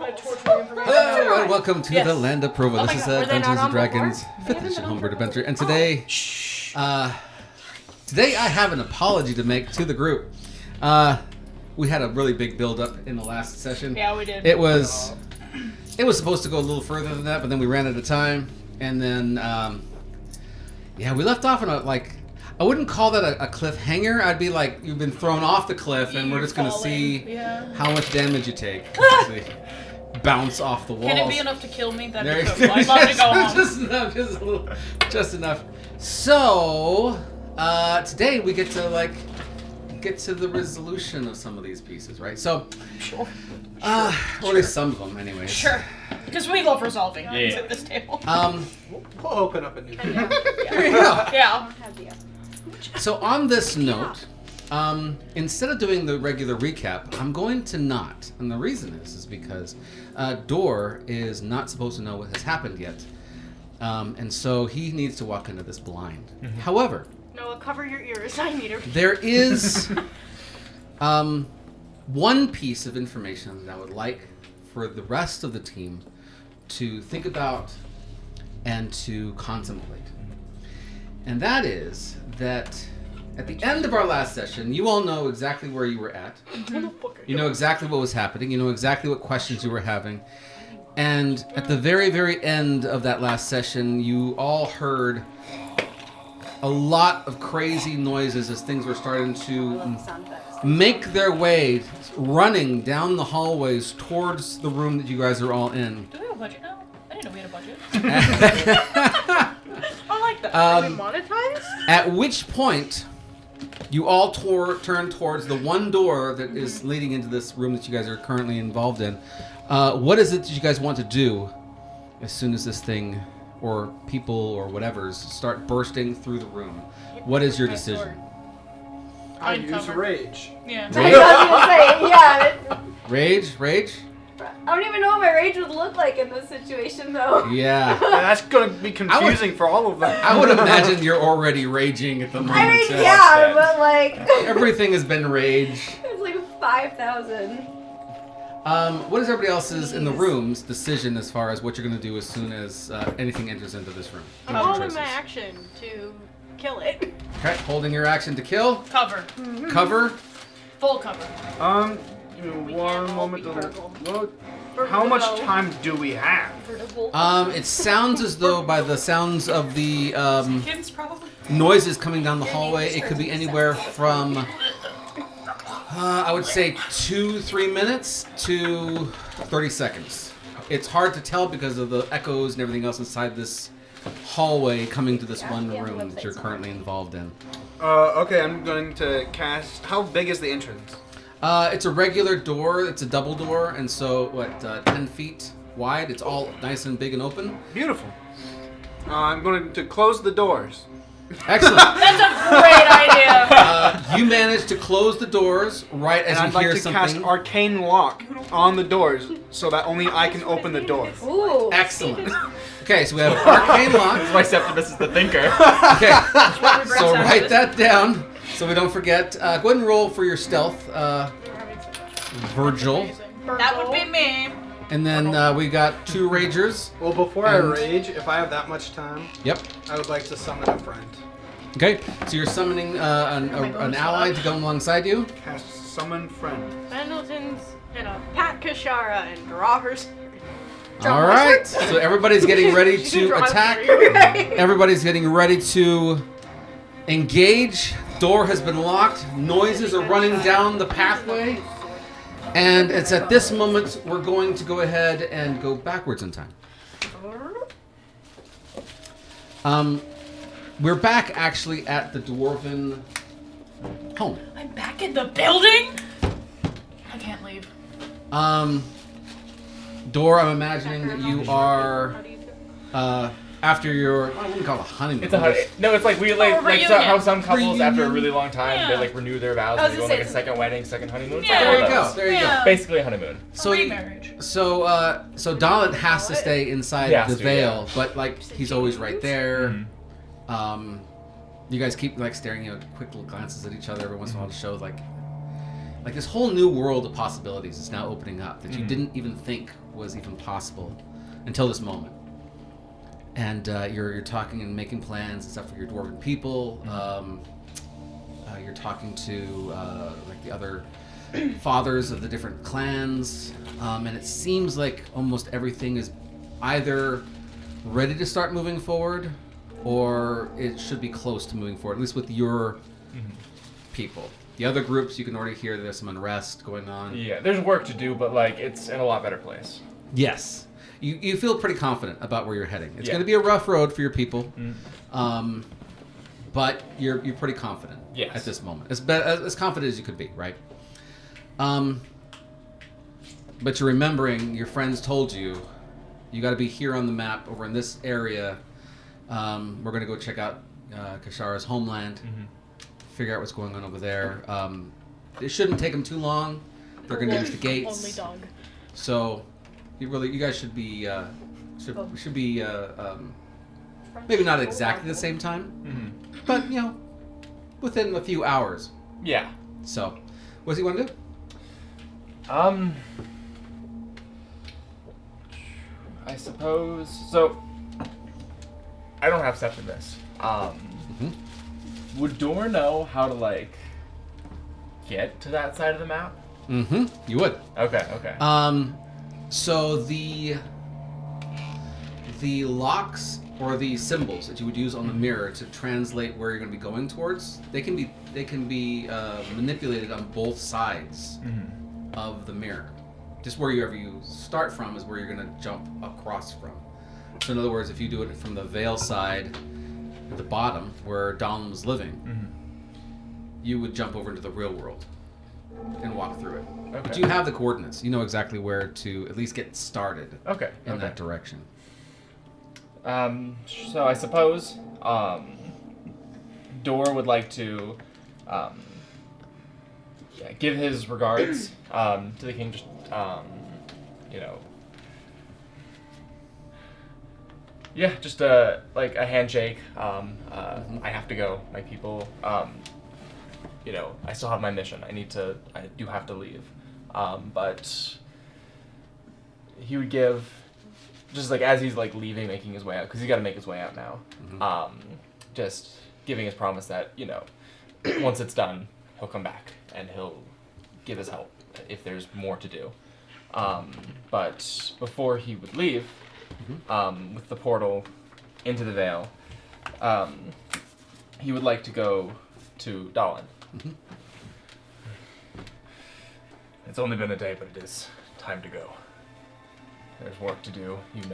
Hello and welcome to the land of Prova. This is Dungeons and Dragons 5th edition homebrew adventure, and today I have an apology to make to the group. We had a really big build-up in the last session. Yeah, we did. It was supposed to go a little further than that, but then we ran out of time, and then we left off on I wouldn't call that a cliffhanger. I'd be like, you've been thrown off the cliff, and we're just going to see how much damage you take. Bounce off the walls. Can it be enough to kill me? That'd be so cool. I'd love to go home. just enough. So, today we get to get to the resolution of some of these pieces, right? So, sure. Or at least some of them, anyways. Sure. Because we love resolving things at this table. We'll open up a new game. There you go. Yeah. So on this note, instead of doing the regular recap, I'm going to not. And the reason is because Dor is not supposed to know what has happened yet. And so he needs to walk into this blind. Mm-hmm. However... Noah, cover your ears. I need to... There is one piece of information that I would like for the rest of the team to think about and to contemplate. And that is that at the end of our last session, you all know exactly where you were at. You know exactly what was happening. You know exactly what questions you were having. And at the very, very end of that last session, you all heard a lot of crazy noises as things were starting to make their way, running down the hallways towards the room that you guys are all in. Do we have a budget now? I didn't know we had a budget. I like that. Are we monetized? At which point, you all turn towards the one door that is leading into this room that you guys are currently involved in. What is it that you guys want to do as soon as this thing, or people, or whatever's, start bursting through the room? What is your decision? I use rage. Yeah. I was gonna say, Rage? I don't even know what my rage would look like in this situation, though. Yeah. That's gonna be confusing for all of them. I would imagine you're already raging at the moment. I mean, yeah, but everything has been rage. It's like 5,000. What is everybody else's in the room's decision as far as what you're going to do as soon as anything enters into this room? I'm holding my action to kill it. Okay, holding your action to kill. Cover. Mm-hmm. Cover. Full cover. Give me one moment to look. How much time do we have? It sounds as though by the sounds of the Kids, probably. noises coming down the hallway, it could be anywhere from I would say 2-3 minutes to 30 seconds. It's hard to tell because of the echoes and everything else inside this hallway coming to this one room that you're currently involved in. Okay, I'm going to cast... How big is the entrance? It's a regular door. It's a double door, and so, 10 feet wide. It's all nice and big and open. Beautiful. I'm going to close the doors. Excellent. That's a great idea. You managed to close the doors right as you hear something. I'd like to cast Arcane Lock on the doors so that only I can open the door. Ooh. Excellent. Okay, so we have Arcane Lock. This is why Septimus is the thinker. Okay, so write that down so we don't forget. Go ahead and roll for your stealth, Virgil. That would be me. And then we got 2 ragers. Well, before I rage, if I have that much time, Yep. I would like to summon a friend. Okay, so you're summoning an ally to go alongside you. Cast Summon Friend. Pendleton's gonna pat Kashara and draw her sword. All right, so everybody's getting ready to attack. Everybody's getting ready to engage. Door has been locked. Noises are running down the pathway. And it's at this moment we're going to go ahead and go backwards in time. We're back actually at the dwarven home. I'm back in the building? I can't leave. Dor, I'm imagining that you are after your, I wouldn't call it a honeymoon. It's a honeymoon. No, it's like how some couples after a really long time they renew their vows and they go on a second wedding, second honeymoon. Yeah. There you go. Basically a honeymoon. So remarriage. So Dalit has to stay inside the veil, but he's always right there. Mm-hmm. You guys keep staring quick little glances at each other every once in a while to show like this whole new world of possibilities is now opening up that you didn't even think was even possible until this moment. And you're talking and making plans and stuff for your dwarven people. You're talking to like the other fathers of the different clans, and it seems like almost everything is either ready to start moving forward, or it should be close to moving forward, at least with your people. The other groups, you can already hear there's some unrest going on. Yeah, there's work to do, but like it's in a lot better place. Yes. You feel pretty confident about where you're heading. It's going to be a rough road for your people, but you're pretty confident at this moment. As confident as you could be, right? But you're remembering your friends told you got to be here on the map over in this area. We're going to go check out Kashara's homeland, figure out what's going on over there. It shouldn't take them too long. They're going to use the gates. Only dog. So you guys should be should be maybe not exactly the same time, but within a few hours. Yeah. So, what does he want to do? I suppose so. I don't have steps in this. Would Dor know how to like get to that side of the map? You would. Okay. So the locks or the symbols that you would use on the mirror to translate where you're going to be going towards, they can be manipulated on both sides of the mirror. Just wherever you start from is where you're going to jump across from. So in other words, if you do it from the Vale side at the bottom where Donald was living, you would jump over into the real world and walk through it. Okay. But you have the coordinates. You know exactly where to at least get started in that direction. So I suppose Dor would like to give his regards to the king. Just just like a handshake. I have to go. My people. I still have my mission. I do have to leave. But he would give, just like as he's like leaving, making his way out, because he's got to make his way out now. Just giving his promise that once it's done, he'll come back and he'll give his help if there's more to do. But before he would leave, with the portal into the Vale, he would like to go to Dahlin. It's only been a day, but it is time to go. There's work to do, and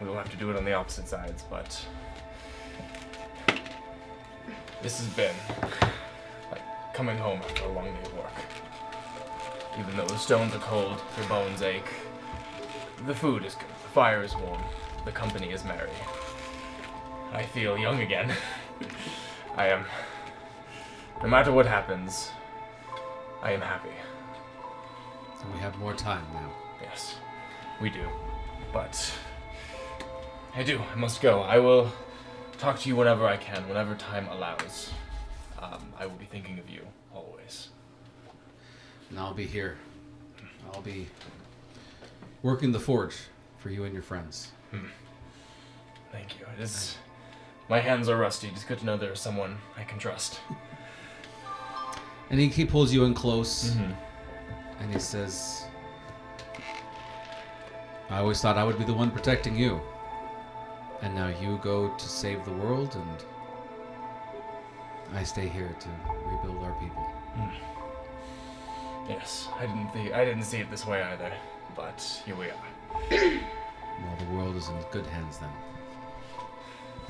we'll have to do it on the opposite sides, but this has been like coming home after a long day of work. Even though the stones are cold, your bones ache, the food is good, the fire is warm, the company is merry. I feel young again. I am. No matter what happens, I am happy. So we have more time now. Yes, we do. But I must go. I will talk to you whenever I can, whenever time allows. I will be thinking of you always. And I'll be here. I'll be working the forge for you and your friends. Thank you. My hands are rusty. It's good to know there's someone I can trust. And he pulls you in close, and he says, I always thought I would be the one protecting you. And now you go to save the world, and I stay here to rebuild our people. Yes, I didn't see it this way either, but here we are. Well, the world is in good hands then.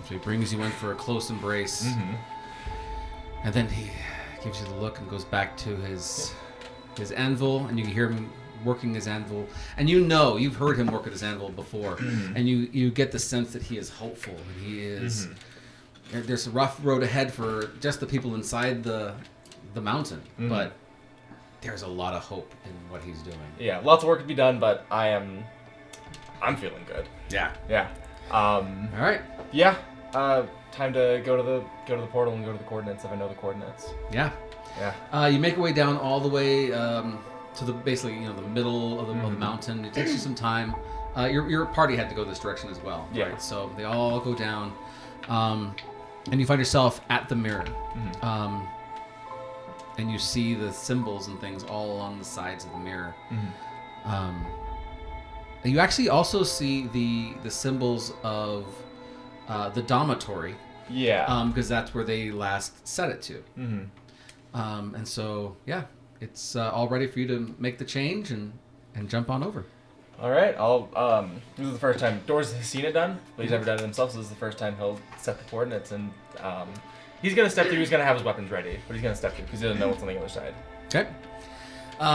So he brings you in for a close embrace, and then he gives you the look and goes back to his anvil, and you can hear him working his anvil, and you've heard him work at his anvil before, and you get the sense that he is hopeful, and he is. There's a rough road ahead for just the people inside the mountain, but there's a lot of hope in what he's doing. Yeah, lots of work to be done, but I'm feeling good. Yeah. Yeah. All right. Yeah. Time to go to the portal and go to the coordinates if I know the coordinates. Yeah. Yeah. You make your way down all the way to the basically the middle of the mountain. It takes you some time. Your party had to go this direction as well, Yeah. right? So they all go down, and you find yourself at the mirror, and you see the symbols and things all along the sides of the mirror. And you actually also see the symbols of the dormitory. Yeah. Because that's where they last set it to. And so, yeah, it's all ready for you to make the change and jump on over. All right. This is the first time Doors has seen it done, but he's never done it himself. So this is the first time he'll set the coordinates, and he's gonna step through. He's gonna have his weapons ready, but he's gonna step through because he doesn't know what's on the other side. Okay.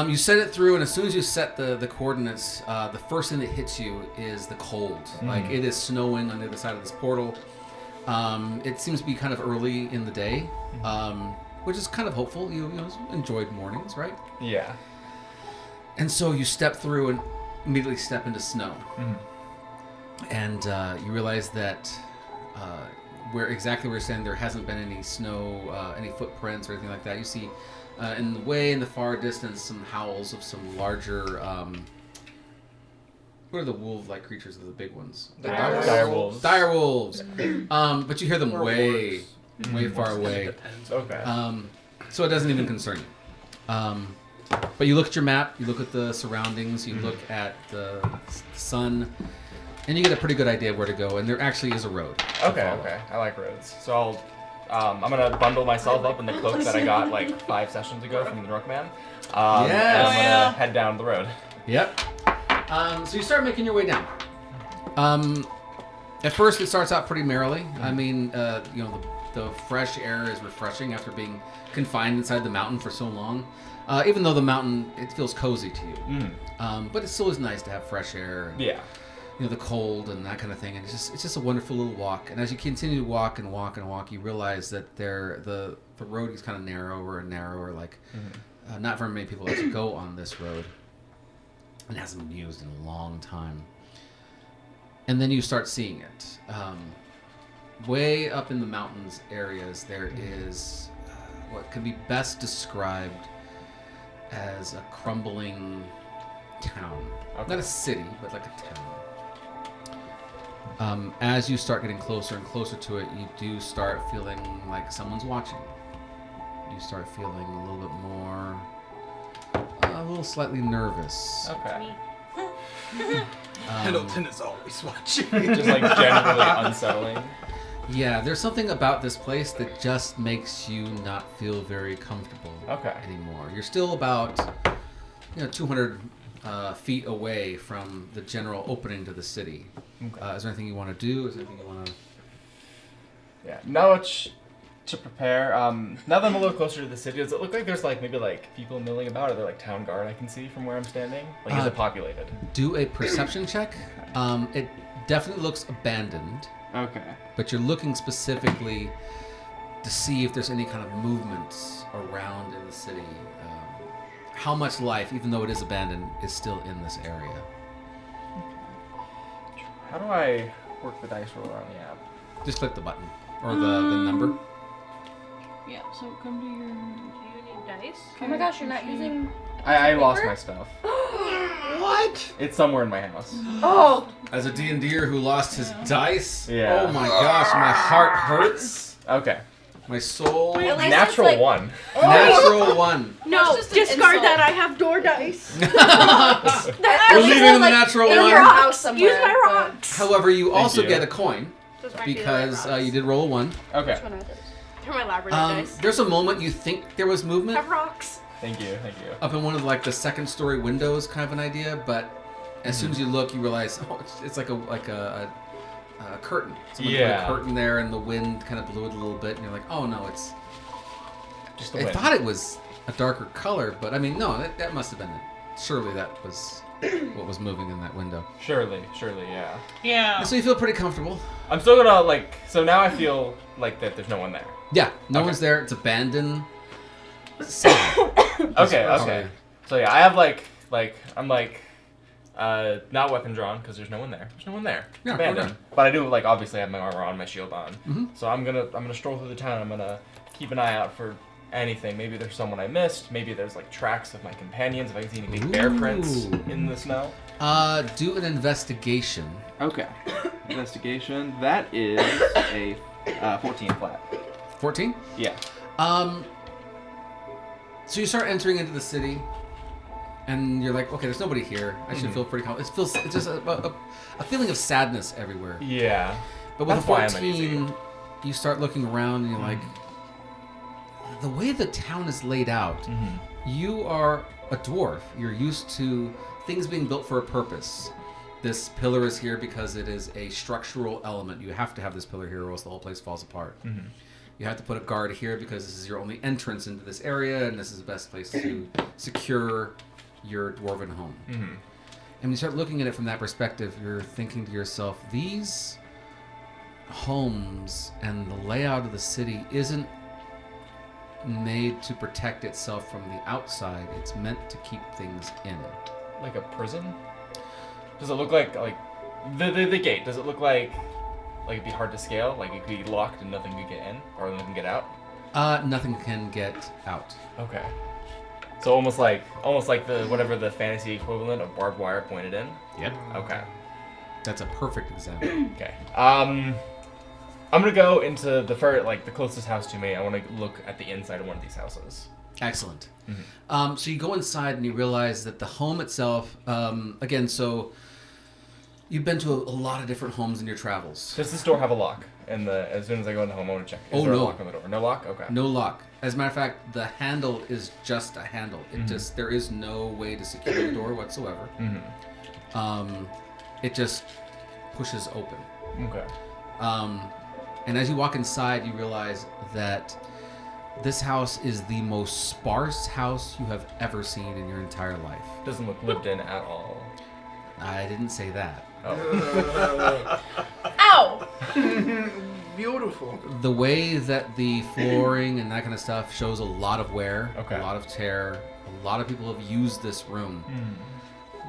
You set it through, and as soon as you set the coordinates, the first thing that hits you is the cold. Like, it is snowing on the other side of this portal. It seems to be kind of early in the day, which is kind of hopeful. You enjoyed mornings, right? Yeah. And so you step through and immediately step into snow. And you realize that where you're standing, there hasn't been any snow, any footprints or anything like that. You see in the far distance some howls of some larger what are the wolf-like creatures of the big ones? Dire wolves. Dire wolves. But you hear them way far away. Okay. So it doesn't even concern you. But you look at your map, you look at the surroundings, you look at the sun, and you get a pretty good idea of where to go. And there actually is a road. Okay. I like roads. So I'm gonna bundle myself up in the cloak that I got like 5 sessions ago from the Rookman. And I'm gonna head down the road. Yep. So you start making your way down. At first, it starts out pretty merrily. I mean, the fresh air is refreshing after being confined inside the mountain for so long. Even though the mountain, it feels cozy to you. But it still is nice to have fresh air. And, the cold and that kind of thing. And it's just a wonderful little walk. And as you continue to walk and walk and walk, you realize that the road is kind of narrower and narrower. Like, not very many people actually go on this road. And hasn't been used in a long time. And then you start seeing it. Way up in the mountains areas, there is what can be best described as a crumbling town. Okay. Not a city, but like a town. As you start getting closer and closer to it, you do start feeling like someone's watching. You start feeling a little bit more, a little slightly nervous. Okay. Pendleton is always watching. Just like generally unsettling. Yeah, there's something about this place that just makes you not feel very comfortable anymore. You're still about 200 feet away from the general opening to the city. Okay. Is there anything you want to do? Is there anything you want to... Yeah, not much to prepare. Now that I'm a little closer to the city, does it look like there's maybe people milling about? Are there town guard I can see from where I'm standing? Is it populated? Do a perception check. It definitely looks abandoned. Okay. But you're looking specifically to see if there's any kind of movements around in the city. How much life, even though it is abandoned, is still in this area. How do I work the dice roller on the app? Just click the button. Or the number. Yeah, so come to your... Do you need dice? Oh my gosh, you're not using... I lost my stuff. What? It's somewhere in my house. Oh! As a D&D'er who lost his dice? Yeah. Oh my gosh, my heart hurts. Okay. My soul. At least Natural it's 1. Natural 1. No, That's just an discard insult. that. I have door dice. We're leaving the natural in 1. your house somewhere. Use my rocks. However, you also you. get a coin because you did roll a 1. Okay. Which one are those? They're my labrador dice. There's a moment you think there was movement Have rocks. Thank you. up in one of the second story windows, kind of an idea, but as soon as you look, you realize it's like a curtain. Someone put a curtain there, and the wind kind of blew it a little bit, and you're like, oh no, it's Just the I wind. thought it was a darker color, but I mean, no, that must have been it. Surely that was what was moving in that window. Surely, yeah. Yeah. And so you feel pretty comfortable. I'm still gonna so now I feel like that there's no one there. Yeah, no Okay. one's there. It's abandoned. Okay. So yeah, I have I'm Not weapon drawn, because there's no one there. There's no one there. It's Yeah, abandoned. okay. But I do, like, obviously have my armor on, my shield on. Mhm. So I'm gonna stroll through the town. I'm gonna keep an eye out for anything. Maybe there's someone I missed. Maybe there's, like, tracks of my companions. If I can see any big bear prints Ooh. in the snow. Do an investigation. Okay. Investigation. That is a 14 flat. 14? Yeah. So you start entering into the city, and you're like, okay, there's nobody here. I should feel pretty confident. It's just a feeling of sadness everywhere. Yeah. But with That's why I'm 14, you start looking around, and you're like, the way the town is laid out, you are a dwarf. You're used to things being built for a purpose. This pillar is here because it is a structural element. You have to have this pillar here or else the whole place falls apart. You have to put a guard here because this is your only entrance into this area, and this is the best place to secure your dwarven home. And when you start looking at it from that perspective, you're thinking to yourself, these homes and the layout of the city isn't made to protect itself from the outside. It's meant to keep things in. Like a prison? Does it look like the gate? Does it look like it'd be hard to scale? Like it could be locked and nothing could get in, or nothing get out? Nothing can get out. Okay. So almost like the whatever the fantasy equivalent of barbed wire pointed in. Yep. Okay. That's a perfect example. Okay. I'm gonna go into the closest house to me. I want to look at the inside of one of these houses. Excellent. So you go inside and you realize that the home itself, again, so you've been to a lot of different homes in your travels. Does this door have a lock? As soon as I go in the home, I want to check. Is there a lock on the door? No lock? Okay. No lock. As a matter of fact, the handle is just a handle. There is no way to secure the door whatsoever. It just pushes open. Okay. And as you walk inside, you realize that this house is the most sparse house you have ever seen in your entire life. Doesn't look lived in at all. I didn't say that. Oh. Ow! Beautiful. The way that the flooring and that kind of stuff shows a lot of wear, Okay. a lot of tear. A lot of people have used this room.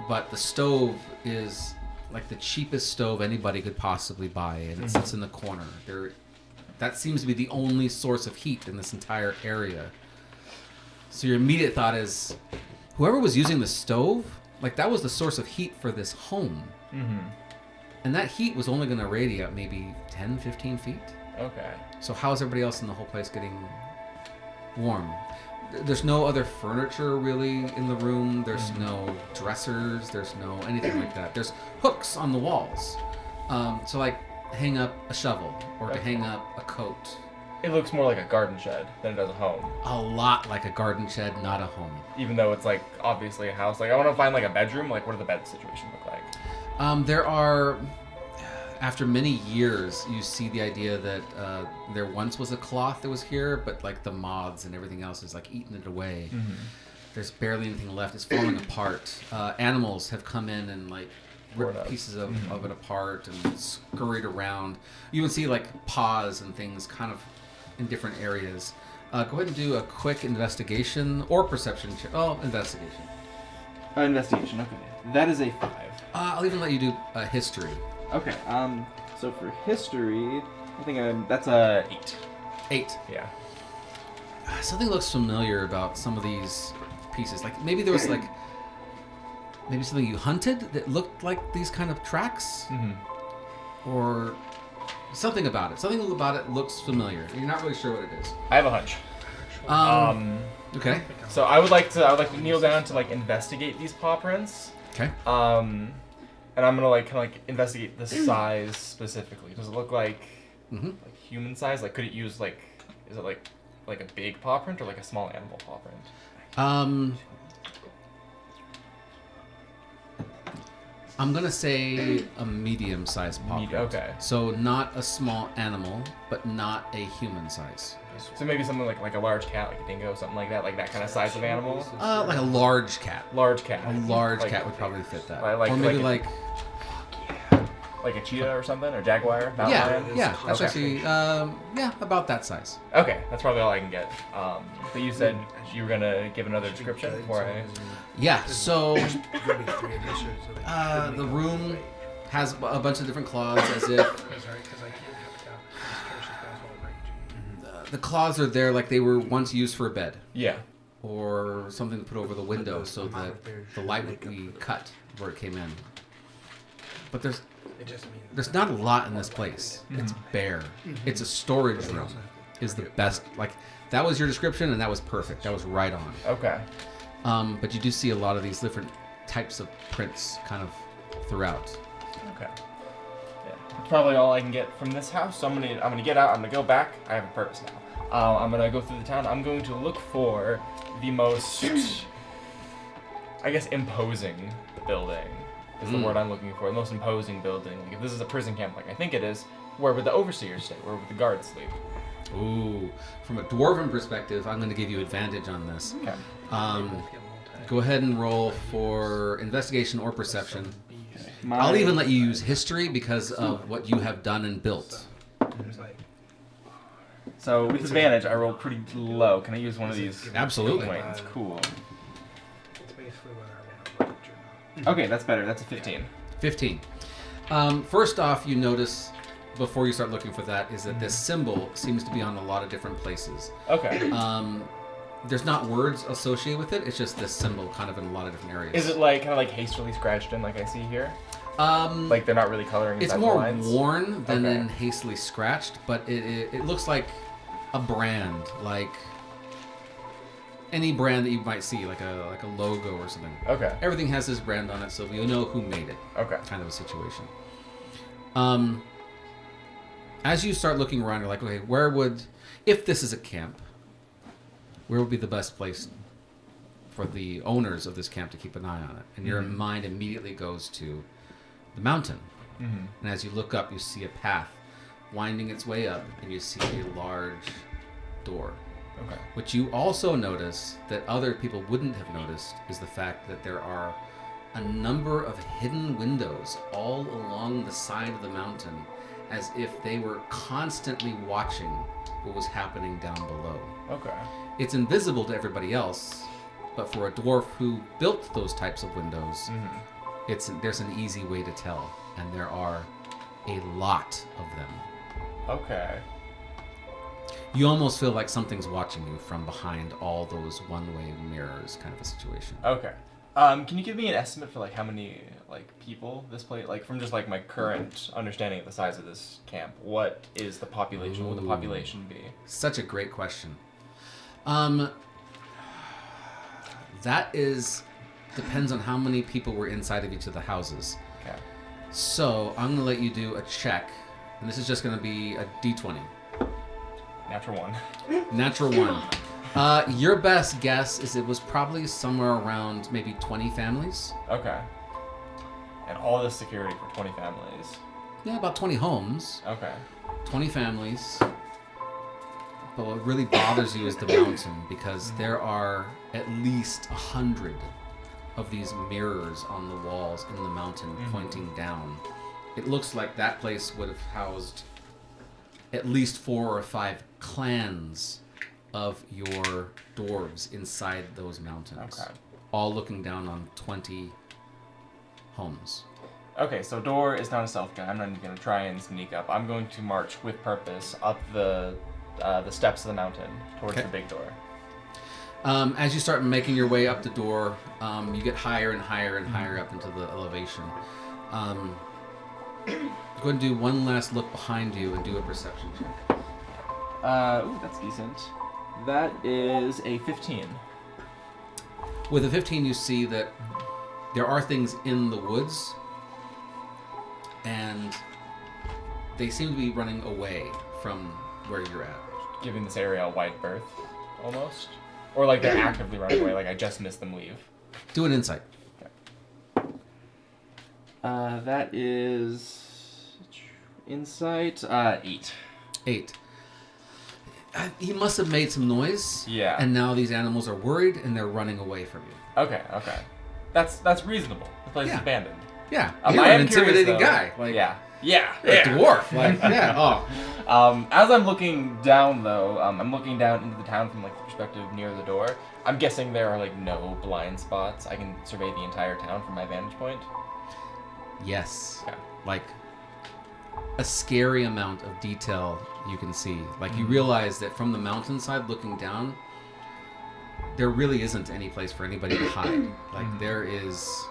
But the stove is like the cheapest stove anybody could possibly buy, and it sits in the corner. That seems to be the only source of heat in this entire area. So your immediate thought is, whoever was using the stove, like that was the source of heat for this home. And that heat was only going to radiate maybe 10, 15 feet. Okay. So how's everybody else in the whole place getting warm? There's no other furniture really in the room. There's no dressers. There's no anything like that. There's hooks on the walls. So like hang up a shovel or to hang up a coat. It looks more like a garden shed than it does a home. A lot like a garden shed, not a home. Even though it's like obviously a house. Like I want to find like a bedroom. Like what does the bed situation look like? There are, after many years, you see the idea that there once was a cloth that was here, but like the moths and everything else is like eating it away. There's barely anything left. It's falling apart. Animals have come in and like ripped pieces of it apart and scurried around. You can see like paws and things kind of in different areas. Go ahead and do a quick investigation or perception check. Oh, investigation. Investigation. Okay. That is a 5. I'll even let you do a history. Okay. So for history, I think that's a 8. 8. Yeah. Something looks familiar about some of these pieces. Like maybe there was maybe something you hunted that looked like these kind of tracks, or something about it. Something about it looks familiar. You're not really sure what it is. I have a hunch. Okay. So I would like to kneel down to like investigate these paw prints. Okay. And I'm gonna like kind of like investigate the size specifically. Does it look like like human size? Like could it use like is it like a big paw print or like a small animal paw print? I'm gonna say a medium-sized paw print. Okay. So not a small animal, but not a human size. So maybe something like a large cat, like a dingo, something like that kind of size of animal. Like a large cat. Large cat. A large cat would probably fit that. Like or maybe like Like a cheetah or something, or jaguar, mountain lion? Yeah, that's Okay. actually, about that size. Okay, that's probably all I can get. But you said you were gonna give another description before I... Yeah, so the room has a bunch of different claws, as if the claws are there like they were once used for a bed. Yeah. Or something to put over the window so that the light would be cut where it came in. But there's not a lot in this place. It's bare. It's a storage room. Is the best. Like, that was your description, and that was perfect. That was right on. Okay. But you do see a lot of these different types of prints kind of throughout. Okay. Yeah. That's probably all I can get from this house. So I'm gonna get out. I'm gonna go back. I have a purpose now. I'm gonna go through the town. I'm going to look for the most, I guess, imposing building is the word I'm looking for. The most imposing building. Like, if this is a prison camp, like I think it is, where would the overseers stay? Where would the guards sleep? Ooh. From a dwarven perspective, I'm going to give you advantage on this. Okay. Go ahead and roll for investigation or perception. My- I'll even let you use history because of what you have done and built. So with advantage, I rolled pretty low. Can I use one of these? Absolutely. Points? Cool. It's basically whether I'm in a Okay, that's better. That's a 15. 15. First off, you notice, before you start looking for that, is that this symbol seems to be on a lot of different places. Okay. There's not words associated with it. It's just this symbol kind of in a lot of different areas. Is it like kind of like hastily scratched in, like I see here? Um, Like they're not really coloring it's inside more the lines? worn than Okay. in hastily scratched, but it looks like a brand, like any brand that you might see, like a logo or something. Okay. Everything has this brand on it, so you know who made it. Okay. Kind of a situation. As you start looking around, you're like, okay, where would, if this is a camp, where would be the best place for the owners of this camp to keep an eye on it? And your mind immediately goes to the mountain. Mm-hmm. And as you look up, you see a path winding its way up, and you see a large door. Okay. What you also notice that other people wouldn't have noticed is the fact that there are a number of hidden windows all along the side of the mountain, as if they were constantly watching what was happening down below. Okay. It's invisible to everybody else, but for a dwarf who built those types of windows, there's an easy way to tell, and there are a lot of them. Okay. You almost feel like something's watching you from behind all those one-way mirrors, kind of a situation. Okay. Can you give me an estimate for like how many like people this place, like from just like my current understanding of the size of this camp? What is the population? What would the population be? Such a great question. That depends on how many people were inside of each of the houses. Okay. So I'm gonna let you do a check, and this is just gonna be a D20. Natural one. Natural 1. Your best guess is it was probably somewhere around maybe 20 families. Okay. And all this security for 20 families. Yeah, about 20 homes, Okay. 20 families. But what really bothers you is the mountain, because there are at least 100 of these mirrors on the walls in the mountain pointing down. It looks like that place would have housed at least 4 or 5 clans of your dwarves inside those mountains. Okay. All looking down on 20 homes. Okay, so door is not a stealth guy. I'm not even going to try and sneak up. I'm going to march with purpose up the steps of the mountain towards Okay. the big door. As you start making your way up the door, you get higher and higher and higher up into the elevation. Go ahead and do one last look behind you and do a perception check. Ooh, that's decent. That is a 15. With a 15, you see that there are things in the woods, and they seem to be running away from where you're at. Giving this area a wide berth, almost. Or like they're actively running away, like I just missed them leave. Do an insight. That is insight. 8. 8. He must have made some noise. Yeah. And now these animals are worried and they're running away from you. Okay. That's reasonable. The place Yeah. is abandoned. Yeah. I You're an am curious, intimidating though. guy. Like, yeah. Yeah. You're a dwarf. Like, yeah. Oh. As I'm looking down, though, I'm looking down into the town from like the perspective near the door. I'm guessing there are like no blind spots. I can survey the entire town from my vantage point. Yes. Okay. Like a scary amount of detail you can see. Like you realize that from the mountainside looking down, there really isn't any place for anybody to hide. Like there is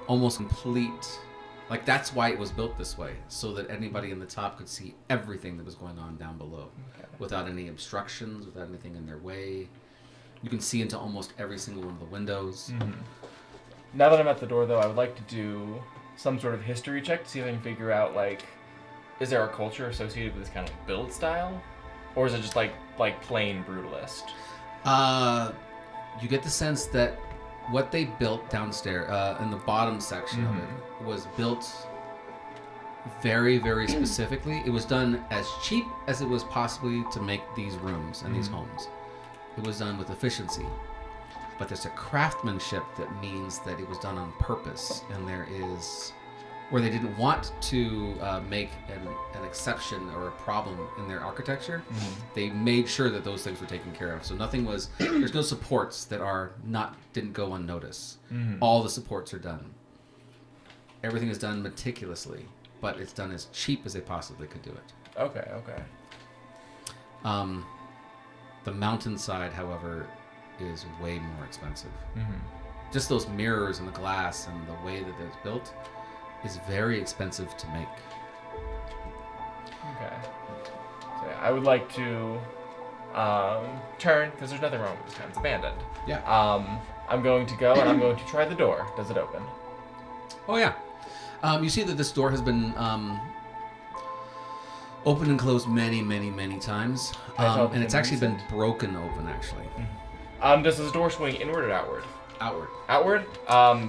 almost complete. Like that's why it was built this way, so that anybody in the top could see everything that was going on down below, without any obstructions, without anything in their way. You can see into almost every single one of the windows. Now that I'm at the door, though, I would like to do some sort of history check to see if I can figure out, like, is there a culture associated with this kind of build style? Or is it just, like plain brutalist? You get the sense that what they built downstairs, in the bottom section of it, was built very, very specifically. It was done as cheap as it was possibly to make these rooms and these homes. It was done with efficiency. But there's a craftsmanship that means that it was done on purpose, and there is where they didn't want to make an exception or a problem in their architecture. They made sure that those things were taken care of. So nothing was. There's no supports that didn't go unnoticed. All the supports are done. Everything is done meticulously, but it's done as cheap as they possibly could do it. Okay. The mountainside, however, is way more expensive. Just those mirrors and the glass and the way that it's built is very expensive to make. Okay. So yeah, I would like to turn, because there's nothing wrong with this town. It's abandoned. Yeah. I'm going to go and I'm going to try the door. Does it open? Oh, yeah. You see that this door has been opened and closed many, many, many times. And it's actually been broken open, actually. Does this door swing inward or outward? Outward. Outward?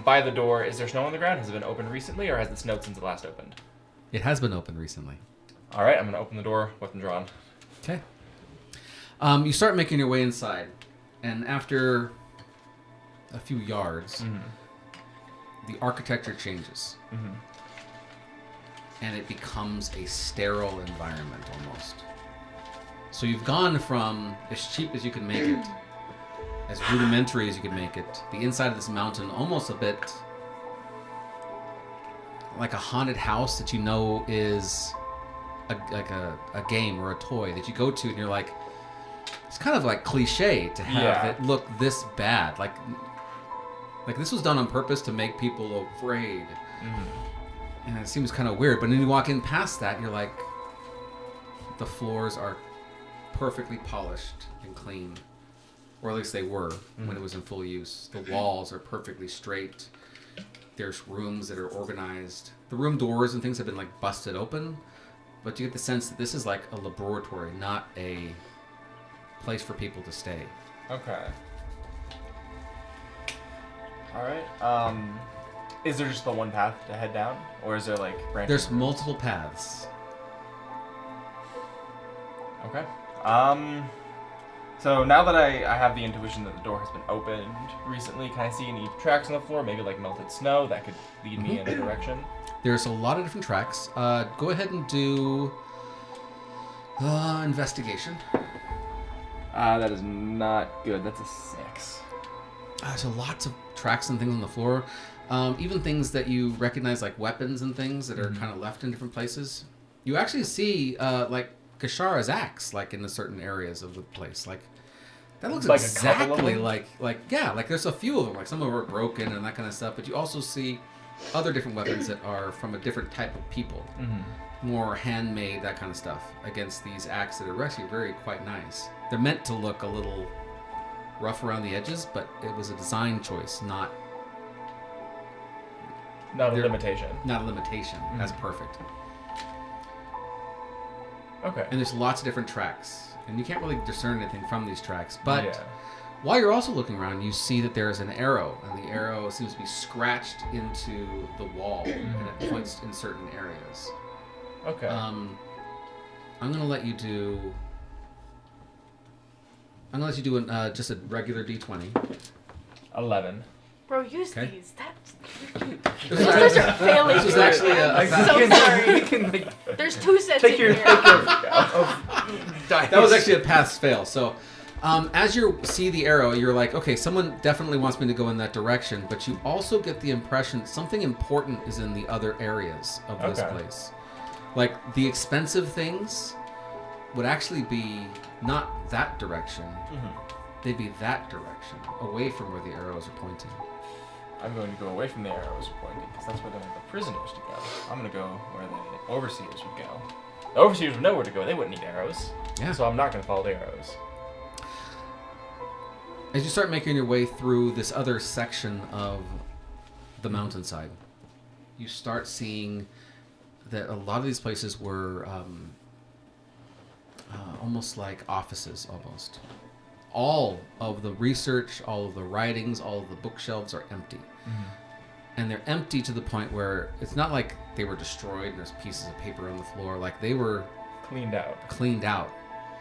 By the door, is there snow on the ground? Has it been opened recently, or has it snowed since it last opened? It has been opened recently. All right, I'm going to open the door, weapon drawn. Okay. You start making your way inside, and after a few yards, the architecture changes. And it becomes a sterile environment almost. So you've gone from as cheap as you can make it, as rudimentary as you can make it, the inside of this mountain almost a bit like a haunted house that you know is a game or a toy that you go to and you're like, it's kind of like cliche to have it look this bad. Like this was done on purpose to make people afraid. And it seems kind of weird, but then you walk in past that, you're like, the floors are perfectly polished and clean, or at least they were when it was in full use. The walls are perfectly straight. There's rooms that are organized. The room doors and things have been like busted open, but you get the sense that this is like a laboratory, not a place for people to stay. Okay. All right. Is there just the one path to head down, or is there like branches? There's multiple paths. Okay. So now that I have the intuition that the door has been opened recently, can I see any tracks on the floor? Maybe like melted snow that could lead me in a direction. There's a lot of different tracks. Go ahead and do investigation. That is not good. That's a 6. There's lots of tracks and things on the floor. Even things that you recognize, like weapons and things that are kind of left in different places. You actually see, like, Kashara's axe, like, in the certain areas of the place. Like, that looks like exactly like there's a few of them. Like, some of them are broken and that kind of stuff. But you also see other different weapons that are from a different type of people. More handmade, that kind of stuff, against these axes that are actually very quite nice. They're meant to look a little rough around the edges, but it was a design choice, not a limitation. Not a limitation. That's perfect. Okay. And there's lots of different tracks, and you can't really discern anything from these tracks. But while you're also looking around, you see that there is an arrow, and the arrow seems to be scratched into the wall, and it points in certain areas. Okay. I'm gonna let you do. just a regular D20. 11. Bro, use these. That's This Those are failing. was actually a So sorry. We can like, There's 2 sets take in your here. pick of dice. that was actually a pass-fail. So, as you see the arrow, you're like, okay, someone definitely wants me to go in that direction, but you also get the impression something important is in the other areas of this place. Like, the expensive things would actually be not that direction. They'd be that direction, away from where the arrows are pointing. I'm going to go away from the arrows pointing because that's where they want the prisoners to go. I'm going to go where the overseers would go. The overseers would know where to go. They wouldn't need arrows. Yeah. So I'm not going to follow the arrows. As you start making your way through this other section of the mountainside, you start seeing that a lot of these places were almost like offices, almost. All of the research, all of the writings, all of the bookshelves are empty. And they're empty to the point where it's not like they were destroyed and there's pieces of paper on the floor. Like, they were Cleaned out.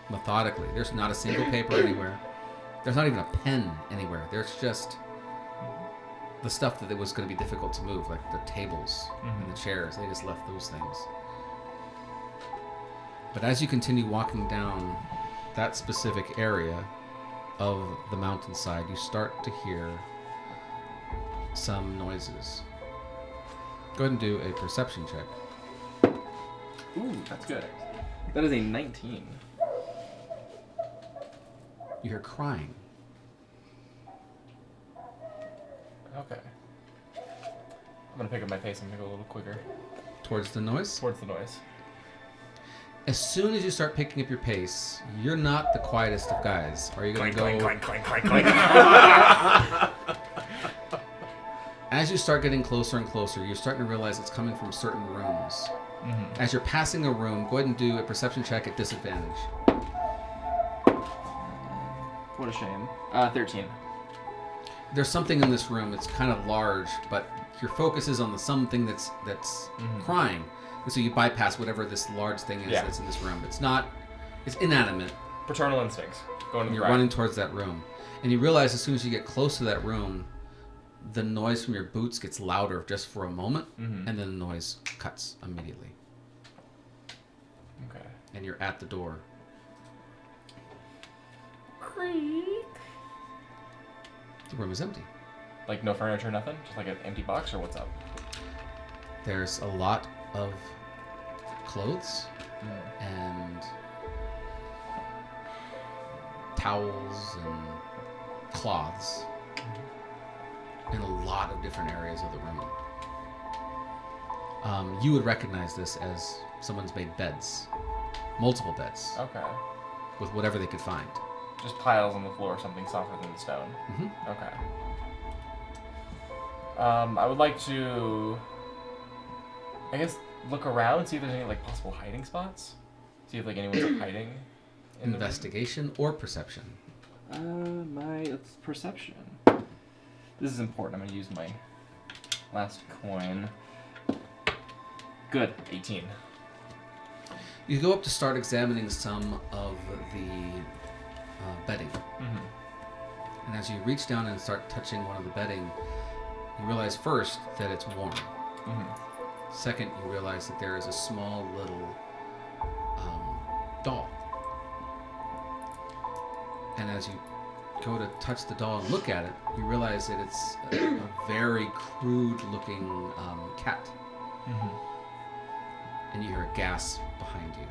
methodically. There's not a single paper anywhere. There's not even a pen anywhere. There's just the stuff that it was going to be difficult to move, like the tables and the chairs. They just left those things. But as you continue walking down that specific area of the mountainside, you start to hear some noises. Go ahead and do a perception check. Ooh, that's good. That is a 19. You hear crying. Okay. I'm going to pick up my pace and go a little quicker Towards the noise? towards the noise. As soon as you start picking up your pace, you're not the quietest of guys. Are you going to go... Clank, clank, clank, clank, clank. As you start getting closer and closer, you're starting to realize it's coming from certain rooms. As you're passing a room, go ahead and do a perception check at disadvantage. What a shame. 13. There's something in this room. It's kind of large, but your focus is on the something that's crying. And so you bypass whatever this large thing is that's in this room. It's inanimate. Paternal instincts. Going to And the you're right. running towards that room. And you realize as soon as you get close to that room, the noise from your boots gets louder just for a moment, and then the noise cuts immediately. Okay. And you're at the door. Creak. The room is empty. Like no furniture, nothing? Just like an empty box, or what's up? There's a lot of clothes and towels and cloths in a lot of different areas of the room. You would recognize this as someone's made beds. Multiple beds. Okay. With whatever they could find. Just piles on the floor, something softer than the stone. Okay. I would like to, I guess, look around, see if there's any like possible hiding spots. See if like anyone's hiding. In Investigation or perception? It's perception. This is important. I'm gonna use my last coin. Good. 18. You go up to start examining some of the bedding. And as you reach down and start touching one of the bedding, you realize first that it's warm. Second, you realize that there is a small little doll. And as you go to touch the doll and look at it, you realize that it's a very crude-looking cat. And you hear a gasp behind you.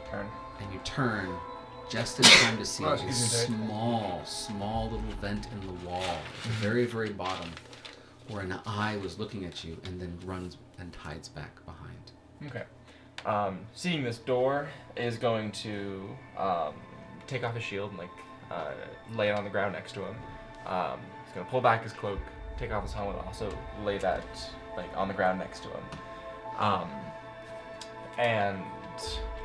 Turn. And you turn just in time to see a excuse me, Dave. small little vent in the wall at the very, very bottom where an eye was looking at you and then runs and hides back behind. Okay. Seeing this door is going to take off his shield and like lay it on the ground next to him. He's gonna pull back his cloak, take off his helmet, and also lay that like on the ground next to him. And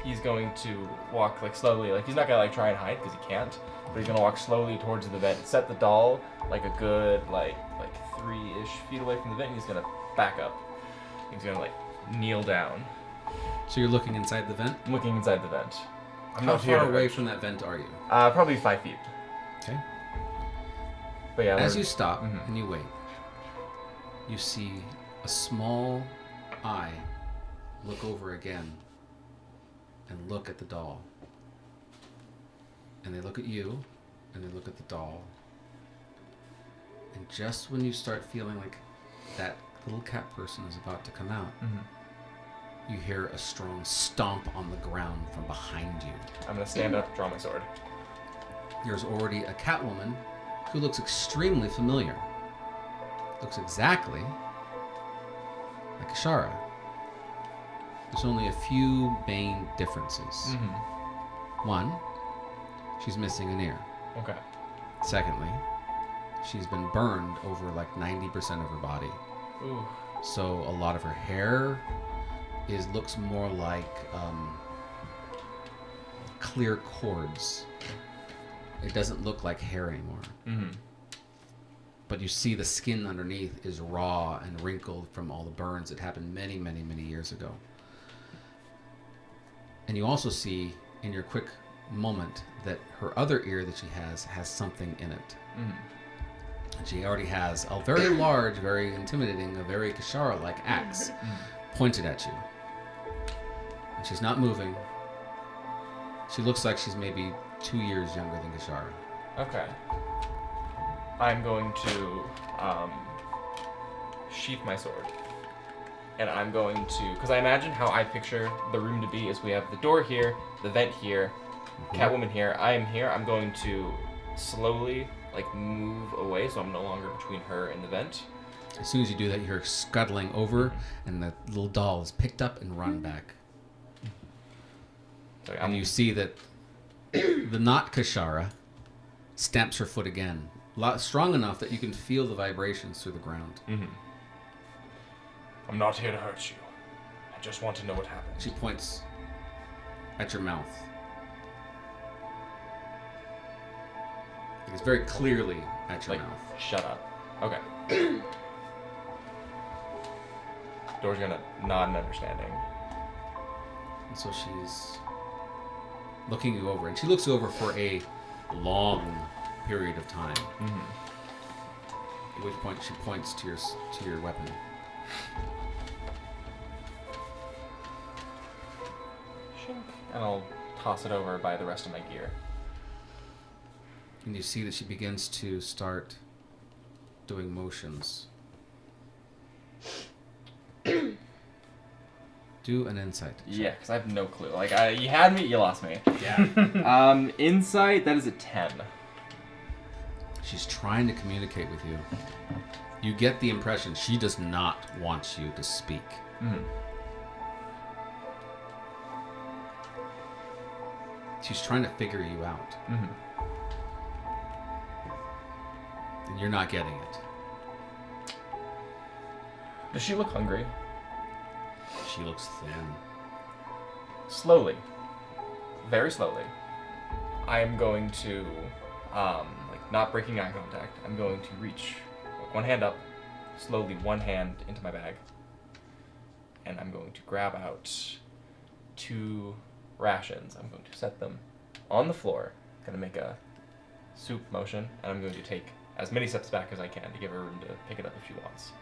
he's going to walk like slowly, like he's not gonna like try and hide because he can't, but he's gonna walk slowly towards the vent, set the doll like a good like 3-ish feet away from the vent, and he's gonna back up. He's gonna like kneel down. So you're looking inside the vent? I'm looking inside the vent. I'm How not here far to away reach. from that vent are you? Probably 5 feet. Okay. But yeah. As we're- you stop and you wait, you see a small eye look over again and look at the doll. And they look at you, and they look at the doll. And just when you start feeling like that little cat person is about to come out, you hear a strong stomp on the ground from behind you. I'm gonna stand up, draw my sword. There's already a cat woman who looks extremely familiar. Looks exactly like Ashara. There's only a few main differences. One, she's missing an ear. Okay. Secondly, she's been burned over like 90% of her body. Ooh. So a lot of her hair looks more like clear cords. It doesn't look like hair anymore. But you see the skin underneath is raw and wrinkled from all the burns that happened many, many, many years ago. And you also see in your quick moment that her other ear that she has something in it. And she already has a very large, very intimidating, a very Kashara-like axe pointed at you. And she's not moving. She looks like she's maybe 2 years younger than Kashara. Okay. I'm going to sheath my sword. And I'm going to, because I imagine how I picture the room to be is we have the door here, the vent here, Catwoman here, I am here. I'm going to slowly move away so I'm no longer between her and the vent. As soon as you do that, you hear scuttling over, and the little doll is picked up and run back. So and you see that the not Kashara stamps her foot again, strong enough that you can feel the vibrations through the ground. I'm not here to hurt you. I just want to know what happened. She points at your mouth. It's very clearly at your mouth. Shut up. Okay. Door's gonna nod in understanding. And so she's looking you over, and she looks you over for a long period of time. At which point she points to your weapon. And I'll toss it over by the rest of my gear. And you see that she begins to start doing motions. Do an insight check. Yeah, because I have no clue. You had me, you lost me. Yeah. Insight, that is a 10. She's trying to communicate with you. You get the impression she does not want you to speak. She's trying to figure you out. And you're not getting it. Does she look hungry? She looks thin. Slowly, very slowly, I'm going to, not breaking eye contact, I'm going to reach one hand up, slowly one hand into my bag, and I'm going to grab out 2 rations. I'm going to set them on the floor, going to make a soup motion, and I'm going to take as many steps back as I can to give her room to pick it up if she wants.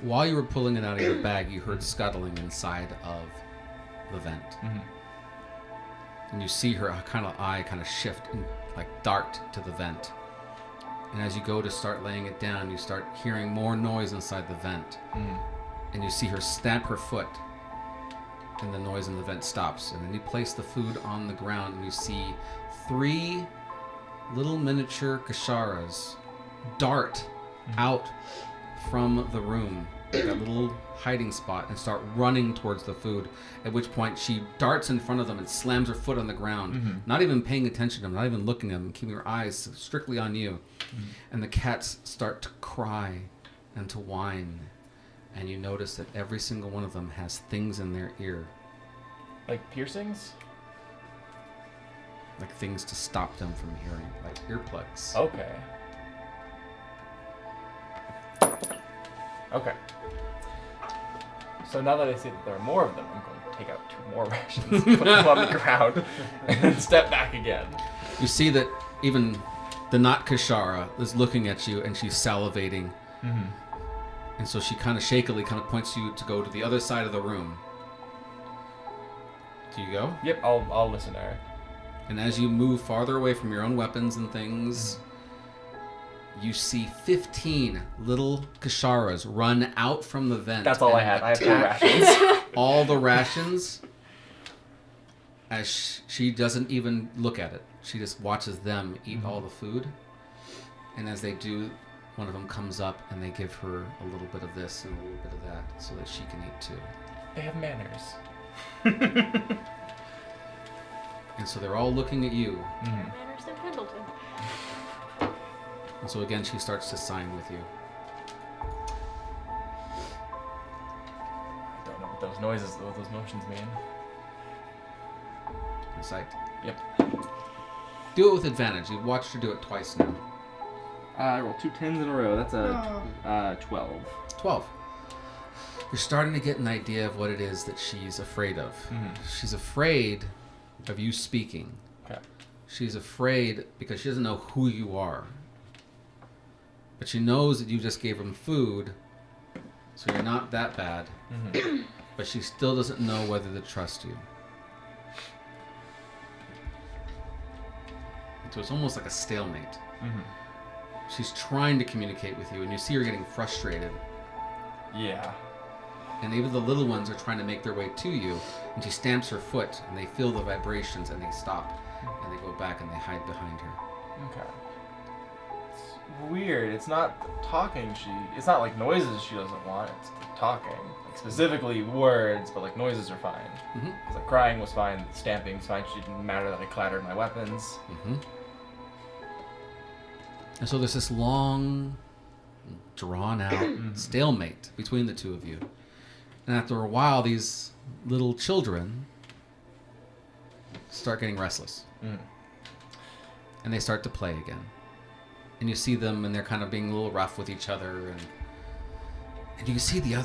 While you were pulling it out of your bag, you heard scuttling inside of the vent. And you see her eye shift and dart to the vent. And as you go to start laying it down, you start hearing more noise inside the vent. And you see her stamp her foot, and the noise in the vent stops. And then you place the food on the ground, and you see 3 little miniature Kasharas dart out from the room, that little hiding spot, and start running towards the food, at which point she darts in front of them and slams her foot on the ground, not even paying attention to them, not even looking at them, keeping her eyes strictly on you. And the cats start to cry and to whine, and you notice that every single one of them has things in their ear. Like piercings? Like things to stop them from hearing, like earplugs. Okay. So now that I see that there are more of them, I'm going to take out 2 more rations, put them on the ground, and then step back again. You see that even the not Kashara is looking at you, and she's salivating. And so she kind of shakily kind of points you to go to the other side of the room. Do you go? Yep, I'll listen to her. And as you move farther away from your own weapons and things, you see 15 little Kasharas run out from the vent. That's all I and had. I have 4 rations. all the rations, as she doesn't even look at it. She just watches them eat all the food. And as they do, one of them comes up and they give her a little bit of this and a little bit of that so that she can eat too. They have manners. And so they're all looking at you. Manners in Pendleton. And so again, she starts to sign with you. I don't know what those noises, what those motions mean. Insight. Yep. Do it with advantage. You've watched her do it twice now. I rolled 2 10s in a row. That's a 12. 12. You're starting to get an idea of what it is that she's afraid of. She's afraid of you speaking. Okay. She's afraid because she doesn't know who you are. But she knows that you just gave him food, so you're not that bad. But she still doesn't know whether to trust you. So it's almost like a stalemate. She's trying to communicate with you, and you see her getting frustrated. Yeah. And even the little ones are trying to make their way to you, and she stamps her foot, and they feel the vibrations, and they stop, and they go back, and they hide behind her. Okay. It's weird. It's not talking. It's not like noises she doesn't want. It's talking. Like specifically words, but like noises are fine. Because like crying was fine. Stamping's fine. It didn't matter that I clattered my weapons. And so there's this long, drawn-out stalemate between the two of you. And after a while, these little children start getting restless. And they start to play again. And you see them, and they're kind of being a little rough with each other. And you see the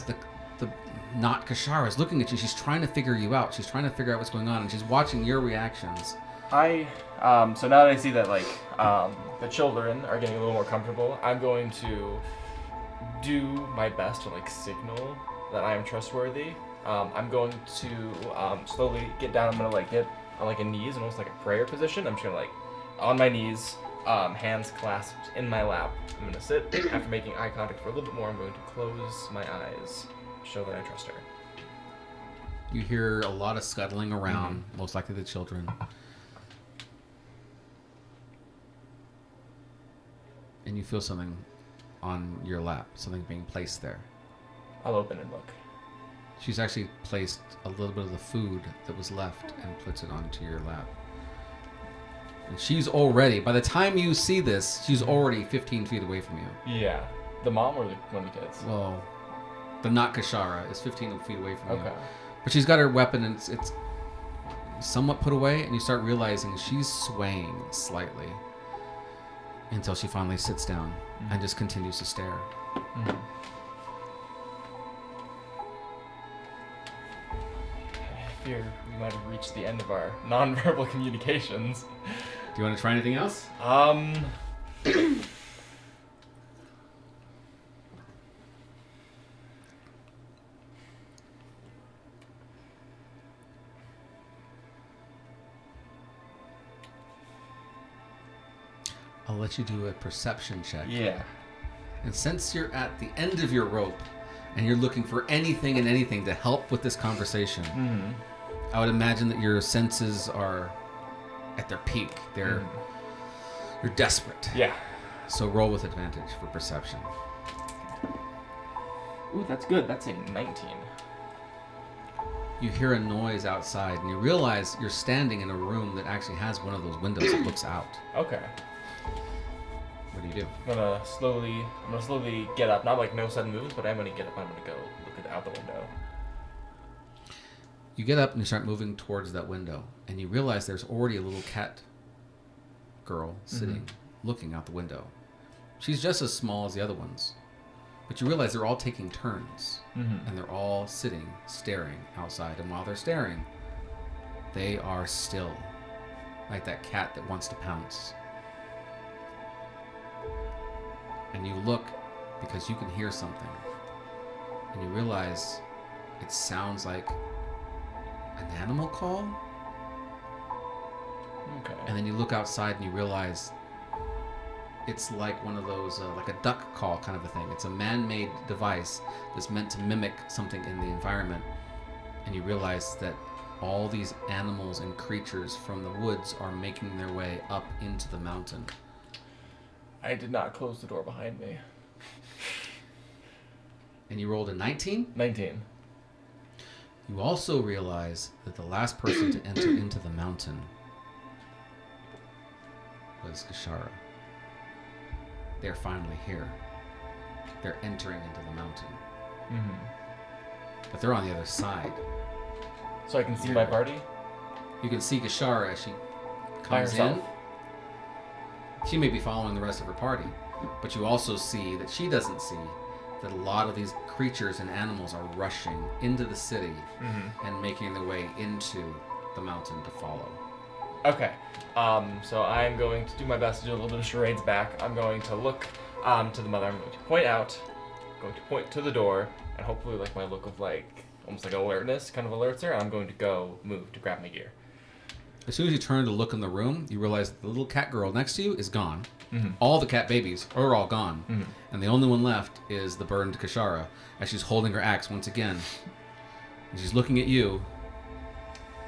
not Kashara's looking at you. She's trying to figure you out. She's trying to figure out what's going on, and she's watching your reactions. So now that I see that like the children are getting a little more comfortable, I'm going to do my best to like signal that I am trustworthy. I'm going to slowly get down. I'm gonna like get on like a knees, almost like a prayer position. I'm just gonna like on my knees, hands clasped in my lap. I'm gonna sit. After making eye contact for a little bit more, I'm going to close my eyes, show that I trust her. You hear a lot of scuttling around, most likely the children. And you feel something on your lap, something being placed there. I'll open and look. She's actually placed a little bit of the food that was left and puts it onto your lap. And she's already, by the time you see this, she's already 15 feet away from you. Yeah. The mom or one of the kids? Well, the not Kashara is 15 feet away from you. Okay. But she's got her weapon and it's somewhat put away, and you start realizing she's swaying slightly until she finally sits down and just continues to stare. I fear we might have reached the end of our nonverbal communications. Do you want to try anything else? I'll let you do a perception check. Yeah. And since you're at the end of your rope and you're looking for anything and anything to help with this conversation, I would imagine that your senses are at their peak. You're desperate. Yeah. So roll with advantage for perception. Ooh, that's good. That's That's a 19. You hear a noise outside and you realize you're standing in a room that actually has one of those windows that looks out. Okay. What do? I'm gonna slowly get up. Not like no sudden moves, but I'm gonna get up. I'm gonna go look out the window. You get up and you start moving towards that window, and you realize there's already a little cat girl sitting, looking out the window. She's just as small as the other ones, but you realize they're all taking turns, and they're all sitting, staring outside. And while they're staring, they are still, like that cat that wants to pounce. And you look because you can hear something. and you realize it sounds like an animal call. Okay. And then you look outside and you realize it's like one of those, like a duck call kind of a thing. It's a man-made device that's meant to mimic something in the environment. And you realize that all these animals and creatures from the woods are making their way up into the mountain. I did not close the door behind me. And you rolled a 19? 19. You also realize that the last person to enter into the mountain was Kashara. They're finally here. They're entering into the mountain. Mm-hmm. But they're on the other side. So I can see my party? You can see Kashara as she By comes herself? in. She may be following the rest of her party, but you also see that she doesn't see that a lot of these creatures and animals are rushing into the city and making their way into the mountain to follow. Okay. So I'm going to do my best to do a little bit of charades back. I'm going to look to the mother. I'm going to point out, going to point to the door, and hopefully like my look of like almost like alertness kind of alerts her. I'm going to go move to grab my gear. As soon as you turn to look in the room, you realize the little cat girl next to you is gone. Mm-hmm. All the cat babies are all gone. Mm-hmm. And the only one left is the burned Kashara as she's holding her axe once again. And she's looking at you.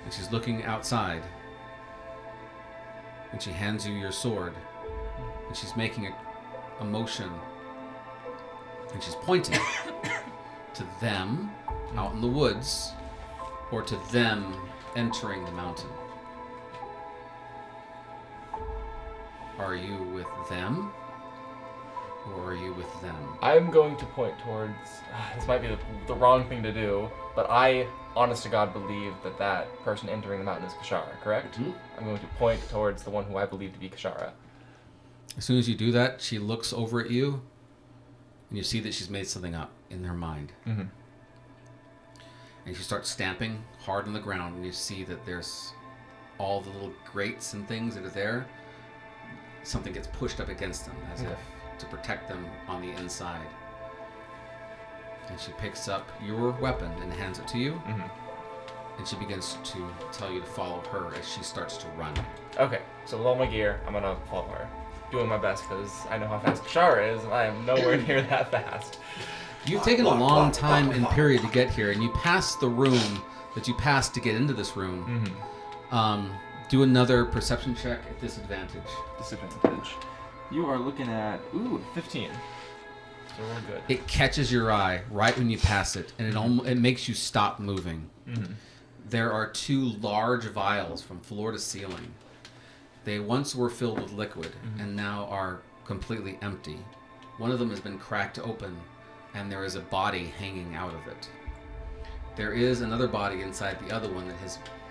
And she's looking outside. And she hands you your sword. And she's making a motion. And she's pointing to them out in the woods or to them entering the mountain. Are you with them? Or are you with them? I'm going to point towards. This might be the wrong thing to do, but I, honest to God, believe that that person entering the mountain is Kashara, correct? Mm-hmm. I'm going to point towards the one who I believe to be Kashara. As soon as you do that, she looks over at you, and you see that she's made something up in her mind. Mm-hmm. And she starts stamping hard on the ground, and you see that there's all the little grates and things that are there. Something gets pushed up against them, as if to protect them on the inside. And she picks up your weapon and hands it to you. Mm-hmm. And she begins to tell you to follow her as she starts to run. Okay, so with all my gear, I'm gonna follow her. Doing my best because I know how fast Kashara is, and I am nowhere near that fast. You've taken a long time and period to get here, and you pass the room that you passed to get into this room. Mm-hmm. Do another perception check at disadvantage. Disadvantage. You are looking at 15. So we're good. It catches your eye right when you pass it, and it makes you stop moving. Mm-hmm. There are two large vials from floor to ceiling. They once were filled with liquid, and now are completely empty. One of them has been cracked open, and there is a body hanging out of it. There is another body inside the other one that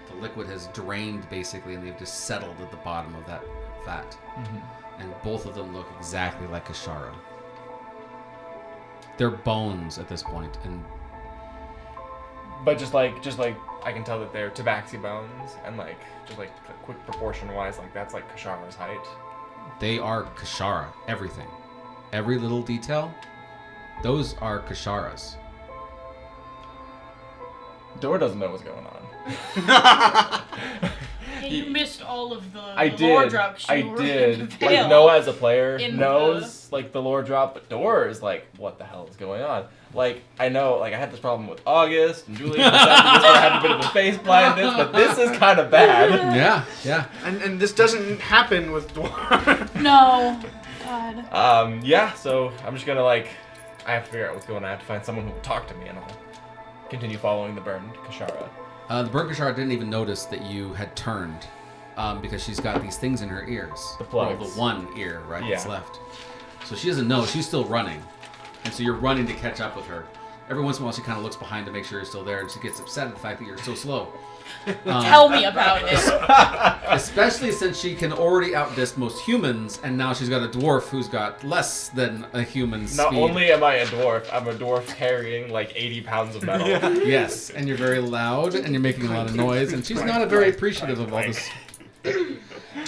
the liquid has drained basically, and they've just settled at the bottom of that vat. Mm-hmm. And both of them look exactly like Kashara. They're bones at this point, and But just like I can tell that they're tabaxi bones, and like just like quick proportion wise, like that's like Kashara's height. they are Kashara. Everything. Every little detail, those are Kashara's. Dora doesn't know what's going on. Yeah, you missed all of the I lore did. drops. I You were did. in Like Veil. Noah as a player In knows like the lore drop, but Dora is like, what the hell is going on? Like I know, like I had this problem with August and Julian. And stuff, where I had a bit of a face blindness, but this is kind of bad. Yeah. And this doesn't happen with dwarves. No. God. Yeah. So I'm just gonna like, I have to figure out what's going on. I have to find someone who will talk to me, and I'll continue following the burned Kashara. The burnt Kashara didn't even notice that you had turned, because she's got these things in her ears. The plugs. Well, the one ear, right, that's Yeah. left. So she doesn't know. She's still running. And so you're running to catch up with her. Every once in a while, she kind of looks behind to make sure you're still there, and she gets upset at the fact that you're so slow. Tell me about it. Especially since she can already outdist most humans, and now she's got a dwarf who's got less than a human's Not speed. only am I a dwarf, I'm a dwarf carrying like 80 pounds of metal. Yes, and you're very loud, and you're making a lot of noise, and she's not very appreciative of all this.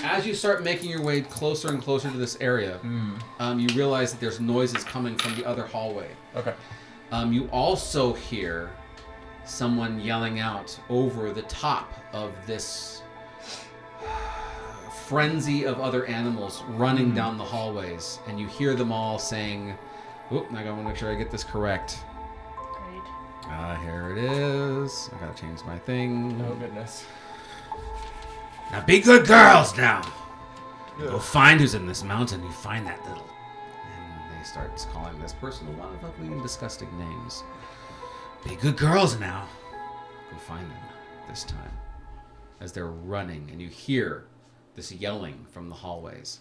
As you start making your way closer and closer to this area, you realize that there's noises coming from the other hallway. Okay. You also hear someone yelling out over the top of this frenzy of other animals running down the hallways, and you hear them all saying, "Oop, I gotta make sure I get this correct." Great. Here it is. I gotta change my thing. Oh goodness. Now be good girls now. Go find who's in this mountain. You find that little. And they start calling this person a lot of ugly and disgusting names. Be good girls now. Go find them this time. As they're running, and you hear this yelling from the hallways.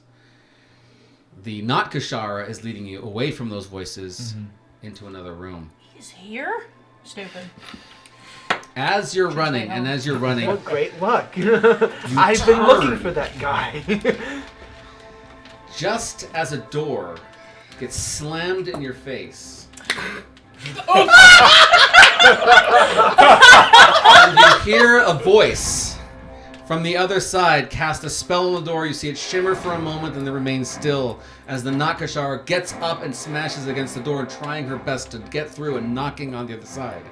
The not Kashara is leading you away from those voices into another room. He's here? Stupid. As you're running, and as you're running, What great luck. I've been looking for that guy. just as a door gets slammed in your face, and you hear a voice from the other side cast a spell on the door. You see it shimmer for a moment and then remain still as the Nakashara gets up and smashes against the door, trying her best to get through and knocking on the other side.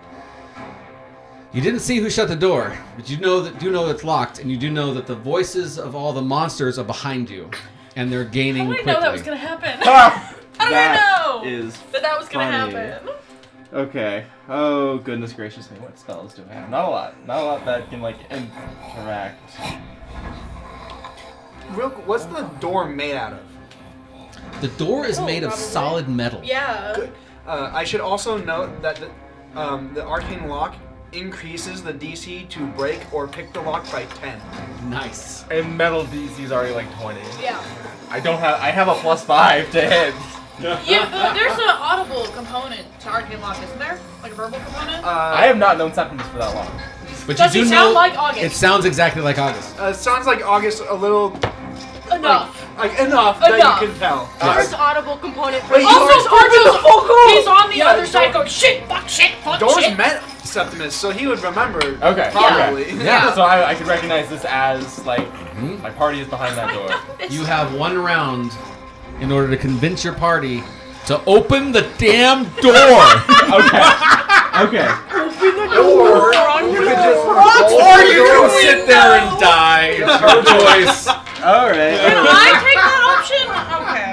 You didn't see who shut the door, but you do know it's locked, and you do know that the voices of all the monsters are behind you, and they're gaining How did I quickly. know that was gonna happen? How did I know is that was gonna funny. happen? Okay. Oh, goodness gracious me. What spells do I have? Not a lot. Not a lot that can, like, interact. Real, what's the door made out of? The door is made of probably. solid metal. Yeah. Good. I should also note that the arcane lock increases the DC to break or pick the lock by 10. Nice. And metal DC's already like 20. Yeah. I have a +5 to hit. Yeah, there's an audible component to Arcane Lock, isn't there? Like a verbal component? I have not known Septimus for that long. But Does you he do sound know like August? it sounds exactly like August. Sounds like August a little Enough. like enough that Enough. you can tell. There's audible component for Wait, Also, Doors- he's on the Yeah, other side going, shit, fuck, Doors shit. met Septimus, so he would remember. Okay. Probably. Okay. Yeah. So I could recognize this as, like, my party is behind that door. You have one round in order to convince your party to open the damn door. Okay. Or you could just Or you can sit there and die. It's your choice. Alright. Can I take that option? Okay.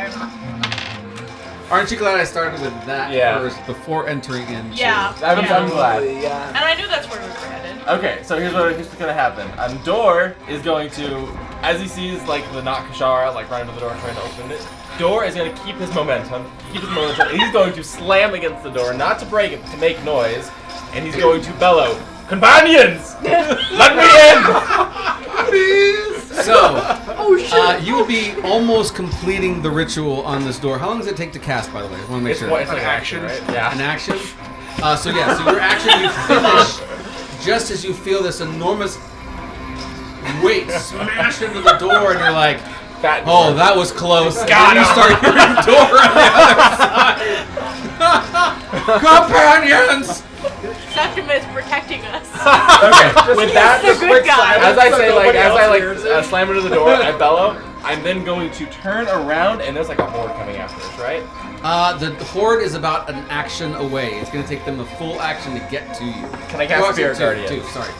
Aren't you glad I started with that Yeah. first before entering into? Yeah. I'm glad. Yeah. And I knew that's where we were headed. Okay, so here's what's gonna happen. Door is going to, as he sees like the Nakashara like running to the door trying to open it, Door is gonna keep his momentum, and he's going to slam against the door, not to break it, but to make noise, and he's going to bellow, "Companions, let me in!" So, you would be almost completing the ritual on this door. How long does it take to cast, by the way? I want to make It's sure. like an action, right? Yeah. An action? So your action, you finish just as you feel this enormous weight smash into the door, and you're like, Fat oh, door. that was close. Got and then you him. start hearing door on the other side. Companions! Septimus protecting us. Okay, with that, He's a good guy. as I say, like, Nobody as else I hears like it. slam into the door, I bellow. I'm then going to turn around, and there's like a horde coming after us, right? The horde is about an action away. It's going to take them a full action to get to you. Can I cast Oh, Spirit two, Guardians? Two, sorry.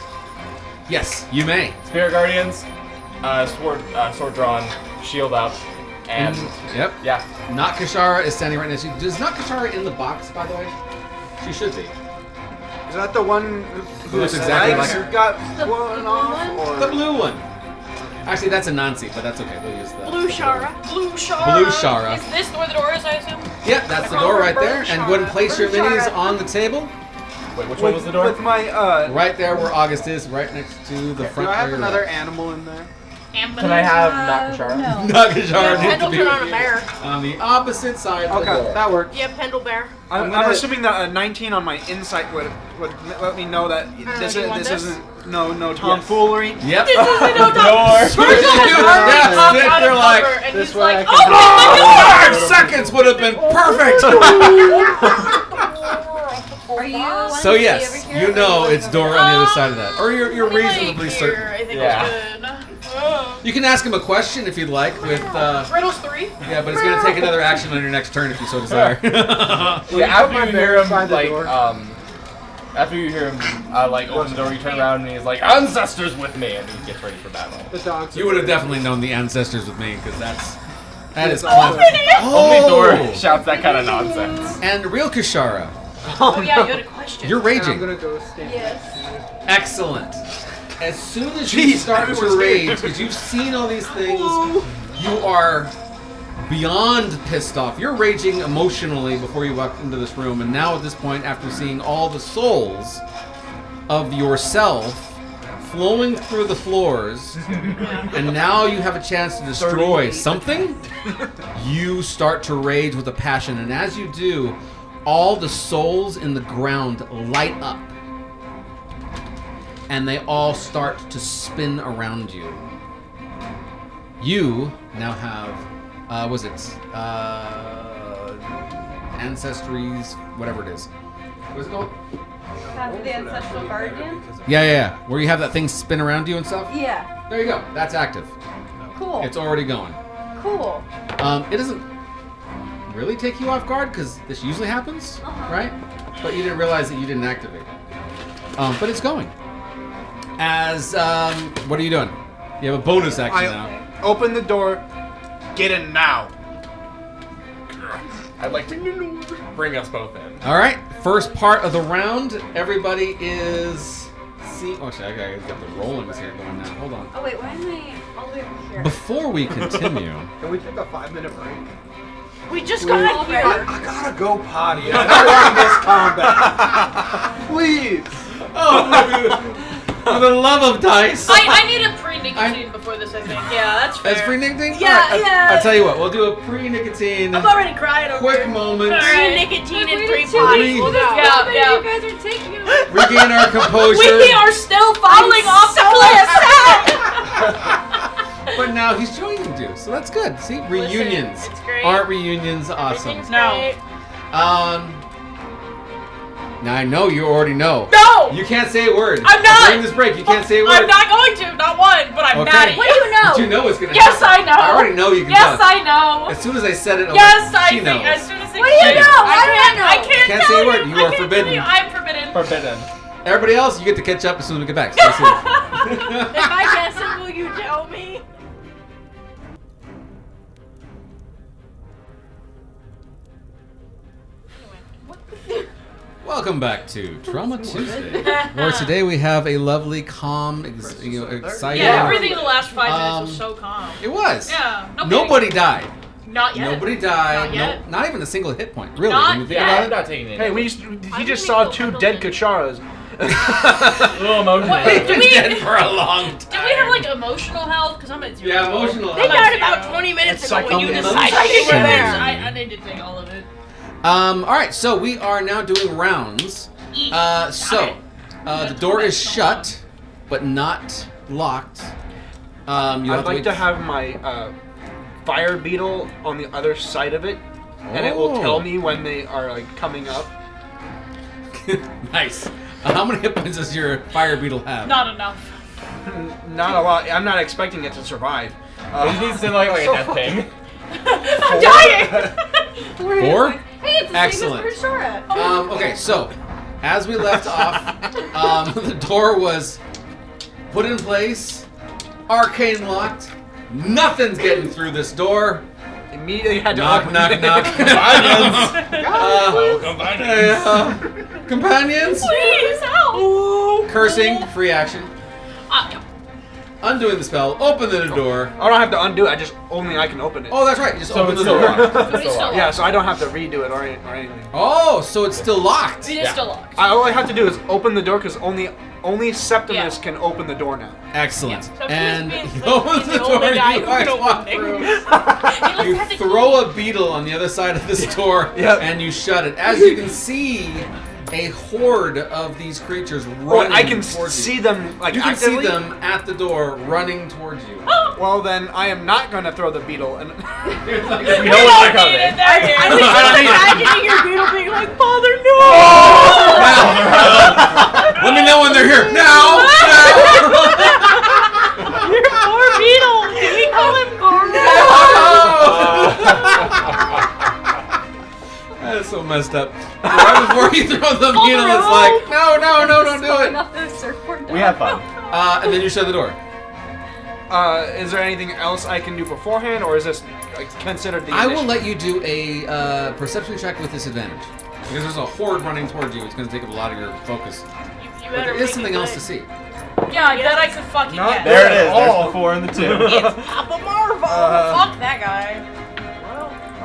Yes, you may. Spirit Guardians, sword drawn, shield up, and Yep. yeah. Not Kashara is standing right next to you. Is not Kashara in the box, by the way? She should be. Is that the one looks whose exactly legs like her. got blown off? Or? The blue one. Actually, that's a Nancy, but that's okay. We'll use the Blue Shara. Blue Shara. Blue Shara. Is this where the door is, I assume? Yep, that's the door right there. And go ahead and place your Blue minis Shara. on the table. Wait, which one was the door? With my Right there where August is, right next to the front. do I have area. another animal in there? Can I have Nakashara? Not Kashara needs to be Pendleton on a bear. on the opposite side of the Okay, door. that works. Yeah, Pendle bear. I'm assuming that a 19 on my insight would let me know that this do you want this? isn't no tomfoolery. Yep. This isn't no Door. Yeah, they're like, and this he's way like, I oh, can- my 5 seconds would have been perfect. Are you? So yes, you know it's door on the other side of that, or you're God. reasonably certain. I think Yeah. it's good. You can ask him a question if you'd like. With Riddles 3. yeah, but it's gonna take another action on your next turn if you so desire. Yeah, after you hear him, like, after you hear him, like, open the door, you turn around and he's like, ancestors with me, and he gets ready for battle. The dogs. You would have definitely known the ancestors with me because that is Oh, clever. Only Thor shouts that kind of nonsense. And real Kishara, Oh, yeah, you had a question. you're And I'm raging. gonna go stand. Yes. Excellent. As soon as you start to rage, because you've seen all these things, you are beyond pissed off. You're raging emotionally before you walk into this room, and now at this point, after seeing all the souls of yourself flowing through the floors, and now you have a chance to destroy something, you start to rage with a passion, and as you do, all the souls in the ground light up. And they all start to spin around you. You now have, Ancestries, whatever it is. What's it called? Have the ancestral guardian? Yeah. Where you have that thing spin around you and stuff? Yeah. There you go. That's active. Cool. It's already going. Cool. It doesn't really take you off guard because this usually happens, right? But you didn't realize that you didn't activate it. But it's going. As, what are you doing? You have a bonus action now. Open the door. Get in now. I'd like to bring us both in. All right, first part of the round. Everybody is see. Oh, actually, I got the rollings here going now. Hold on. Oh wait, why am I all the way over here? Before we continue, Can we take a 5-minute break? We just got here. I gotta go potty. I don't want this combat. Please. for the love of dice. I need a pre-nicotine before this, I think. Yeah, that's fair. That's pre-nicotine. Yeah, All right, yeah. I'll tell you what. We'll do a pre-nicotine. I'm already crying over Quick here. moment. Pre-nicotine and Wait, pre-potty. two Yeah, yeah. You guys are taking Regain our composure. We are still falling off the cliff. But now he's joining you, so that's good. See, reunions. it's great. Aren't reunions awesome? No. Now I know you already know. No! You can't say a word. I'm not! During this break, you can't say a word. I'm not going to. Not one, but I'm Okay. mad at you. What do you know? But you know it's gonna Yes, happen. I know. I already know you can Yes, tell. I know. As soon as I said it, Yes, she I knows. think as soon as it What do you came. know? I Why do I can't. know? I can't Can't tell say a you. word. You I are can't forbidden. tell you. I'm forbidden. Forbidden. Everybody else, you get to catch up as soon as we get back. Stay safe. If I guess it, will you tell me? Welcome back to Trauma Tuesday, where today we have a lovely, calm, exciting. Yeah, everything in the last 5 minutes was Um, so calm. It was. Yeah. No Nobody kidding. died. Not yet. Nobody died. Not yet. Not even a single hit point. Really? Not when you think yet. about I'm it? not taking it. Hey, he just saw 2 dead Kacharas. A little emotional. Wait, Been dead for a long Do time. we have like emotional health? Because I'm at 0. Yeah, emotional They health. died about 20 minutes It's ago when you psycho- decided they were there. emotion. I need to take all of it. All right, so we are now doing rounds. The door is shut, but not locked. I'd like to have my fire beetle on the other side of it, and it will tell me when they are like coming up. Nice. How many hit points does your fire beetle have? Not enough. Not a lot. I'm not expecting it to survive. He needs to like a death ping. I'm dying! 4? Hey, it's the Excellent. same as Rashora. Okay, so as we left off, the door was put in place, arcane locked. Nothing's getting through this door. Immediately had to Knock, open knock, it. knock. Companions. Please help! Cursing, free action. Yeah. Undoing the spell, open the door. I don't have to undo it. Only I can open it. Oh, that's right. You just So open it's the still door. locked. But it's still Yeah, locked. so I don't have to redo it or anything. Oh, so it's still locked. It is still locked. All I have to do is open the door because only Septimus Yeah. can open the door now. Excellent. Septimus And being he the opens the door. only guy You who guys can walk open through. He You had the throw a beetle on the other side of this door, Yep. and you shut it. As you can see, a horde of these creatures running I can towards see you. them like You can actively. see them at the door running towards you. Well, then I am not going to throw the beetle. And We know what's coming. I was just imagining your beetle being like, Father, no! Now, let me know when they're here. Now! Your poor beetle! That's so messed up. Right before you throw the needle, it's like, no, don't do it. Off the surfboard We have fun. And then you shut the door. Is there anything else I can do beforehand, or is this considered the I will initiative? let you do a perception check with disadvantage. Because there's a horde running towards you. It's going to take up a lot of your focus. You But better there is make something it else good. to see. Yeah, I bet I could fucking Not guess. There it is. Oh. There's the 4 and the 2. It's Papa Marvel. Fuck that guy.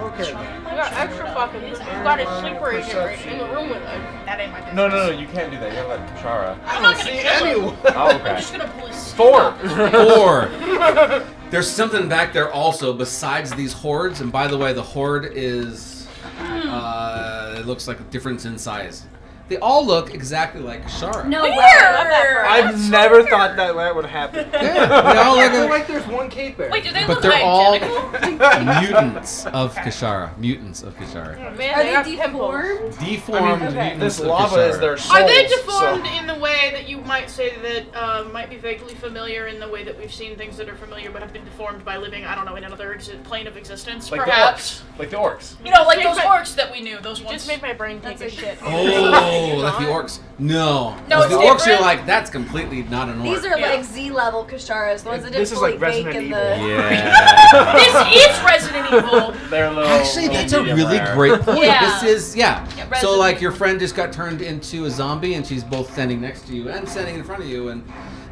Okay. I got extra fucking. You got a sleeper agent right in the room with us. That ain't my business. No, you can't do that. You gotta let Kashara. I'm not gonna kill him. Oh, I'm okay. just gonna pull his skin 4. off. 4. There's something back there also besides these hordes. And by the way, the horde is... it looks like a difference in size. They all look exactly like Kashara. No Weird. way. I've never thought that would happen. Yeah, they all I look feel like... like there's one cape bear. Wait, do they But look they're all identical? mutants of Kashara. Mutants of Kashara. Man, Are got they pimples. deformed? Deformed Okay. mutants This of lava Kashara. is their soul. Are they deformed in the way that you might say that might be vaguely familiar in the way that we've seen things that are familiar but have been deformed by living, I don't know, in another plane of existence, Like perhaps? the orcs. Like the orcs. You know, like Just those made my- orcs that we knew, those ones. Just made my brain take That's a a- shit. Oh, like the orcs. No. No, 'Cause it's the orcs different. are like, that's completely not an orc. These are Yeah. like Z-level Kasharas, the ones that This didn't is fully like bake Resident in Evil. the... Yeah. This is Resident Evil. They're little. Actually, that's a medium really rare. great point. Yeah. This is, Yeah, So, Resident like, Evil. your friend just got turned into a zombie, and she's both standing next to you and standing in front of you, and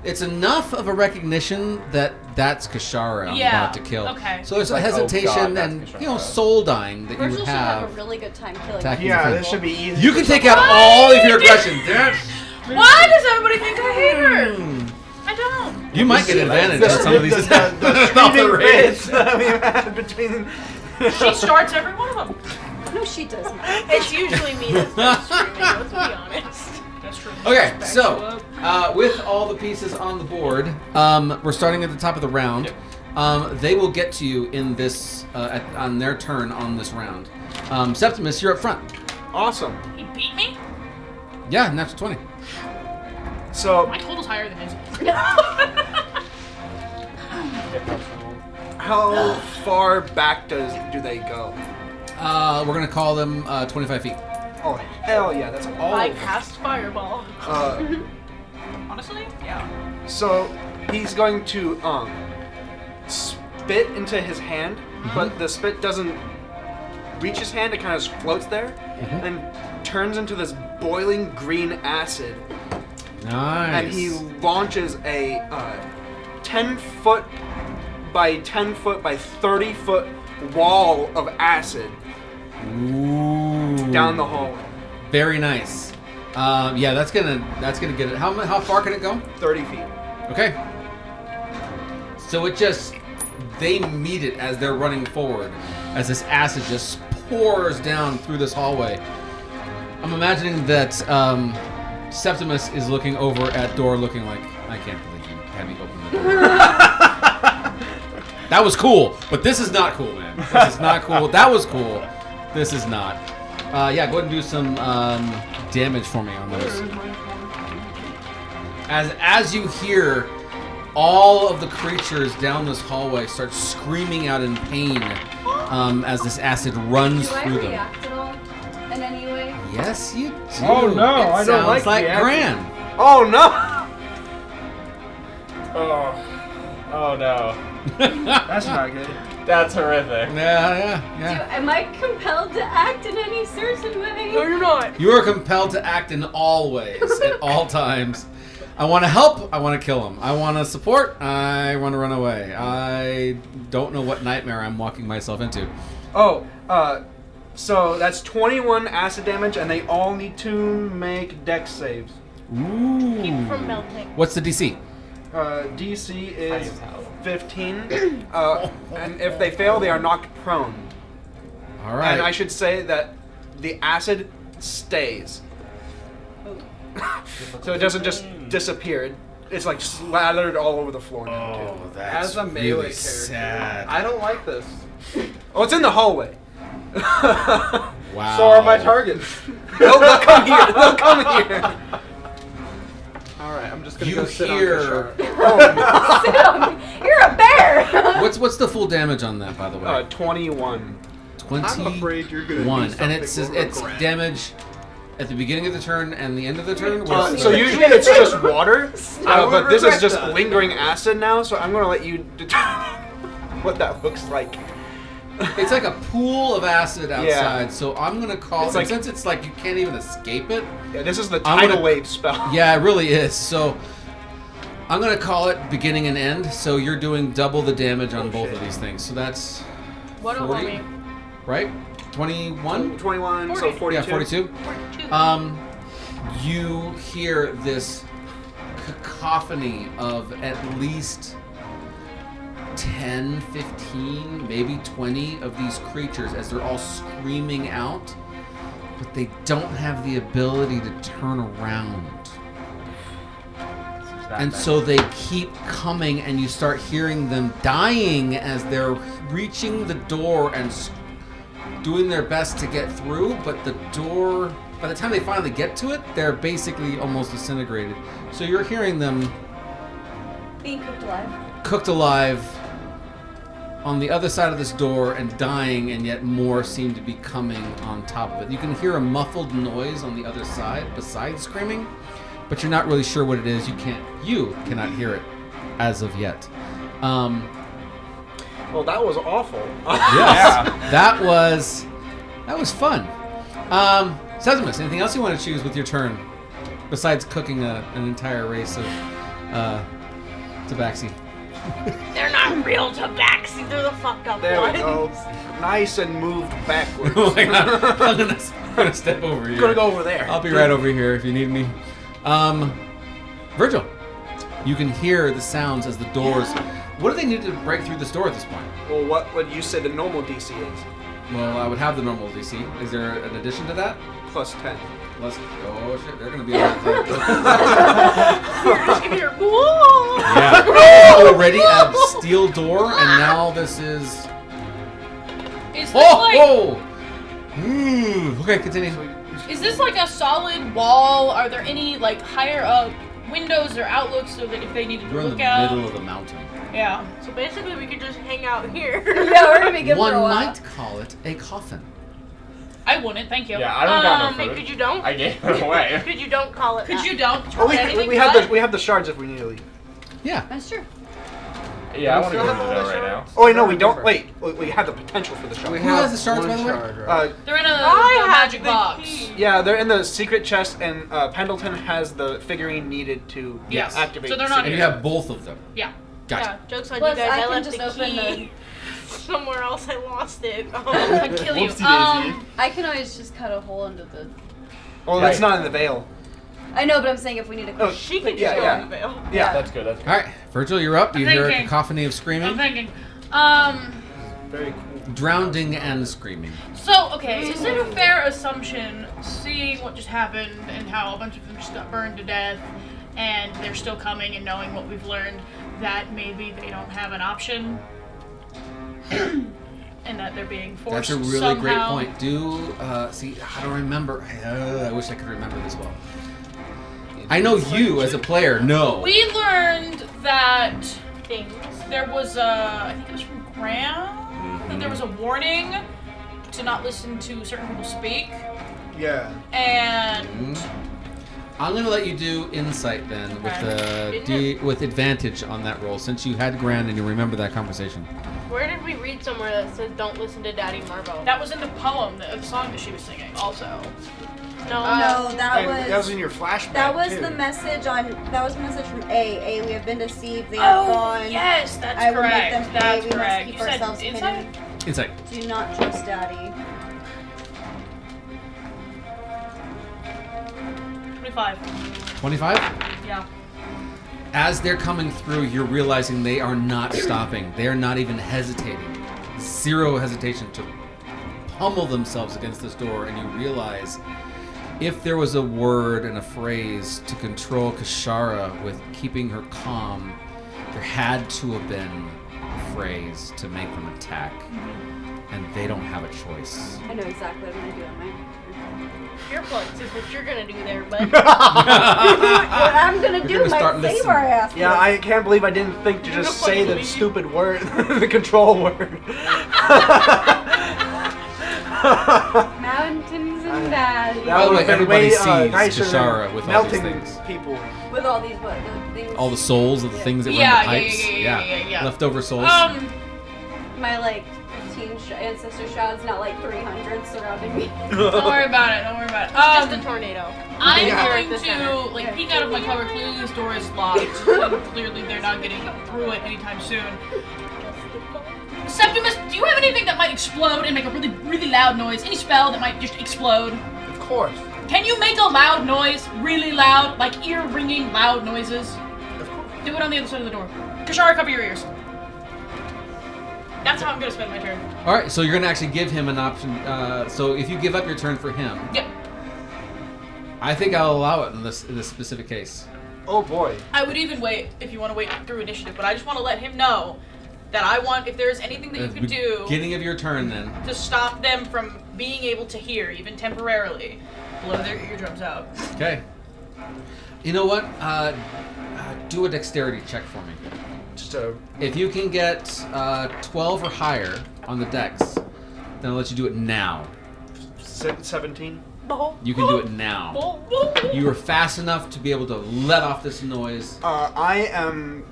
it's enough of a recognition that that's Kashara I'm Yeah, about to kill. okay. So there's a Like, oh hesitation God, that's and, Kashara. you know, soul dying that you Virgil would should have a have. really good time killing Attacking Yeah, your this friend. should be easy. You can take out all of your aggression. Why does everybody think I hate her? Hmm. I don't. You might get advantage on some of these. the Off the screaming rage. fits that we've had between. She starts every one of them. No, she doesn't. It's usually me that's been screaming, let's be honest. That's true. Okay, so with all the pieces on the board, we're starting at the top of the round. They will get to you in this on their turn on this round. Septimus, you're up front. Awesome. He beat me? Yeah, natural 20. So, My total's higher than his. how far back do they go? We're gonna call them 25 feet. Oh hell yeah, that's all. I of them. cast fireball. Honestly? Yeah. So he's going to spit into his hand, but the spit doesn't reach his hand. It kind of just floats there and turns into this boiling green acid. Nice. And he launches a 10-foot by 10-foot by 30-foot wall of acid Ooh. down the hallway. Very nice. Yeah, that's gonna get it. How far can it go? 30 feet. Okay. So they meet it as they're running forward, as this acid just pours down through this hallway. I'm imagining that Septimus is looking over at Door, looking like, I can't believe you had me open the door. That was cool, but this is not cool, man. This is not cool. That was cool. This is not. Yeah, go ahead and do some damage for me on those. As you hear all of the creatures down this hallway start screaming out in pain as this acid runs Do I through them. react at all in any way? Yes, you do. Oh, no, it I don't sounds like like reacting. Gran. Oh no! Oh no. That's not good. That's horrific. Yeah. Am I compelled to act in any certain way? No, you're not. You are compelled to act in all ways, at all times. I want to help. I want to kill him. I want to support. I want to run away. I don't know what nightmare I'm walking myself into. Oh, so that's 21 acid damage, and they all need to make dex saves. Ooh. Keep from melting. What's the DC? DC is 15, and if they fail, they are knocked prone. All right. And I should say that the acid stays. So it doesn't just disappear. It's like slathered all over the floor now, too. Oh, that's As a melee really character, sad. I don't like this. Oh, it's in the hallway. Wow. So are my targets. They'll come here. They'll come here. All right, I'm just gonna You go sit hear- on Kashara. You're a bear! What's the full damage on that, by the way? 21. I'm afraid you're gonna 21, do and it's something we'll it's regret. damage at the beginning of the turn and the end of the turn. So usually it's just water, I would but this is regret just that. lingering acid now. So I'm gonna let you determine what that looks like. It's like a pool of acid outside. Yeah. So I'm gonna call It's it, like- since it's like you can't even escape it. Yeah, this is the I'm tidal gonna- wave spell. Yeah, it really is. So I'm gonna call it beginning and end. So you're doing double the damage on both of these things. So that's What do 40, we? right? 21. 21, so 42. Yeah, 42. You hear this cacophony of at least 10, 15, maybe 20 of these creatures as they're all screaming out, but they don't have the ability to turn around. And so they keep coming, and you start hearing them dying as they're reaching the door and doing their best to get through, but the door, by the time they finally get to it, they're basically almost disintegrated. So you're hearing them Being cooked alive. cooked alive on the other side of this door and dying, and yet more seem to be coming on top of it. You can hear a muffled noise on the other side besides screaming, but you're not really sure what it is. You cannot hear it as of yet. Well, that was awful. Yes, that was fun. Sesamus, anything else you want to choose with your turn besides cooking an entire race of tabaxi? They're not real tabaxi. They're the fucked up There ones. we go. Nice and moved backwards. Oh my god, I'm gonna step over here. Gonna go over there. I'll be right over here if you need me. Virgil, you can hear the sounds as the doors. What do they need to break through this door at this point? Well, what would you say the normal DC is? Well, I would have the normal DC. Is there an addition to that? Plus 10. Let's. Oh shit, they're gonna be on the You're just gonna hear, whoa! Yeah. Already a steel door, and now this is. Is this Oh! Okay, continue. Is this like a solid wall? Are there any like higher up windows or outlooks so that if they needed to You're in look the out? middle of the mountain. Yeah. So basically, we could just hang out here. Yeah, we're gonna be good One for a while. might call it a coffin. I wouldn't, thank you. Yeah, I don't got no Hey, food. could you don't? I gave it away. Could you don't call it Could that? you don't? Oh, Anything we have but? the shards if we need to leave. Yeah. That's true. Yeah, I want to still go have to all the the right now. Oh wait, no, we don't. Wait, we have the potential for the We shards. Who has the shards, by the way? right? They're in a I have magic the box. key. Yeah, they're in the secret chest, and Pendleton has the figurine needed to Yes. activate. So they're the not And secret you have both of them. Yeah. Gotcha. Yeah, joke's on Plus, you guys. I I can left just the open key somewhere else. I lost it. I'd kill you. Whoopsie daisy. I can always just cut a hole into the. Oh, that's not in the veil. I know, but I'm saying if we need to. Oh, She could Yeah, just yeah. go in the veil. Yeah. That's good. That's good. All right, Virgil, you're up. You I'm hear a thinking. cacophony of I'm screaming, thinking. Very cool. drowning, and screaming. So, okay, is it a fair assumption, seeing what just happened and how a bunch of them just got burned to death, and they're still coming and knowing what we've learned, that maybe they don't have an option? And that they're being forced That's a really somehow? great point. See, I don't remember. I wish I could remember this well. I know you as a player know. We learned that Things. there was I think it was from Graham, that there was a warning to not listen to certain people speak, Yeah. and I'm gonna let you do insight then with advantage on that roll, since you had Grand and you remember that conversation. Where did we read somewhere that says don't listen to Daddy Marvo? that was in the poem, the song that she was singing also. No. No, that That was was. in your flashback. That was too. the message on. That was the message from A. We have been deceived. They have gone. yes, that's I will make correct. them pay. That's We must correct. keep You said ourselves insight? hidden. Insight. Do not trust Daddy. 25. 25. Yeah. As they're coming through, you're realizing they are not stopping. They are not even hesitating. Zero hesitation to pummel themselves against this door, and you realize if there was a word and a phrase to control Kashara with keeping her calm, there had to have been a phrase to make them attack. And they don't have a choice. I know exactly what I'm gonna do on my. Earplugs is what you're gonna do there, bud. What I'm gonna You're do gonna might start save listening. our ass. Yeah, I can't believe I didn't think to just say the stupid word, the control word. Mountains and valleys. By the way, everybody sees nicer than Kashara with all these melting things. people. With all these what? The things. All the souls of the things that were in Yeah, the pipes. yeah. Leftover souls. My like 15 ancestor shards, not like 300 surrounding me. Don't worry about it. Just a tornado. I'm Yeah. going Here at the center. to like peek out of my cover. Clearly, this door is locked. And clearly, they're not getting through it anytime soon. Septimus, do you have anything that might explode and make a really, really loud noise? Any spell that might just explode? Of course. Can you make a loud noise, really loud, like ear-ringing loud noises? Of course. Do it on the other side of the door. Kashara, cover your ears. That's how I'm gonna spend my turn. All right, so you're gonna actually give him an option. So if you give up your turn for him, Yep. I think I'll allow it in this specific case. Oh boy. I would even wait if you want to wait through initiative, but I just want to let him know that I want, if there's anything that you At could the do beginning of your turn, then. to stop them from being able to hear, even temporarily, blow their eardrums out. Okay. You know what? Do a dexterity check for me. Just a. If you can get 12 or higher on the dex, then I'll let you do it now. 17. You can do it now. You are fast enough to be able to let off this noise. I am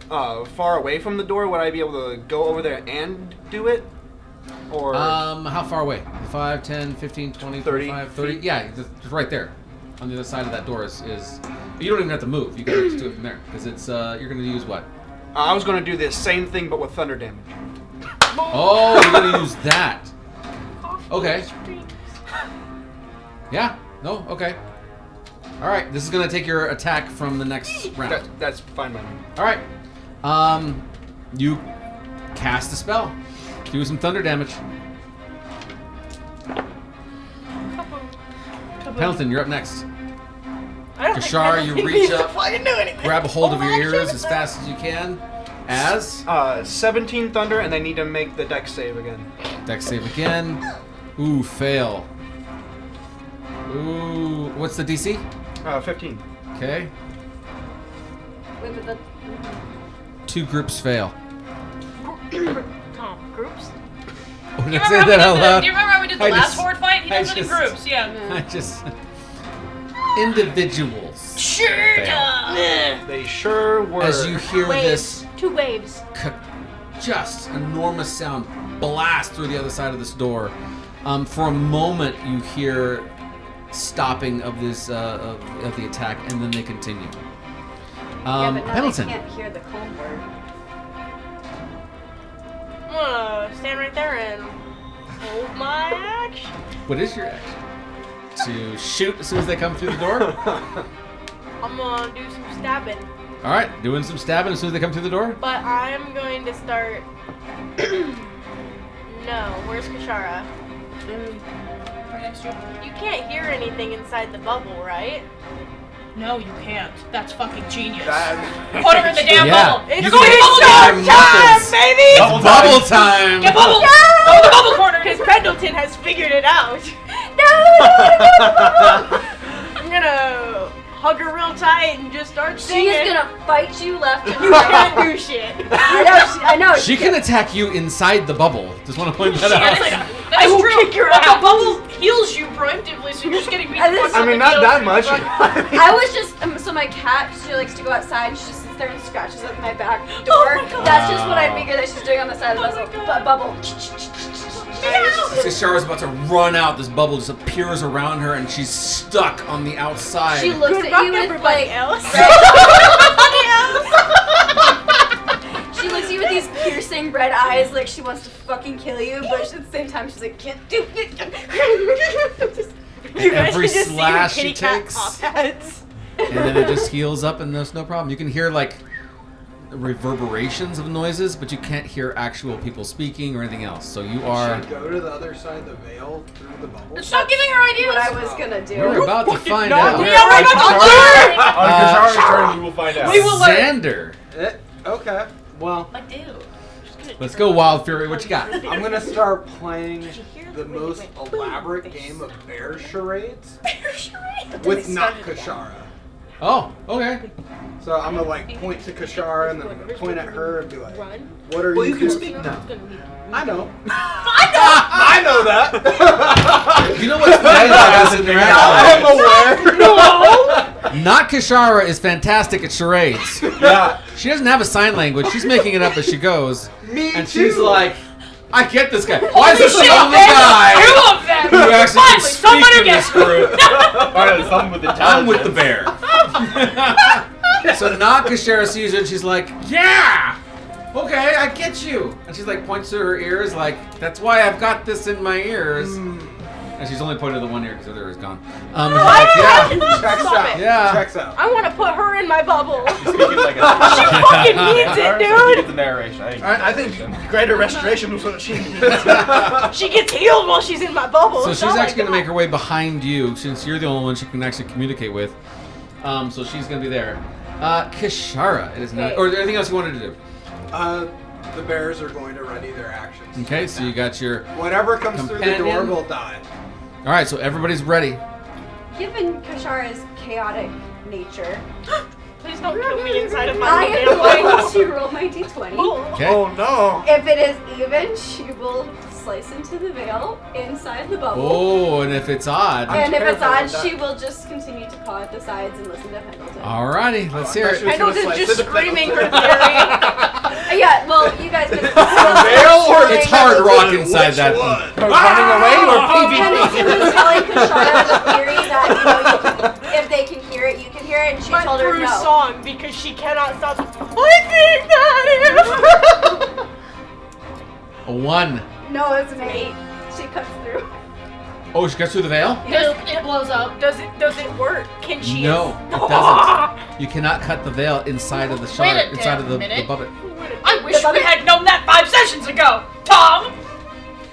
far away from the door. Would I be able to go over there and do it? Or How far away? 5, 10, 15, 20, 30 25, 30? feet? Yeah, just right there. On the other side of that door is you don't even have to move. You can just do it from there. Because it's, you're going to use what? I was going to do the same thing but with thunder damage. Oh, you're going to use that. Okay. Yeah. No. Okay. All right. This is gonna take your attack from the next round. That's fine by me. All right. You cast a spell. Do some thunder damage. Pendleton, you're up next. Kashar, you reach up, grab a hold of your ears as fast as you can. As 17 thunder, and they need to make the dex save again. dex save again. Ooh, fail. Ooh, what's the DC? 15. Okay. Wait, but the 2 groups fail. Tom, groups? Oh, Do did you I say remember that out how loud? do you remember how we did the I last just- horde fight? He I does it in just- groups, yeah. I just... Individuals. Sure Fail. They sure were. As you hear this 2 waves. just enormous sound blast through the other side of this door, for a moment you hear stopping of this of the attack, and then they continue. yeah, but now Pendleton. they can't hear the cold word. I'm gonna stand right there and hold my action. What is your action? To shoot as soon as they come through the door? I'm gonna do some stabbing. All right, doing some stabbing as soon as they come through the door? But I'm going to start. No, where's Kashara? Right next to you. You can't hear anything inside the bubble, right? No, you can't. That's fucking genius. That- Put her in the damn Yeah. bubble. It's You Go can to the bubble hear corner. muffins. baby! It's bubble time! Get bubble. Go to the bubble corner. Because Pendleton has figured it out. I'm gonna hug her real tight and just start She singing. is gonna fight you left and You right. can't do shit. I know. She can attack you inside the bubble. Just want to point that That's out. That's will true. kick your But ass. the bubble heals you preemptively, so you're just getting beat. I just- I mean, not that much. I was just so my cat, she likes to go outside and she just sits there and scratches at my back door. my God. That's just what I figure that she's doing on the side of the bubble. Kashara's about to run out. This bubble just appears around her, and she's stuck on the outside. She looks Good at luck, you with everybody like else. she looks at you with these piercing red eyes, like she wants to fucking kill you, but at the same time she's like, can't do it. You guys Every can just slash see her she kitty cat takes. pop heads. And then it just heals up, and there's no problem. You can hear like reverberations of noises, but you can't hear actual people speaking or anything else. So you are. Should go to the other side of the veil through the bubble. Stop giving her ideas. What I was gonna do. We're about to find no, out. we Yeah, we're about to learn. On Kashara's turn, we will find out. We will learn. Xander. Okay. Well, I do. Let's go, Wild Fury. What you got? I'm gonna start playing the Wait, most wait. elaborate Boom. game of bear charades But then with they not started Kashara. Oh, okay. So I'm gonna like point to Kashara and then I'm gonna point at her and be like, Run. "What are Well, you you can doing?" speak No, now. it's gonna leave. I know. I I know that. You know what's funny about this interaction? I'm aware. Not Kishara is fantastic at charades. Yeah. She doesn't have a sign language. She's making it up as she goes. Me And too. she's like, I get this guy. Why is this the Shit, only there's guy two of them. who actually can Finally, someone speak who in this gets group? Finally, someone with I'm with the intelligence. bear. So not Kishara sees her and she's like, yeah! Okay, I get you. And she's like points to her ears like, that's why I've got this in my ears. And she's only pointed to the one ear because the other ear is gone. She's like, yeah. Checks Stop out. it. Yeah. Checks out. I want to put her in my bubble. She's speaking like a. She fucking needs it, She dude. gets the narration. I think greater restoration was what she needs. She gets healed while she's in my bubble. So It's she's all I actually going to got. make her way behind you since you're the only one she can actually communicate with. So she's going to be there. Kishara, it is not. Okay. Or anything else you wanted to do? The bears are going to ready their actions. Okay, so you got your. Whatever comes through the door Companion. will die. All right, so everybody's ready. Given Kashara's chaotic nature, Please don't kill me inside of I my am family. going to roll my d20. Okay. Oh no. If it is even, she will slice into the veil inside the bubble. Oh, and if it's odd. And if it's terrified odd, of that. she will just continue to paw at the sides and listen to Pendleton. Alrighty, let's hear it. Pendleton's just screaming her theory. Yeah, well, you guys can. veil or It's hard rock inside that thing. Running away or Pendleton PvP? was telling Kashara the theory that, if they can hear it, you can hear it, and she My told her through no. song because she cannot stop. I think that is. A 1. No, it's an 8. She cuts through. Oh, she gets through the veil? It blows up. Does it work? Can she? No, it doesn't. You cannot cut the veil inside of the shard, Wait a inside of the minute. bubbet. I wish we had known that 5 sessions ago, Tom.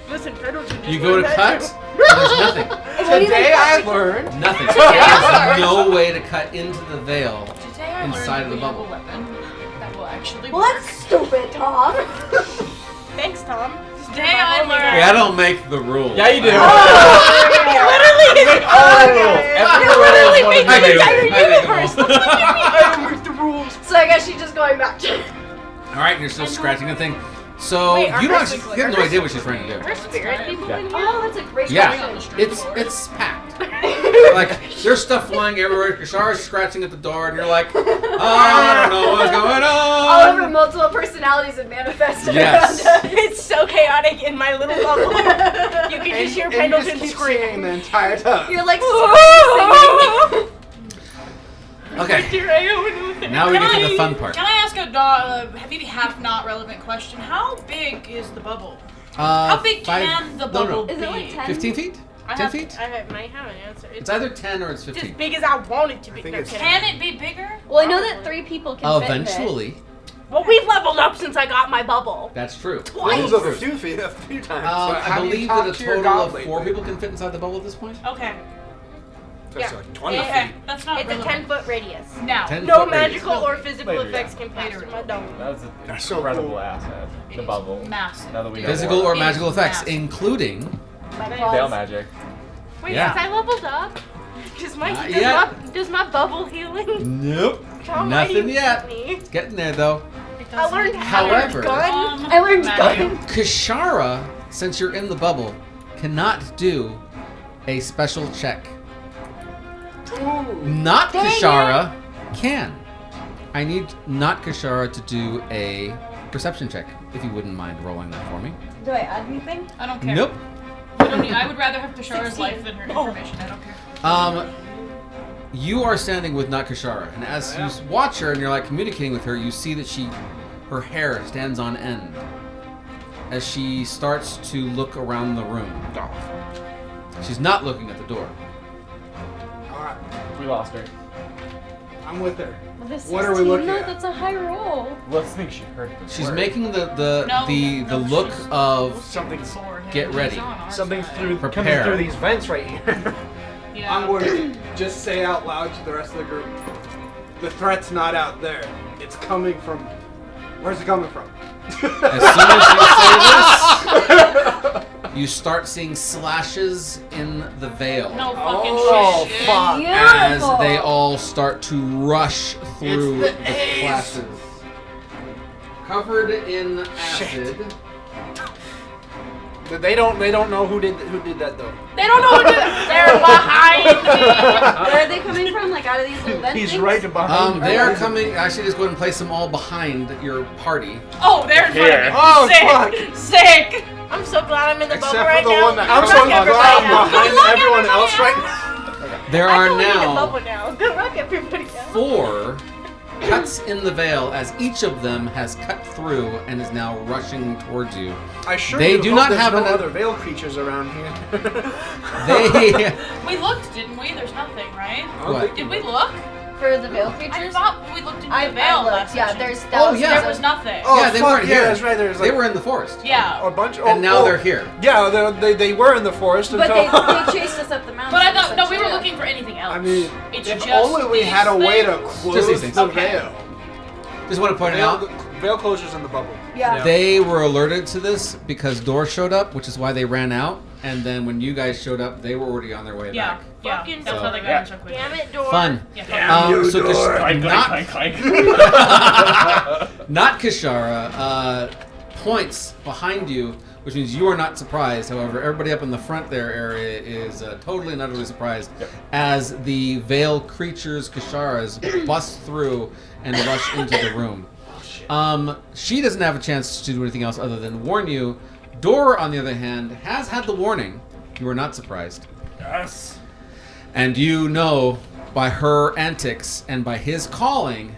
Listen, Pendleton. just You go to learned cut, that too. and there's nothing. It won't even Today cut I the- learned. Nothing. There's no way to cut into the veil. Today I Inside learned of the we have a bubble. weapon that will actually Well, work. that's stupid, Tom. Thanks, Tom. Today I learned. Hey, I don't make the rules. Yeah, you do. Literally, All the rules. Every you rule is literally one made of I the do. the entire I make them universe. all. I don't break the rules. So I guess she's just going back to. All right, you're still scratching the thing. So Wait, are you don't her actually secret- you have no are her idea what she's trying to do. Are spirit people in here? Oh, that's a great Yeah, question. it's packed. Like there's stuff flying everywhere. Kashara's scratching at the door, and you're like, oh, I don't know what's going All of her on. multiple personalities have manifested Yes. around us. It's so chaotic in my little bubble. You can just hear And you Pendleton just keep screaming. screaming the entire time. You're like singing. Okay, now we get to the fun part. Can I ask a maybe half not relevant question? How big is the bubble? How big can the bubble Is it like be? 10? 15 feet? 10 feet? I might have an answer. It's either 10 or it's It's 15. as big as I want it to be. think No, it's kidding. Can it be bigger? Well, I know that 3 people can fit in it. Eventually, Well, we've leveled up since I got my bubble. that's true. Rules of a few feet a few times. So I how do you believe talk that a to your total god of lately? 4 people can fit inside the bubble at this point. Okay. That's Yeah. like 20 Okay. feet. That's not It's a relevant. 10-foot radius. Now. 10 No foot radius. magical or physical Later, effects yeah. can pass Later. through my dome. That was That's an so incredible cool. asset. The It's bubble. massive. Now that we know Physical more. or magical It's effects, massive. including. My Veil Veil claws. magic. Wait, Yeah. since I leveled up, Not yet. does my bubble healing? Nope. Tom, why do you Nothing yet. hate me? It's getting there though. I learned how to However- gun. I learned magic. gun. Kashara, since you're in the bubble, cannot do a special check. Not Dang Kashara can. I need not Kashara to do a perception check, if you wouldn't mind rolling that for me. Do I add anything? I don't care. Nope. I, don't need, I would rather have Kashara's 16. life than her information. I don't care. You are standing with not Kashara, and as you watch her and you're like communicating with her, you see that her hair stands on end as she starts to look around the room. She's not looking at the door. Alright, We lost her. I'm with her. Well, this What are we looking at? That's a high roll. Let's think she heard the She's word. making No, the look she's- of Something, For him. Get He's ready. on our something side. coming Prepare. through these vents right here. Yeah. I'm going to just say out loud to the rest of the group. The threat's not out there. It's coming from. Where's it coming from? as soon as you say this, you start seeing slashes in the veil No fucking Oh, shit. fuck. as Beautiful. they all start to rush through It's the the A's. classes. Covered in acid. They don't know who did that though. They don't know who did it. They're behind me. Where are they coming from? Like out of these little vent He's things? right behind. They are coming. Actually, just go ahead and place them all behind your party. Oh, they're in front of me. Oh, Sick. Sick. I'm so glad I'm in the Except bubble for right the now. one that I'm Good so luck, glad everybody I'm else. behind Good luck, everyone everybody else right now. There I'm are going in the now bubble now. Good luck, everybody else. 4 cuts in the veil as each of them has cut through and is now rushing towards you. I sure They do not there's have no enough- other veil creatures around here. They. We looked, didn't we? There's nothing, right? What? Did we look? For the veil I creatures? thought we looked into I the veil looked. last Yeah, session. there's Oh, thousands. yeah. There was nothing. Oh, Yeah, they fuck, weren't yeah, here. that's right. There's They like were in the forest. Yeah. a bunch. And now they're here. Yeah, they were in the forest But until. they chased us up the mountain. But I thought, no, we were essentially. looking for anything else. I mean, it's if just only we these had a way to things. Just close these things. the Okay. veil. Just want to point out, Veil closures in the bubble. Yeah. they were alerted to this because Door showed up, which is why they ran out. And then when you guys showed up, they were already on their way Yeah, back. yeah. Fucking That's how they got yeah. in so quickly. Damn it, door. Fun. Yeah. So Clank, not clank, clank, clank. not Kishara points behind you, which means you are not surprised. However, everybody up in the front there area is totally and utterly surprised as the veil creatures Kisharas bust through and rush into the room. She doesn't have a chance to do anything else other than warn you. Door, on the other hand, has had the warning. You are not surprised. Yes. And you know, by her antics and by his calling,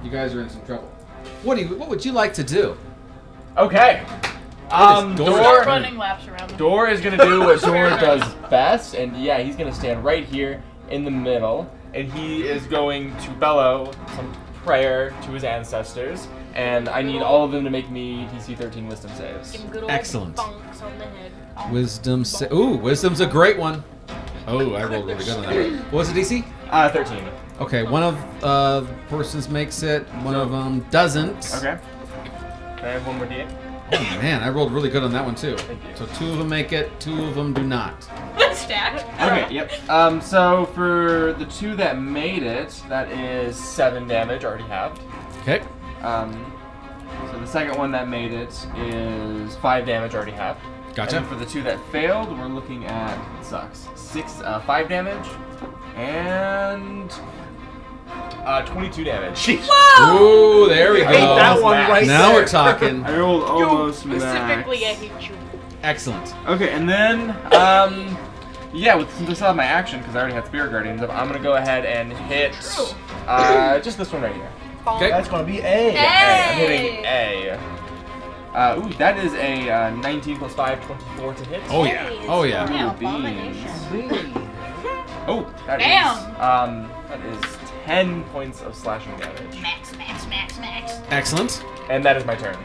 you guys are in some trouble. What would you like to do? Okay. Door- Start running laps around them. Door is gonna do what Door does best, and yeah, he's gonna stand right here in the middle, and he is going to bellow some prayer to his ancestors, and I need all of them to make me DC 13 Wisdom saves. Give him good old Excellent. bonks on the head. Wisdom. Ooh, wisdom's a great one. Oh, I rolled really good on that one. What was the DC? 13. Okay, one of the persons makes it, one of them doesn't. Okay. Can I have one more D8? Oh man, I rolled really good on that one too. Thank you. So 2 of them make it, 2 of them do not. Stacked. Okay, yep. So for the 2 that made it, that is 7 damage already halved. Okay. So the second one that made it is 5 damage already halved. Gotcha. And for the 2 that failed, we're looking at, it sucks, 5 damage and 22 damage. Ooh, there we go. Hate that one right Now there. we're talking. I rolled almost max. Specifically, I hate you. Excellent. Okay, and then Yeah, since I still have my action, because I already had Spirit Guardians, I'm going to go ahead and hit just this one right here. Okay. That's gonna be A. Yeah, A. I'm hitting A. Ooh, that is a 19 plus 5, 24 to hit. Oh yeah. Oh yeah. Yeah, beans. abomination. Oh, that Damn. is 10 points of slashing damage. Max. Excellent. And that is my turn.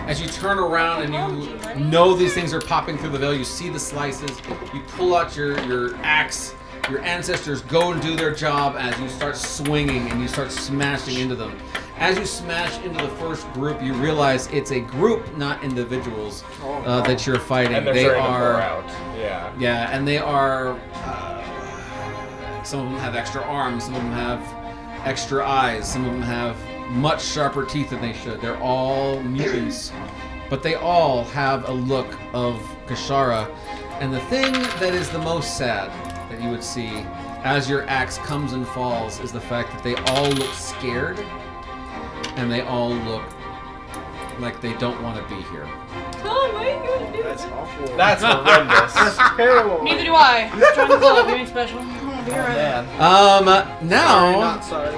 As you turn around and you know these things are popping through the veil, you see the slices, you pull out your axe, your ancestors go and do their job as you start swinging and you start smashing into them. As you smash into the first group, you realize it's a group, not individuals, that you're fighting. And they're They starting to pour are, out. Yeah. yeah, and they are. Some of them have extra arms, some of them have extra eyes, some of them have much sharper teeth than they should. They're all mutants, but they all have a look of Kishara. And the thing that is the most sad that you would see as your axe comes and falls is the fact that they all look scared and they all look like they don't want to be here. Tom, why are you gonna do That's that? awful. That's horrendous. That's terrible. Neither do I. I'm trying to pull up anything special. Oh, be right. Man. Sorry, Now not sorry.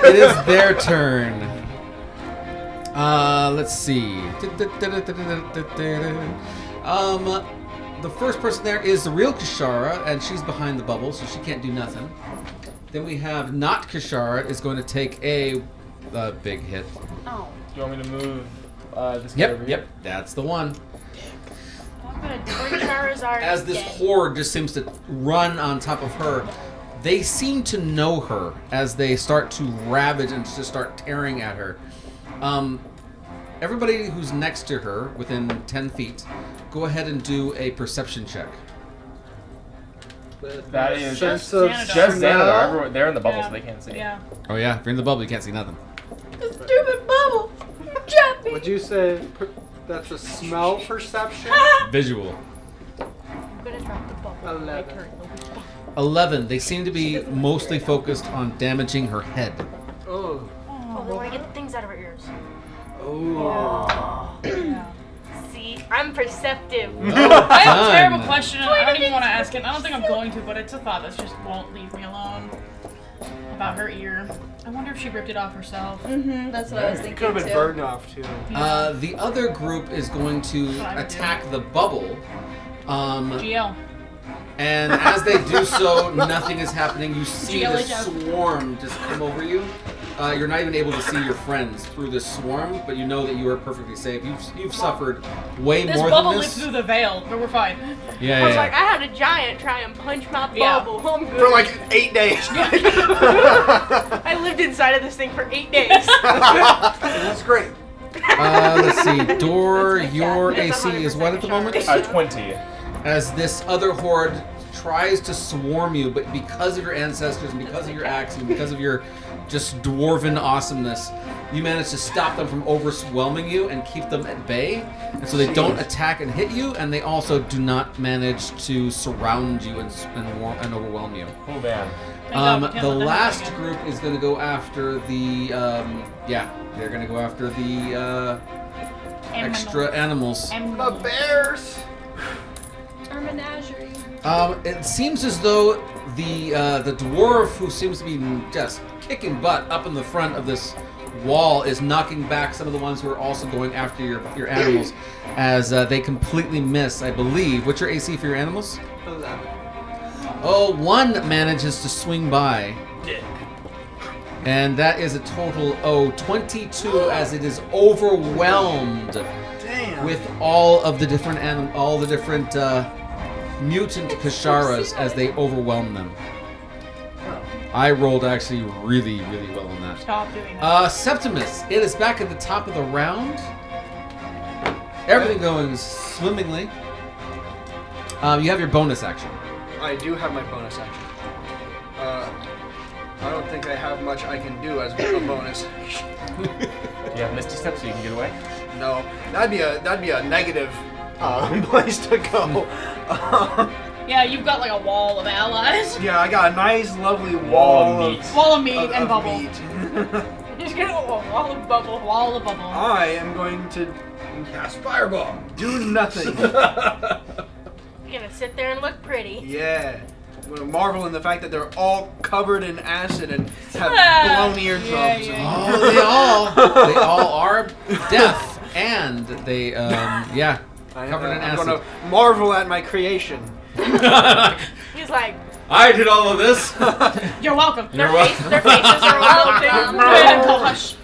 it is their turn. Let's see. The first person there is the real Kishara, and she's behind the bubble, so she can't do nothing. Then we have not Kishara is going to take a big hit. Oh. Do you want me to move this guy over here? Yep, that's the one. I'm gonna bring Charizard. As this dead. horde just seems to run on top of her, they seem to know her as they start to ravage and just start tearing at her. Everybody who's next to her, within 10 feet, go ahead and do a perception check. That is Sense Just of Xanadar. just smell. Xanadar. Everyone, they're in the bubble, Yeah. so they can't see. Yeah. Oh yeah, if you're in the bubble, you can't see nothing. The stupid bubble. Jumping. Would you say That's a smell perception. Visual. I'm gonna drop the bubble. 11. 11. They seem to be mostly focused on damaging her head. Oh. Oh, they want to get the things out of her ears. Oh. Yeah. See, I'm perceptive. I have a Done. terrible question. I don't even want to ask it. I don't think I'm going to, but it's a thought that just won't leave me alone. About her ear. I wonder if she ripped it off herself. That's what I was It thinking could have been too. burned off too. The other group is going to attack the bubble. GL. And as they do so, nothing is happening. You see GL this swarm just come over you. You're not even able to see your friends through this swarm, but you know that you are perfectly safe. You've suffered way This more bubble than lived this. through the veil, but we're fine. Yeah, I was yeah. like, I had a giant try and punch my Yeah. bubble. I'm good. For like 8 days. I lived inside of this thing for 8 days. That's great. Let's see. Door, your That's AC is what at the moment? 20. As this other horde tries to swarm you, but because of your ancestors and because of your axe and because of your just dwarven awesomeness, you manage to stop them from overwhelming you and keep them at bay. And so they don't attack and hit you, and they also do not manage to surround you and overwhelm you. Oh man. The last group is going to go after the, they're going to go after the extra animals. The bears. Our menagerie. It seems as though the dwarf who seems to be just kicking butt up in the front of this wall is knocking back some of the ones who are also going after your animals as they completely miss, I believe. What's your AC for your animals? 11. Oh, one manages to swing by. And that is a total, 22 as it is overwhelmed Damn. with all of the different mutant Kasharas as they overwhelm them. I rolled actually really, really well on that. Stop doing that. Septimus, it is back at the top of the round. Everything going swimmingly. You have your bonus action. I do have my bonus action. I don't think I have much I can do as a bonus. Do you have Misty Step so you can get away? No, that'd be a negative place to go. Yeah, you've got like a wall of allies. Yeah, I got a nice, lovely Wall of meat. Wall of meat of- and of bubble. meat. Just get a wall of bubble. Wall of bubble. I am going to Cast fireball. do nothing. You're gonna sit there and look pretty. Yeah. I'm gonna marvel in the fact that they're all covered in acid and have blown eardrums. yeah. Oh, they all are deaf, and they, covered in I'm acid. gonna marvel at my creation. He's like, I did all of this. You're welcome. their faces are all Gosh.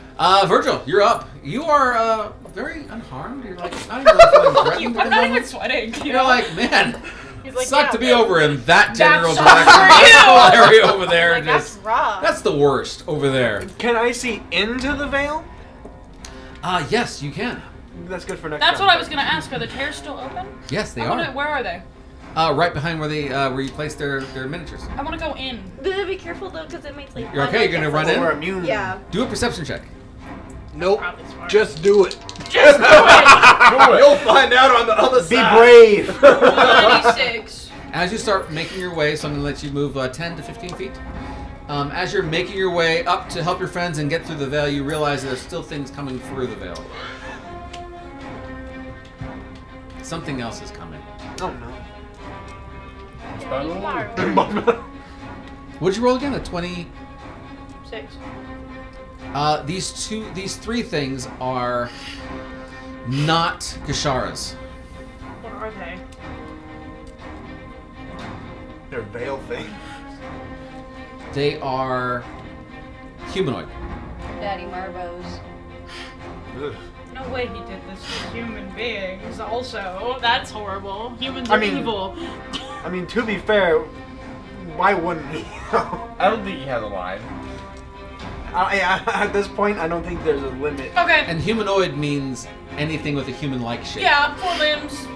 Virgil, you're up. You are very unharmed. You're like not even feeling threatened. I'm not even sweating. You're like, man, He's like, suck yeah, to be over in that general sucks direction. for That you. whole area over there. Like, that's just, rough. that's the worst over there. Can I see into the veil? Yes, you can. That's good for next That's time. what I was gonna ask. Are the tears still open? Yes, they I are. wanna, where are they? Right behind where they where you place their miniatures. I want to go in. Be careful though, because it might like. You're okay? You're gonna run in? We're immune. Yeah. Do a perception check. Nope. Probably smart. Just do it. Just do it. You'll find out on the other Be side. brave. 96. As you start making your way, so I'm gonna let you move 10 to 15 feet. As you're making your way up to help your friends and get through the veil, you realize there's still things coming through the veil. Something else is coming. Oh no. What'd you roll again? A 20? 6. These three things are not Gasharas. What are they? They're veil thing. They are humanoid. Daddy Marbos. No way he did this to human beings. Also, that's horrible. Humans I are mean- evil. I mean, to be fair, why wouldn't he? I don't think he has a line. At this point, I don't think there's a limit. Okay. And humanoid means anything with a human-like shape. Yeah, 4 limbs.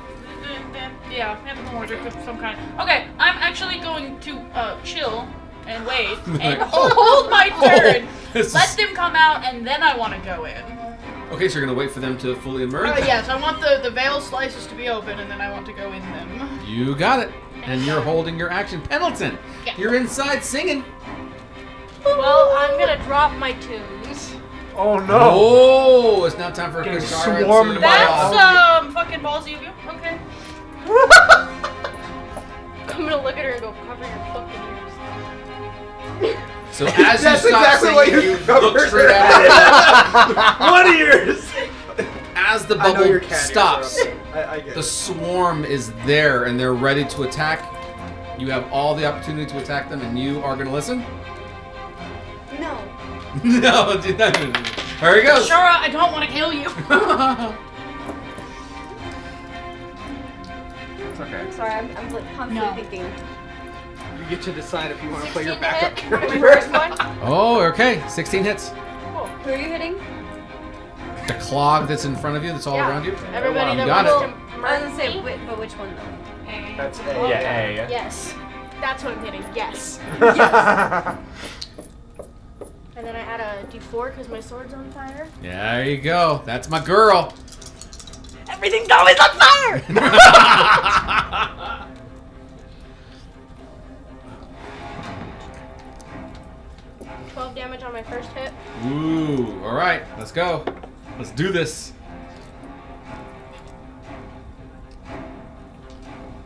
Yeah, anthropomorphic of some kind. Okay, I'm actually going to chill and wait and hold my turn. this Let is- them come out, and then I want to go in. Okay, so you're gonna wait for them to fully emerge. Yes, I want the veil slices to be open, and then I want to go in them. You got it. And you're holding your action. Pendleton, Yeah. you're inside singing. Well, I'm gonna drop my tunes. Oh no! Oh, it's now time for a Getting Kashara swarmed to- by all- That's fucking ballsy of you. Okay. I'm gonna look at her and go, cover your fucking ears. So as you That's stop exactly what singing, you you look straight at it. One of yours. As the I know your bubble cat ears stops, are up there. I get the it. swarm is there and they're ready to attack. You have all the opportunity to attack them, and you are gonna listen. No. No, do not. There he goes. Shara, I don't want to kill you. It's okay. I'm sorry, I'm like constantly No. thinking. You get to decide if you want to play your 16 to backup hit. character. First one. Oh, okay. 16 hits. Who are you hitting? The clog that's in front of you, that's all Yeah. around you. Everybody You that got wants it. to I was murder gonna say, me. but which one though? That's A. Yes. That's what I'm hitting. Yes. And then I add a D4 because my sword's on fire. Yeah, there you go. That's my girl. Everything's always on fire! 12 damage on my first hit. Ooh, all right. Let's go. Let's do this.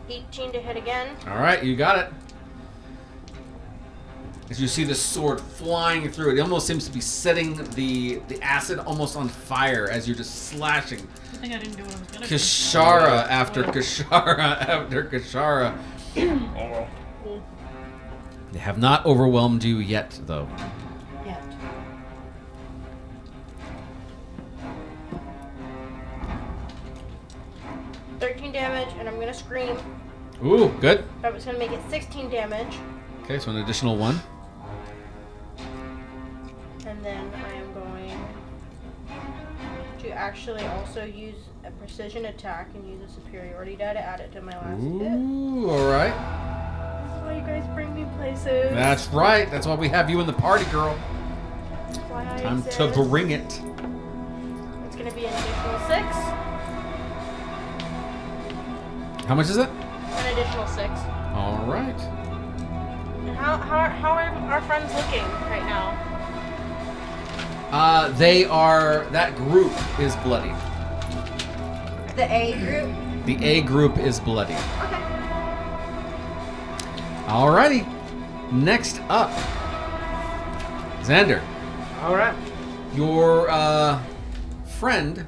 18 to hit again. All right, you got it. As you see the sword flying through, it almost seems to be setting the acid almost on fire as you're just slashing. I think I didn't do what I was gonna do. Kashara after Kashara after Kashara. Oh well. They have not overwhelmed you yet, though. Yet. Damage, and I'm gonna scream. Ooh, good. That was gonna make it 16 damage. Okay, so an additional 1. And then I am going to actually also use a precision attack and use a superiority die to add it to my last hit. Ooh, all right. That's why you guys bring me places. That's right. That's why we have you in the party, girl. That's why I Time exist. to bring it. It's gonna be an additional 6. How much is it? An additional 6. All right. And how are our friends looking right now? They are. That group is bloody. The A group. The A group is bloody. Okay. Alrighty. Next up, Xander. All right. Your friend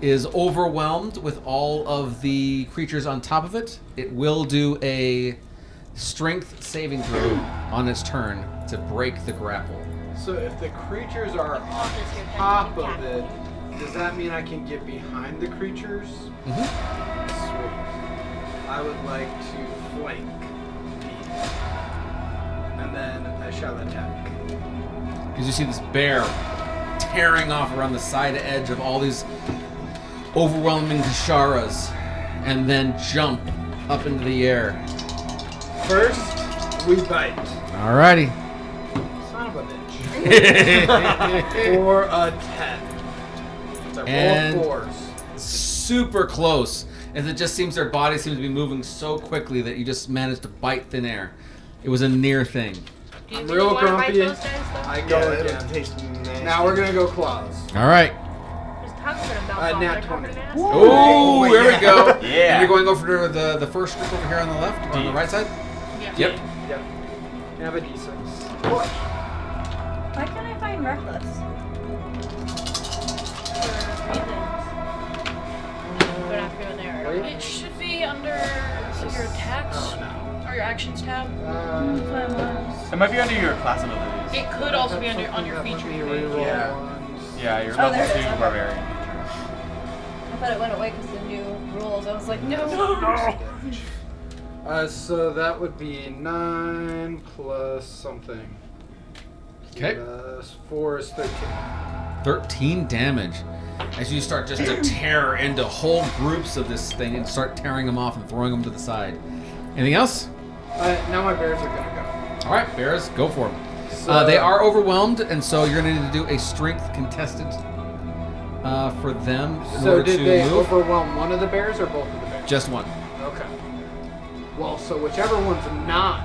is overwhelmed with all of the creatures on top of it. It will do a strength saving throw on its turn to break the grapple. So if the creatures are on Office here, top thank of you. it, does that mean I can get behind the creatures? Mm-hmm. Sweet. I would like to flank these. And then I shall attack. Because you see this bear tearing off around the side edge of all these overwhelming Kasharas, and then jump up into the air. First, we bite. Alrighty. Son of a bitch. For a 10. So And- roll 4s. Super close. And it just seems their body seems to be moving so quickly that you just managed to bite thin air. It was a near thing. Do you I'm really real want to bite grumpy. those guys, though? I go Yeah, again. it'll taste nasty. Now we're gonna go claws. Alright. His tongue's gonna melt off. nat They're 20. covered in acid. Oh, here we go. Yeah. And you're going over to the first group over here on the left, or on the right side? Yeah. Yep. Yep. You have a D6. Why can't I find reckless? But after go there. It should be under your attacks or your actions tab. It might be under your class abilities. It could also be under on your features page. Yeah. Yeah, your Oh, level there it 2 is. Okay. barbarian. I thought it went away because the new rules. I was like, no. So that would be 9 plus something. Okay. Plus 4 is 13. 13 damage. As you start just to tear into whole groups of this thing and start tearing them off and throwing them to the side. Anything else? Now my bears are gonna All right, bears, go for them. go. So, They are overwhelmed, and so you're going to need to do a strength contested for them in So order did to they move. overwhelm one of the bears or both of the bears? Just one. Okay. Well, so whichever one's not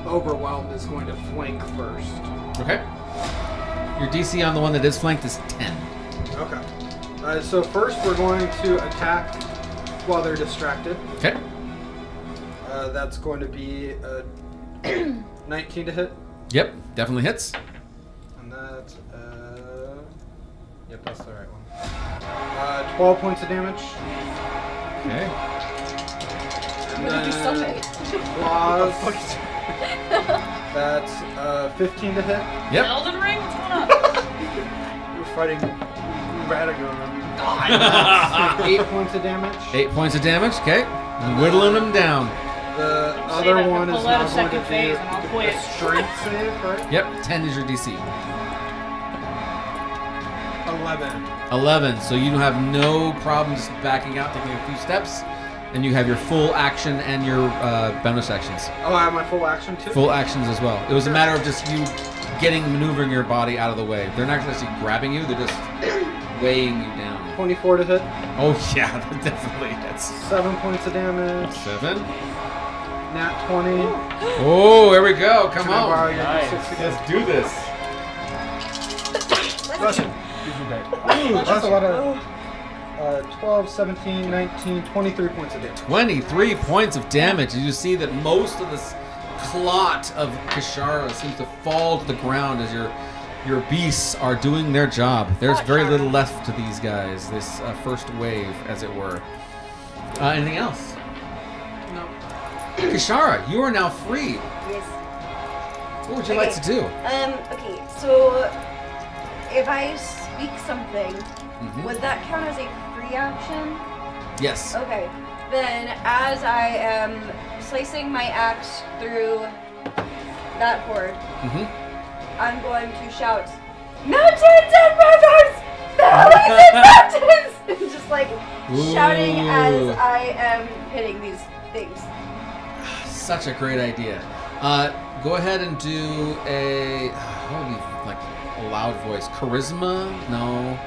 overwhelmed is going to flank first. Okay. Your DC on the one that is flanked is 10. Okay. So first we're going to attack while they're distracted. Okay. That's going to be 19 to hit. Yep, definitely hits. And that's, yep, that's the right one. 12 points of damage. Okay. And I'm gonna do something. Claws. That's 15 to hit. Yep. Elden Ring? What's going on? We're fighting Radagon. 8 points of damage. 8 points of damage. Okay. Whittling them down. The Say other that one to is pull out now a going second to phase be and I'll a quit. strength save, right? Yep, 10 is your DC. 11. 11. So you have no problem just backing out, taking a few steps, and you have your full action and your bonus actions. Oh, I have my full action too? Full actions as well. It was a matter of just you maneuvering your body out of the way. They're not actually grabbing you, they're just weighing you down. 24 to hit. Oh yeah, that definitely hits. 7 points of damage. 7. Nat 20. Oh, here we go. Come Can I borrow on. your Nice. D6 again? Let's do this. That's a lot of 12, 17, 19, 23 points of damage. 23 points of damage. You see that most of this clot of Kishara seems to fall to the ground as your beasts are doing their job. There's very little left to these guys, this first wave, as it were. Anything else? No. Kishara, you are now free. Yes. What would you like to do? Okay, so if I speak something, Mhm. would that count as a free action? Yes. Okay. Then as I am slicing my axe through that horde, Mm-hmm. I'm going to shout, "Mountains and rivers! Valleys and mountains!" Just like shouting as I am hitting these things. Such a great idea. Go ahead and do a what would be like a loud voice? Charisma? No.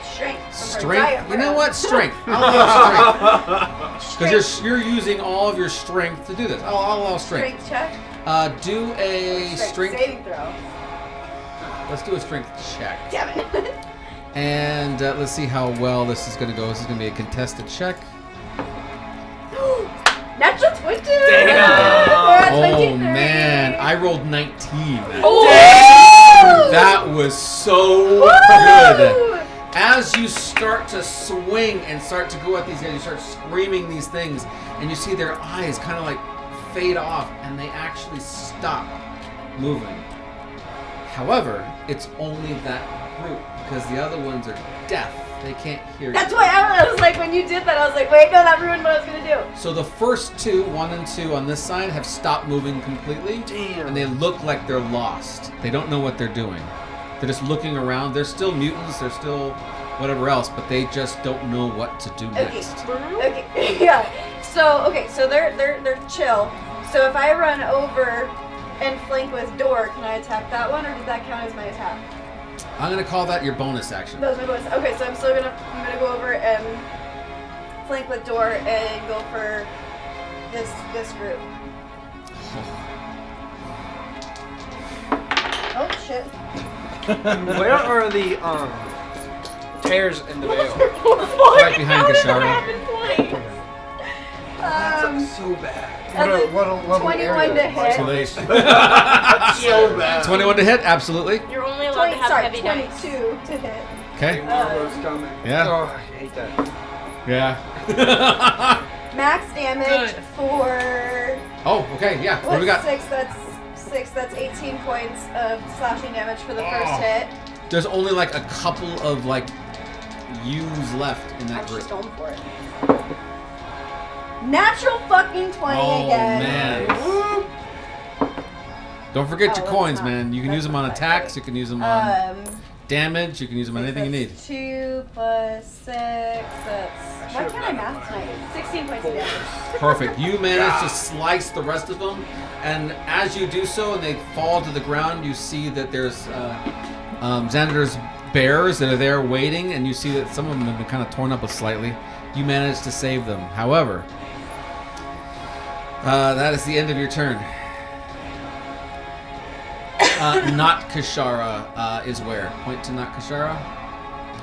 Strength. Strength? You know what? Strength. I'll allow strength. Because you're using all of your strength to do this. I'll allow strength. Strength check. Do a strength. Saving throw. Let's do a strength check. Damn it. And let's see how well this is going to go. This is going to be a contested check. Natural 20. Oh man, I rolled 19. Oh! That was so good. As you start to swing and start to go at these guys, you start screaming these things, and you see their eyes kind of like fade off, and they actually stop moving. However, it's only that group, because the other ones are deaf. They can't hear you. That's why I was like, when you did that, I was like, wait, no, that ruined what I was going to do. So the first two, 1 and 2 on this side, have stopped moving completely. Damn. And they look like they're lost. They don't know what they're doing. They're just looking around. They're still mutants. They're still whatever else, but they just don't know what to do next. Okay, yeah. So they're chill. So if I run over and flank with door, can I attack that one, or does that count as my attack? I'm gonna call that your bonus action. That was my bonus. Okay, so I'm gonna go over and flank with door and go for this group. Oh shit. Where are the tears in the veil? Right behind Kishara. That's so bad. What a level 21 area to is hit. Isolation. That's so bad. 21 to hit, absolutely. You're only allowed to have heavy dice. 22 to hit. Okay. Marlo's coming. Yeah. Oh, I hate that. Yeah. Max damage for Oh, okay, yeah. What do we got? 6. That's 18 points of slashing damage for the first hit. There's only like a couple of like U's left in that I'm group. just going for it. Natural fucking 20 Oh again. man. Don't forget your Oh, coins, that's not- man. You can that's use them on not attacks. right. You can use them on damage. You can use them on anything you need. 2 plus 6. That's. Why can't I math tonight? 16 points of damage. Perfect. You manage to slice the rest of them, and as you do so, and they fall to the ground, you see that there's Xander's bears that are there waiting, and you see that some of them have been kind of torn up slightly. You manage to save them. However, that is the end of your turn. Not Kashara is where? Point to not Kashara.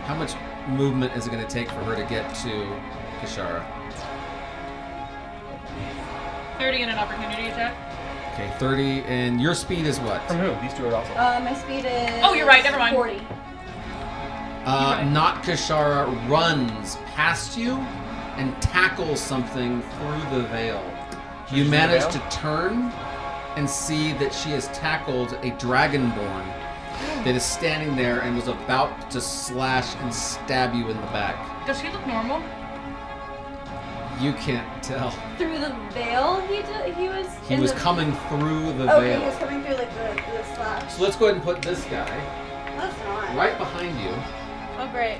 How much movement is it going to take for her to get to Kashara? 30 and an opportunity attack. Okay, 30, and your speed is what? From who? These two are also. My speed is. Oh, you're right, never mind. 40. Not Kashara runs past you and tackles something through the veil. You manage to turn and see that she has tackled a dragonborn that is standing there and was about to slash and stab you in the back. Does he look normal? You can't tell. Through the veil, He was coming through the Okay, veil. he was coming through like the slash. So let's go ahead and put this guy That's not. right behind you. Oh, great.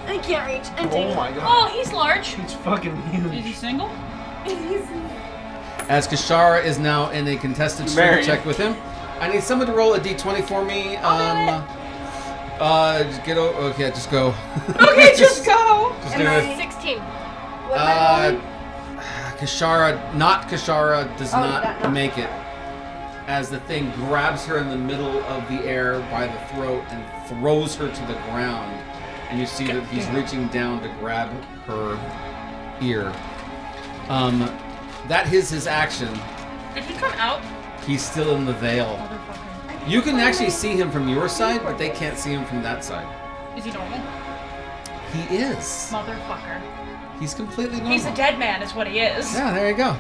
I can't reach. I'm Oh my god. Oh, he's large. It's fucking Is he huge. single? As Kashara is now in a contested Mary. strength check with him. I need someone to roll a d20 for me. Okay, just go. Okay, just go. Just do it. 16. What am I rolling? Not Kashara does Oh, not make it. As the thing grabs her in the middle of the air by the throat and throws her to the ground. And you see that he's reaching down to grab her ear. That is his action. Did he come out? He's still in the veil. Motherfucker. You can actually see him from your side, but they can't see him from that side. Is he normal? He is. Motherfucker. He's completely normal. He's a dead man, is what he is. Yeah, there you go.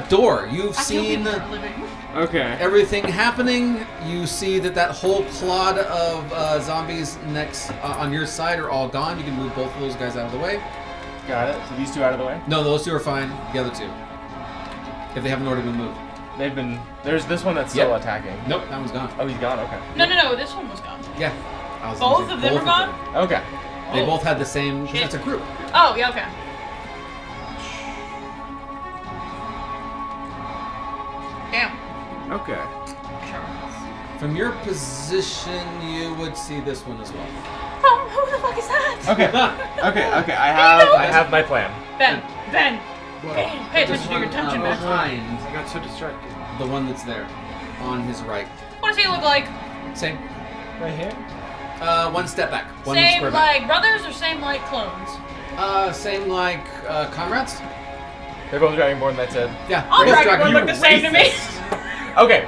Door, you've I kill seen people for a living. Okay. everything happening. You see that whole clod of zombies next on your side are all gone. You can move both of those guys out of the way. Got it. So these two out of the way. No, those two are fine. The other two, if they haven't already been moved. They've been. There's this one that's still Yep. attacking. Nope, that one's gone. Oh, he's gone. Okay. No, this one was gone. Yeah. I was Both gonna say of them are gone? Okay. They Oh. both had the same. Because Shit. it's a group. Oh, yeah, okay. Damn. Okay. From your position, you would see this one as well. Who the fuck is that? Okay. Okay. I have my plan. Ben. What? Pay attention to your attention, Ben. behind I got so distracted. the one that's there, on his right. What does he look like? Same. Right here? One step back. One Same square back. like brothers or same like clones? Same like comrades. They're both dragonborn. That's it. Yeah. All Race Dragonborn dragon. look the same to me. Okay.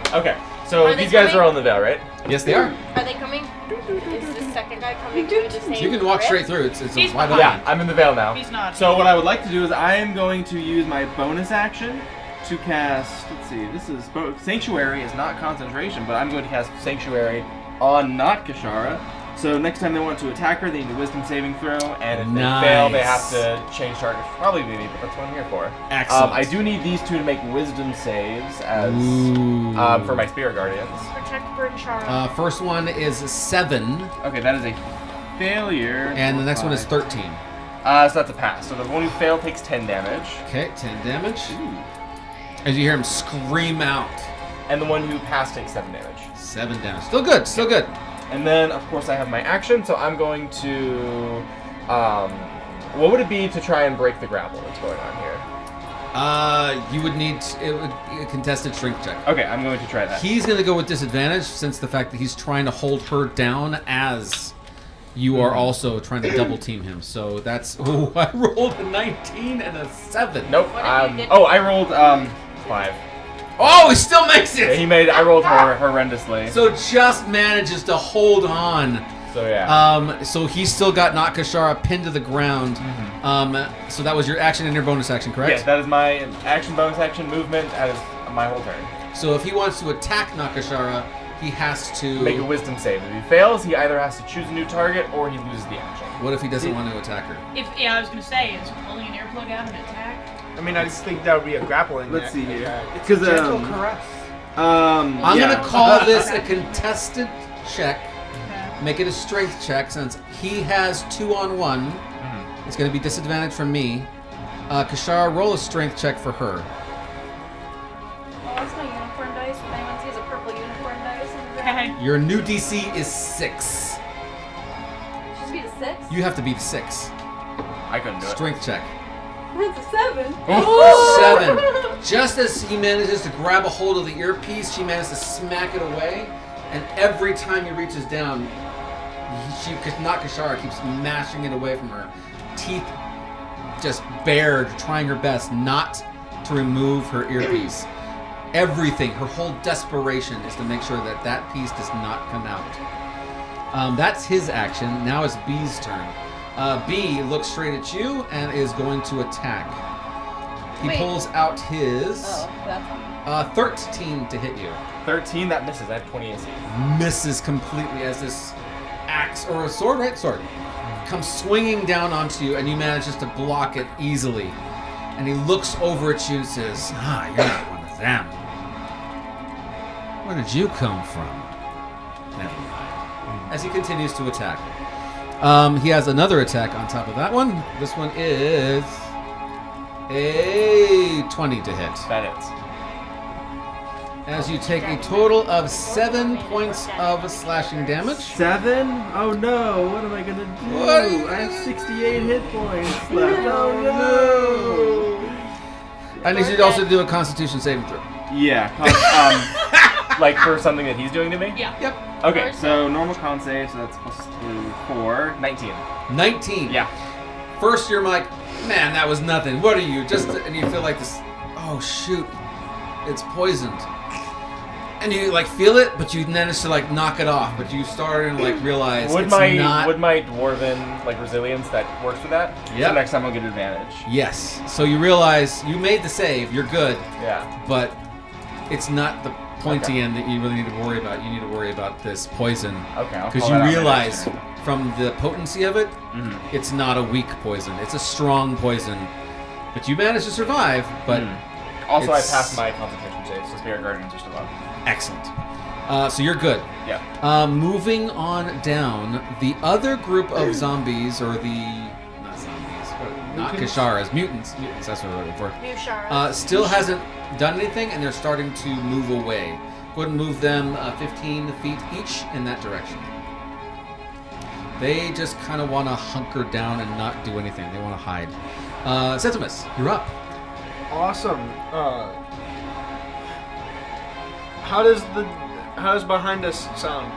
So Are they these guys coming? are all in the veil, right? Yes, they are. Are they coming? Is the second guy coming through the same You can walk rift? straight through. It's He's wide behind. open. Yeah, I'm in the veil now. He's not. So what I would like to do is I am going to use my bonus action to cast. Let's see. This is Sanctuary is not concentration, but I'm going to cast Sanctuary on not Kashara. So next time they want to attack her, they need a Wisdom saving throw. And if Nice. they fail, they have to change targets. Probably me, but that's what I'm here for. Excellent. I do need these two to make Wisdom saves as Ooh. for my Spirit Guardians. Protect Brinchara. First one is 7, Okay, that is a failure. and the next one is 13. So that's a pass. So the one who failed takes 10 damage, Okay, 10 damage. As you hear him scream out, and the one who passed takes 7 damage. 7 damage. Still good. Still good. And then, of course, I have my action, so I'm going to. What would it be to try and break the grapple that's going on here? You would need a contested strength check. Okay, I'm going to try that. He's going to go with disadvantage since the fact that he's trying to hold her down as you are also trying to double team him. So that's. Oh, I rolled a 19 and a 7. Nope. What if you did- I rolled 5. Oh, he still makes Yeah, it! I rolled horrendously. So just manages to hold on. So yeah. So he's still got Nakashara pinned to the ground. So that was your action and your bonus action, correct? Yes, that is my action, bonus action, movement. That is my whole turn. So if he wants to attack Nakashara, he has to Make a Wisdom save. If he fails, he either has to choose a new target or he loses the action. What if he doesn't want to attack her? I was gonna say, is pulling an earplug out an attack? I mean, I just think that would be a grappling. Let's see here. It's a 'Cause, gentle caress. I'm yeah. gonna call this a contested check. Okay. Make it a strength check since he has 2-on-1. It's gonna be disadvantage from me. Kashara, roll a strength check for her. Oh, that's my unicorn dice. If anyone sees a purple unicorn dice, Okay. Your new DC is 6. You have to beat 6. I couldn't do it. Strength check. That's a 7. 7. Just as he manages to grab a hold of the earpiece, she manages to smack it away. And every time he reaches down, Kashara keeps mashing it away from her. Teeth just bared, trying her best not to remove her earpiece. Everything, her whole desperation is to make sure that that piece does not come out. That's his action. Now it's B's turn. B looks straight at you and is going to attack. He pulls out his 13 to hit you. 13, that misses. I have 20 AC. Misses completely as this axe, or a sword, right? Sword. Comes swinging down onto you and you manage just to block it easily. And he looks over at you and says, you're not one of them. Where did you come from? Never mind. As he continues to attack. He has another attack on top of that one. This one is a 20 to hit. That hits. As you take a total of 7 points of slashing damage. 7? Oh no, what am I gonna do? What are you I have gonna 68 hit points left. Oh no! I need you to also do a Constitution saving throw. Yeah, Like for something that he's doing to me? Yeah. Yep. okay, so normal con save, so that's plus 4. 19. 19. Yeah. First you're like, man, that was nothing. What are you? And you feel like this, oh shoot, it's poisoned. And you like feel it, but you manage to like knock it off. But you start and like realize Would it's my not. dwarven like resilience that works with that? Yep. So next time I'll get advantage. Yes. So you realize you made the save. You're good. Yeah. But it's not the pointy Okay. end that you really need to worry about. You need to worry about this poison. Okay. I'll Because call you that out realize my next from the potency of it, turn. it's not a weak poison. It's a strong poison. But you managed to survive. But Also, I it's- passed my concentration save, so Spirit Guardians are still up. excellent. So you're good. Yeah. Moving on down, the other group of zombies, or not zombies, but not Kasharas, mutants, that's what we're looking for, Mushara. still hasn't done anything, and they're starting to move away. Go ahead and move them 15 feet each in that direction. They just kind of want to hunker down and not do anything. They want to hide. Septimus, you're up. Awesome. How does behind us sound?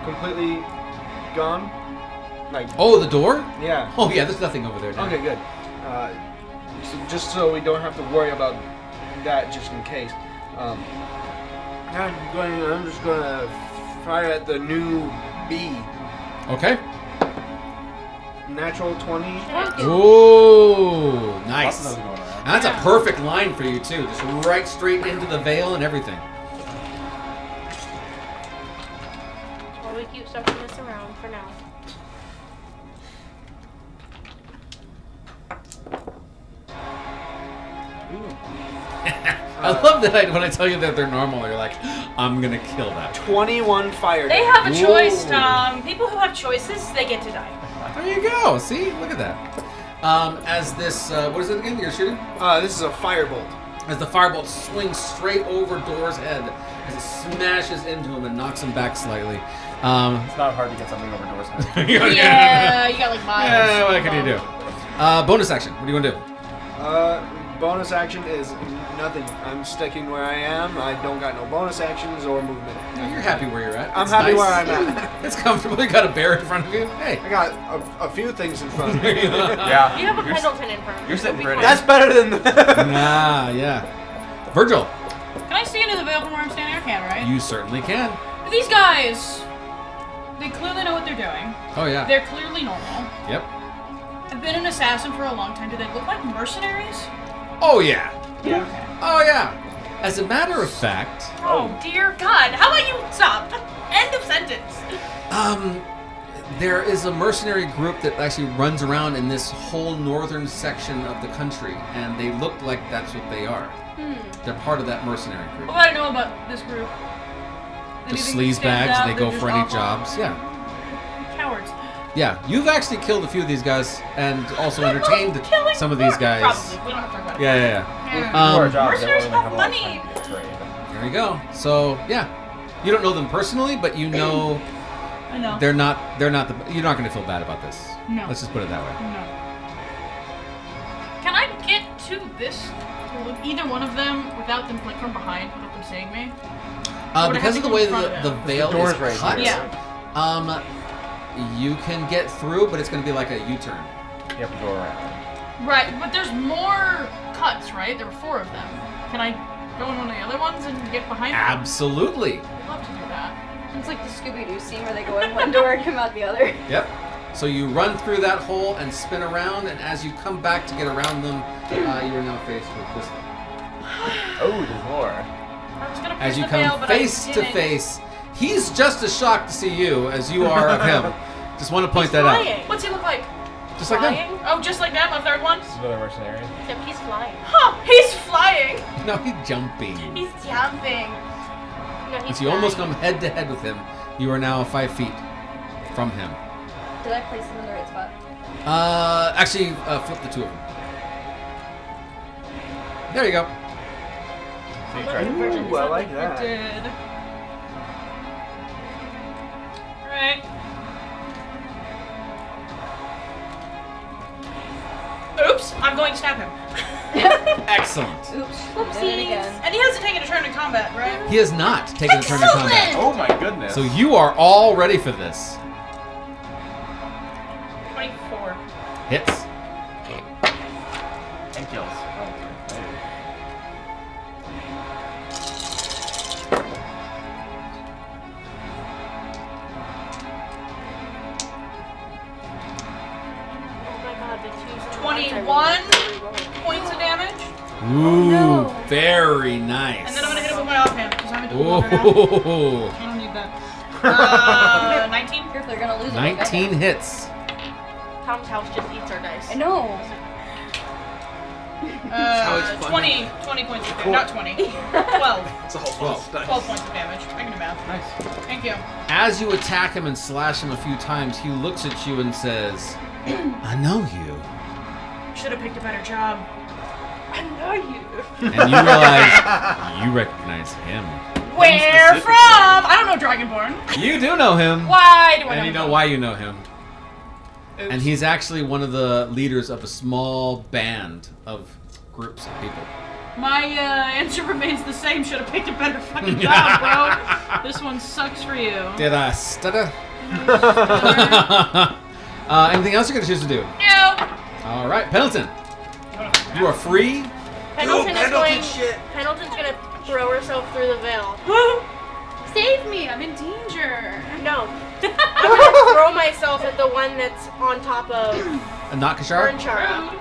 Completely gone? Like, Oh, the door? yeah. Oh, yeah, there's nothing over there now. Okay, good. So just so we don't have to worry about that, just in case. I'm just gonna fire at the new bee. Okay. Natural 20. Ooh, Lots nice. of those going around. And that's a perfect line for you, too. Just right straight into the veil and everything. While we keep stuffing this around for now. I love that when I tell you that they're normal, you're like, I'm going to kill that. 21 fire They damage. have a choice, Ooh. Tom. People who have choices, they get to die. There you go. See? Look at that. As this, what is it again you're shooting? This is a firebolt. As the firebolt swings straight over Door's head, as it smashes into him and knocks him back slightly. It's not hard to get something over Door's head. Yeah, you got like miles. Yeah, what can you do? Bonus action. What do you want to do? Bonus action is nothing. I'm sticking where I am. I don't got no bonus actions or movement. You're happy where you're at. I'm It's happy nice. where I'm at. It's comfortable. You got a bear in front of you. Hey. I got a few things in front of me. Yeah. You have a You're s- Pendleton in front of you. you're sitting It'll be pretty. fine. That's better than that. Nah, yeah. Virgil, Can I see into the veil from where I'm standing? I can, right? you certainly can. These guys, they clearly know what they're doing. Oh, yeah. They're clearly normal. Yep. I've been an assassin for a long time. Do they look like mercenaries? Oh, yeah. Yeah. Oh, yeah. As a matter of fact, Oh, dear God. How about you stop? End of sentence. there is a mercenary group that actually runs around in this whole northern section of the country, and they look like that's what they are. They're part of that mercenary group. What do I know about this group? Just Anything sleaze that stands bags, out? they They're go just for any awful? jobs. Yeah. Cowards. Yeah, you've actually killed a few of these guys and also entertained Killing some of these guys. Probably. We don't have to talk about it. Yeah, yeah, Yeah. yeah. For our jobs, mercenaries they won't have even have a lot of money. time to trade. There you go. So, yeah. You don't know them personally, but you know I know. They're not you're not going to feel bad about this. No. Let's just put it that way. No. Can I get to either one of them without them like from behind, without them seeing me? Because of the way the veil door's is right cut, here. you can get through, but it's going to be like a U-turn. You have to go around. Right, but there's more cuts, right? There were 4 of them. Can I go in one of the other ones and get behind them? Absolutely. I'd love to do that. It's like the Scooby-Doo scene where they go in one door and come out the other. Yep. So you run through that hole and spin around, and as you come back to get around them, you are now faced with this one. Oh, there's more. I was gonna As push you the veil, come but face I to didn't. face, he's just as shocked to see you as you are of him. Just want to point that out. Flying. What's he look like? Just like him. Flying? Oh, just like them, a third one? This is another mercenary. Except he's flying. Huh, he's flying! No, he's jumping. He's jumping. No, he's As you almost flying. come head to head with him, you are now 5 feet from him. Did I place him in the right spot? Actually, flip the 2 of them. There you go. So you tried to Ooh, I like that. I did. Right. Oops, I'm going to stab him. Excellent. Oops. Did it Whoopsies. again. And he hasn't taken a turn in combat, right? He has not taken a turn in combat. Oh my goodness. So you are all ready for this. 24. Hits. And kills. Oh my god, the 2s and the 21 ones I rolled. points of damage. Ooh, no. very nice. And then I'm going to hit him with my offhand because I'm a dual loader now. Ooh. I don't need that. 19? Here if they're gonna lose it. 19 hits. Tom's house just eats our dice. I know. how it's 20 points of damage. Not 20. 12. It's a whole bunch of dice. 12 points of damage. I can do math. Nice. Thank you. As you attack him and slash him a few times, he looks at you and says, I know you. Should have picked a better job. I know you. And you realize you recognize him. Where from? I don't know Dragonborn. You do know him. Why do I know And you know him? why you know him. Oops. And he's actually one of the leaders of a small band of groups of people. My answer remains the same. Should have picked a better fucking job, bro. This one sucks for you. Did I stutter? Anything else you're going to choose to do? No. All right, Pendleton. You are free. Pendleton is Pendleton going. shit. Pendleton's gonna throw herself through the veil. Save me! I'm in danger. No. I'm gonna throw myself at the one that's on top of Not Kashar? Burnchara.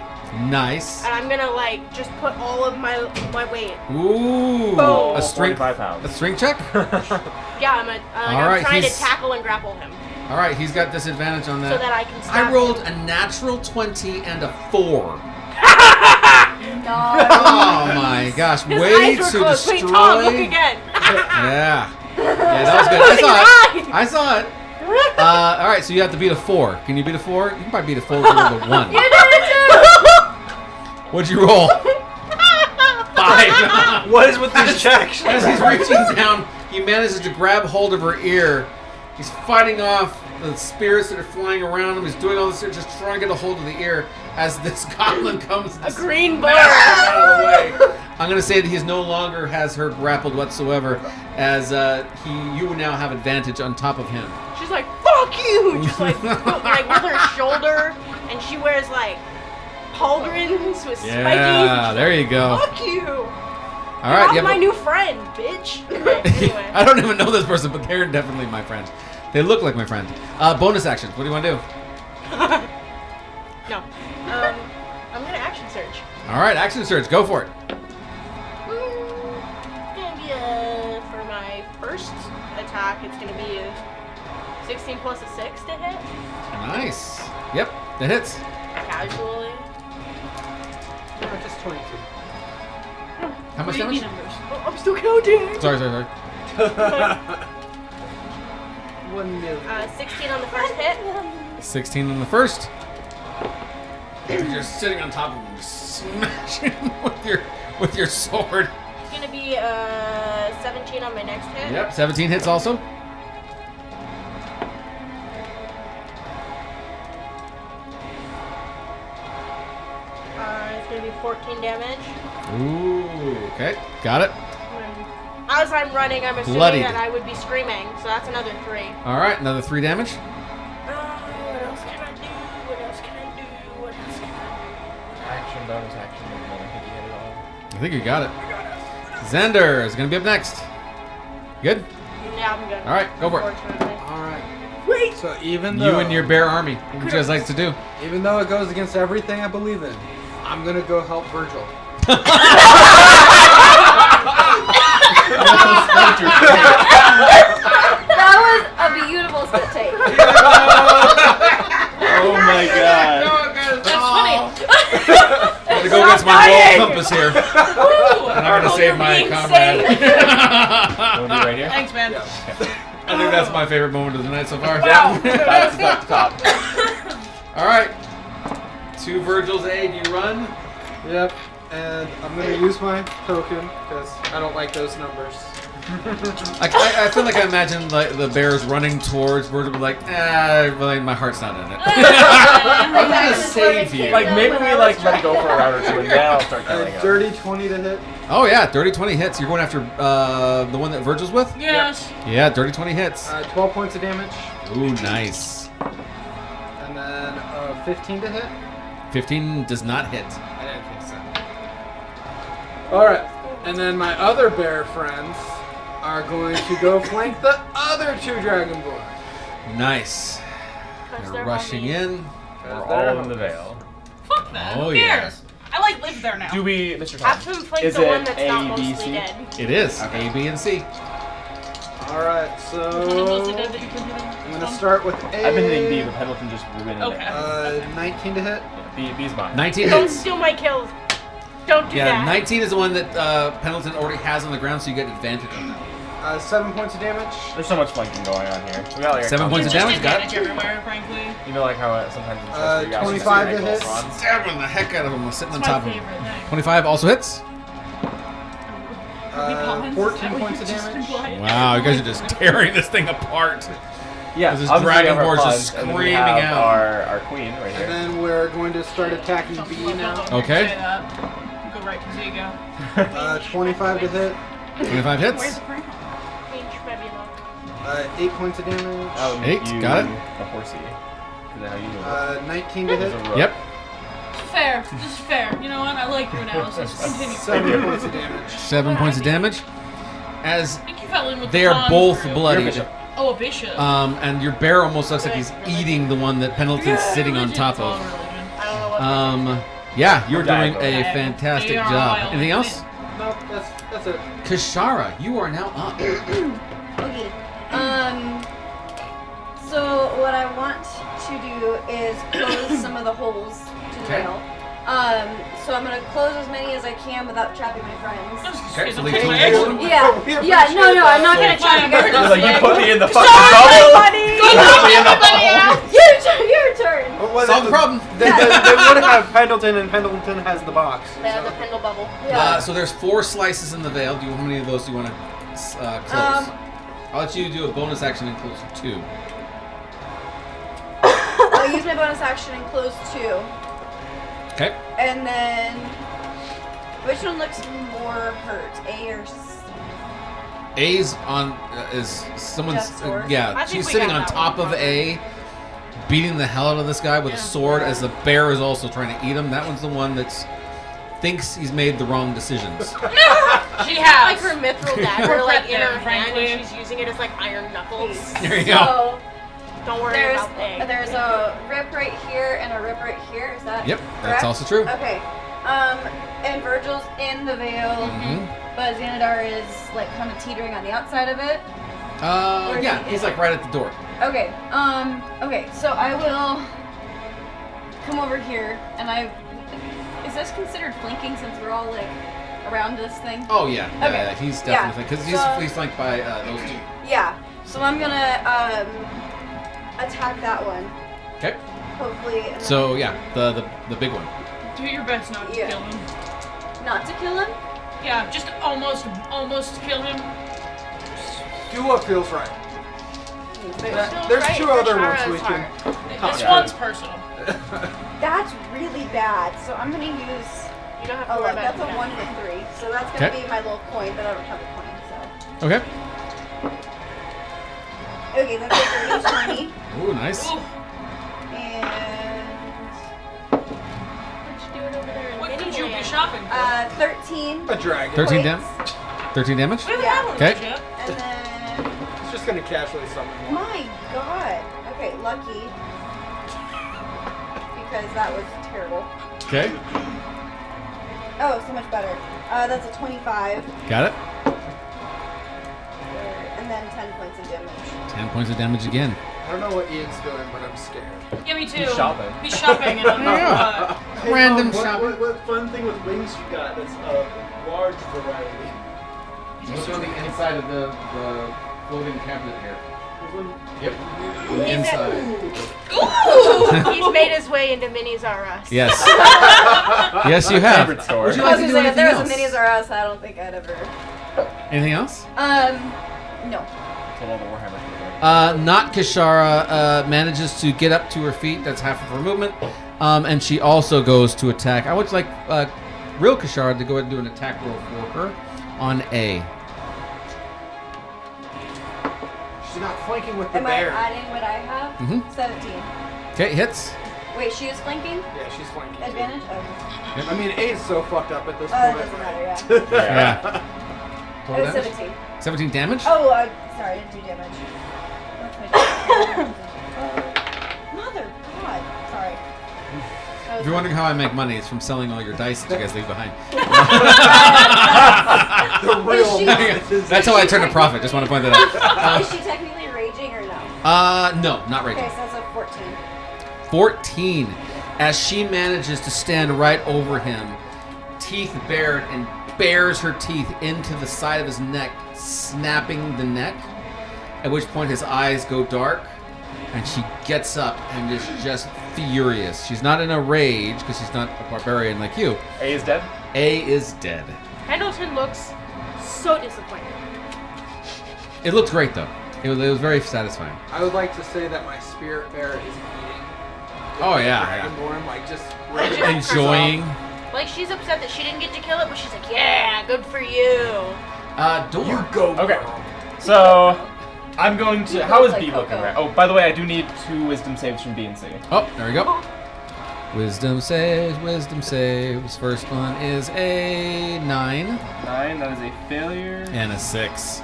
Nice. And I'm gonna like just put all of my weight. Ooh. Boom. A strength 45 pounds. A strength check? Yeah, I'm Alright, trying to he's- tackle and grapple him All right, he's got disadvantage on that. so that I can. Stab I rolled him. a natural 20 and a 4. No. Oh my gosh, His way eyes were to closed. destroy. Wait, Tom, look again. Yeah. Yeah, that was good. I saw it. All right, so you have to beat a 4. Can you beat a 4? You can probably beat a 4 with a 1. You did it What'd you roll? 5. What is with these checks? As he's reaching down, he manages to grab hold of her ear. He's fighting off the spirits that are flying around him. He's doing all this, just trying to get a hold of the ear as this goblin comes. A green Out bar. of the way. I'm gonna say that he no longer has her grappled whatsoever, as you now have advantage on top of him. She's like, "Fuck you!" Just like with her shoulder, and she wears like pauldrons with spikies. Yeah, there you go. Fuck you! All right, you my have new friend, bitch. Okay, anyway. I don't even know this person, but they're definitely my friend. They look like my friend. Bonus actions. What do you want to do? No. I'm gonna action search. All right, action surge. Go for it. Gonna be for my first attack. It's gonna be a 16 plus a 6 to hit Nice. Yep, that hits. casually. No, just 22. How much Creepy damage? numbers. Oh, I'm still counting. Sorry. 1 million. 16 on the first hit. 16 on the first. You're sitting on top of him, smashing him with your sword. It's gonna be 17 on my next hit. Yep, 17 hits also. 14 damage. Ooh. Okay. Got it. As I'm running, I'm assuming Bloodied. that I would be screaming, so that's another 3. All right. Another 3 damage. What else can I do? What else can I do? What else can I Action, bonus action. I think you hit it all. I think you got it. Xander is gonna be up next. Good. do? Yeah, I'm good. All right. Go for it. Unfortunately. All right. Wait. So even though You and your bear army. What would you guys like to do? even though it goes against everything I believe in, I'm gonna go help Virgil. That was a beautiful spit take. Oh my god. That's funny. I'm gonna go against my moral compass here. And I'm gonna save my comrade. One right here. Thanks, man. I think that's my favorite moment of the night so far. Wow. That's the top. All right. 2 Virgil's aid. You run. Yep. And I'm gonna use my token because I don't like those numbers. I feel like I imagine like the bears running towards Virgil, but like, really, my heart's not in it. I'm gonna save you. Like maybe we like let it go for a round or 2 and then I'll start counting up. Dirty 20 to hit. Oh yeah, dirty 20 hits. You're going after the one that Virgil's with. Yes. Yeah, dirty 20 hits. 12 points of damage. Ooh, nice. And then 15 to hit. 15 does not hit. I didn't think so. Alright. And then my other bear friends are going to go flank the other 2 dragonborn. Nice. They're rushing in. We're all in the veil. Fuck that. Oh, Who yeah. cares? I like live there now. Do we, Mr. Have Tom? them flank Is the one it that's A, not B, mostly C? dead. It is A, B, and C. Alright, Which one is mostly dead so that you've been hitting? I'm going to start with A. I've been hitting B, but Pendleton just ruined Okay. it. 19 to hit. Yeah, B's mine. 19 Don't hits. steal my kills. Don't do Yeah, that. 19 is the one that Pendleton already has on the ground, so you get advantage on that. 7 points of damage. There's so much flanking going on here. We got like a 7 points of Just damage, got advantage it. everywhere, frankly. You know, like how sometimes in chess you guys 25 to just hit. runs. Stabbing the heck out of him, sitting on It's top my of him. favorite thing. 25 also hits. 14 points of damage. Wow, you guys are just tearing this thing apart. Yeah, This obviously we have our dragonborn's just puns, and then we screaming have out. Our queen right And here. then we're going to start attacking B now. Okay. Go right to Zigo. 25 to hit. 25 hits. Where's the crown? Queen Tribunal. 8 points of damage. That would make 8, you got it. A horsey. 'Cause then how you do it. 19 to hit. There's a rook. Yep. Fair. This is fair. You know what? I like your analysis. Continue. 7 points of damage. 7 points of damage. As I think you fell in with they the are con both group. bloodied. Bishop. Oh, a bishop. And your bear almost looks like he's eating the one that Pendleton's sitting on top of. I don't know what. Yeah, you're doing a Diagonal. fantastic They are job. wild. Anything else? No, that's it. Kashara, you are now up. Okay. So what I want to do is close some of the holes to the Okay. veil. So I'm gonna close as many as I can without trapping my friends. Okay, so Okay, leave two okay. more. Yeah, yeah, no, I'm not gonna trap you guys. It's like you this put way. me in the fucking trouble. Put me in the bubble. Your turn. Solve the problem. They would have Pendleton, and Pendleton has the box. They have the Pendle bubble. Yeah. So there's 4 slices in the veil. How many of those do you want to close? I'll let you do a bonus action and close 2. I'll use my bonus action and close 2. Okay. And then, which one looks more hurt, A or C? A's on is someone's Death's sword? yeah. I think She's we sitting got on that top one of covered. A, beating the hell out of this guy with a sword as the bear is also trying to eat him. That one's the one that's thinks he's made the wrong decisions. She Like has. her mithril dagger, like in her hand, frankly. and she's using it as like iron knuckles. There you go. So Don't worry there's about that. there's a rip right here and a rip right here. Is that Yep, correct? that's also true. Okay. And Virgil's in the veil, Mhm. but Xanadar is like kind of teetering on the outside of it. Where's Yeah, he he's in? like right at the door. Okay. Okay. So I will come over here, and is this considered flanking since we're all like around this thing? Oh yeah, Okay. yeah, he's Yeah. definitely because So- he's flanked by those 2. Yeah. So I'm gonna attack that one. Okay. Hopefully. and So then- yeah, the big one. Do your best not to Yeah. kill him. Not to kill him. Yeah, just almost kill him. Do what feels right. Still There's right 2 for other ones Shara's we can. heart. This Yeah. one's personal. That's really bad. So I'm gonna use You don't have to Oh, worry look, about that's a it. 1 to 3. So that's gonna Okay. be my little coin, but I don't have a coin, so. Okay. Okay, then the 30 is 20. Ooh, nice. Ooh, And What you doing over there in what could you be Miniland? shopping for? 13. A dragon. 13 points. 13 damage? We haven't Yeah. had one of Okay. those yet. And then, It's just gonna casually summon one. my god. Okay, lucky. Because that was terrible. Okay. Oh, so much better. That's a 25. Got it. And then 10 points of damage. 10 points of damage again. I don't know what Ian's doing, but I'm scared. Yeah, me too. He's shopping. He's shopping, and I'm Yeah. Random shopping. What fun thing with wings you got that's a large variety? Look on the inside of the floating cabinet here. Yep. On the He's inside. Ooh! He's made his way into Minis R Us. Yes. Yes, you have. Favorite store. Would you I like was to gonna do say, if anything there was else? a Minis R Us, I don't think I'd ever. Anything else? No. Pull all the Warhammer. Not Kishara manages to get up to her feet. That's half of her movement. And she also goes to attack. I would like real Kishara to go ahead and do an attack roll for her on A. She's not flanking with the Am I bear. adding what I have? Mhm. 17. Okay, hits. Wait, she is flanking? Yeah, she's flanking. too. Advantage? Okay. I mean, A is so fucked up at this Oh, it point. doesn't matter, yeah. Yeah. It Total was damage? 17. 17 damage? Oh, sorry, I didn't do damage. What's my Mother God. Sorry. If you're wondering how I make money, it's from selling all your dice that you guys leave behind. The real Is That's how I turn a profit. Just want to point that out. Is she technically raging or no? No, not raging. Okay, so that's a 14. 14. As she manages to stand right over him, teeth bared, and bares her teeth into the side of his neck, snapping the neck. At which point his eyes go dark, and she gets up and is just furious. She's not in a rage because she's not a barbarian like you. A is dead. A is dead. Pendleton looks so disappointed. It looked great though. It was very satisfying. I would like to say that my spirit bear is eating. Oh yeah. Dragonborn, like just Enjoying. Like, she's upset that she didn't get to kill it, but she's like, yeah, good for you. Door. You go. Okay. girl. So I'm going to. You How look is like B looking Coco. right? Oh, by the way, I do need 2 wisdom saves from B and C. Oh, there we go. Wisdom saves, wisdom saves. First one is a 9 9. That is a failure. and a 6.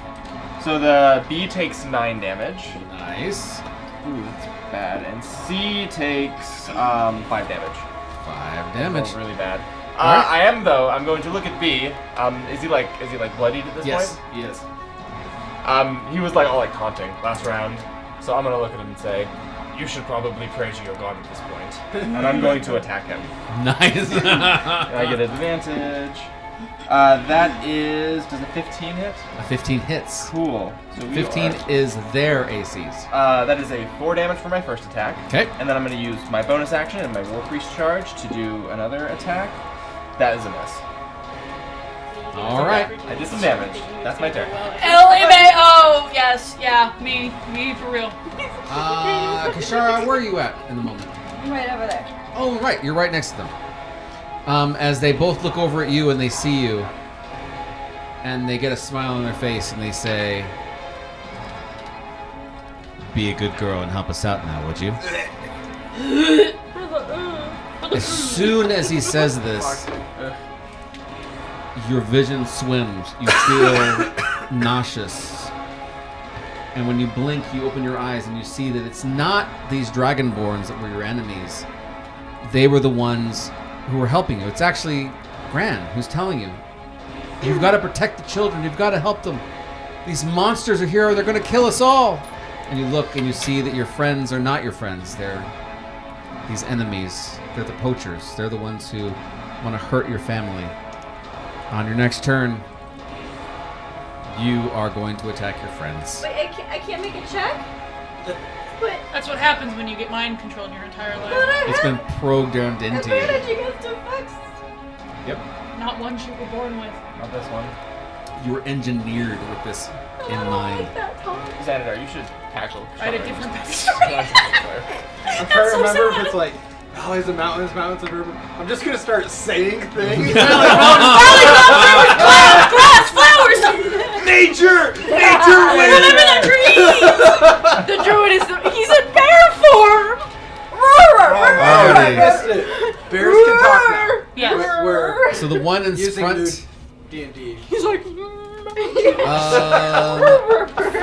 So the B takes 9 damage. Nice. Ooh, that's bad. And C takes 5 damage. 5 damage. Oh, really bad. Alright. I am though. I'm going to look at B. Is he like bloodied at this Yes, point? he is. He was like all like taunting last round. So I'm gonna look at him and say, "You should probably pray to your god at this point." And I'm going to attack him. Nice. And I get advantage. That is. Does a 15 hit? A 15 hits. Cool. So we 15 are- is their ACs. That is a 4 damage for my first attack. Okay. And then I'm going to use my bonus action and my War Priest charge to do another attack. That is a miss. All right. I did some damage. That's my turn. LMAO! Yes, yeah, me for real. Kishara, where are you at in the moment? I'm right over there. Oh, right. You're right next to them. As they both look over at you and they see you, and they get a smile on their face and they say, "Be a good girl and help us out now, would you?" As soon as he says this, your vision swims. You feel nauseous. And when you blink, you open your eyes and you see that it's not these dragonborns that were your enemies. They were the ones who were helping you. It's actually Gran who's telling you, you've got to protect the children. You've got to help them. These monsters are here. They're going to kill us all. And you look and you see that your friends are not your friends. They're these enemies. They're the poachers. They're the ones who want to hurt your family. On your next turn, you are going to attack your friends. Wait, I can't make a check? But That's what happens when you get mind controlled your entire life. I It's been have programmed into you. advantage against effects. Yep. Not ones you were born with. Not this one. You were engineered with this in I don't mind. like that, Tom. Xanadar, you should tackle. I had a different backstory. I'm trying to remember if it's like Valleys and mountains, mountains and rivers. I'm just gonna start saying things. Grass, flowers! Nature! We live in the trees! The druid he's in bear form! I missed it. Bears can talk now. Yes. We're So the one in using front. new D&D. He's like,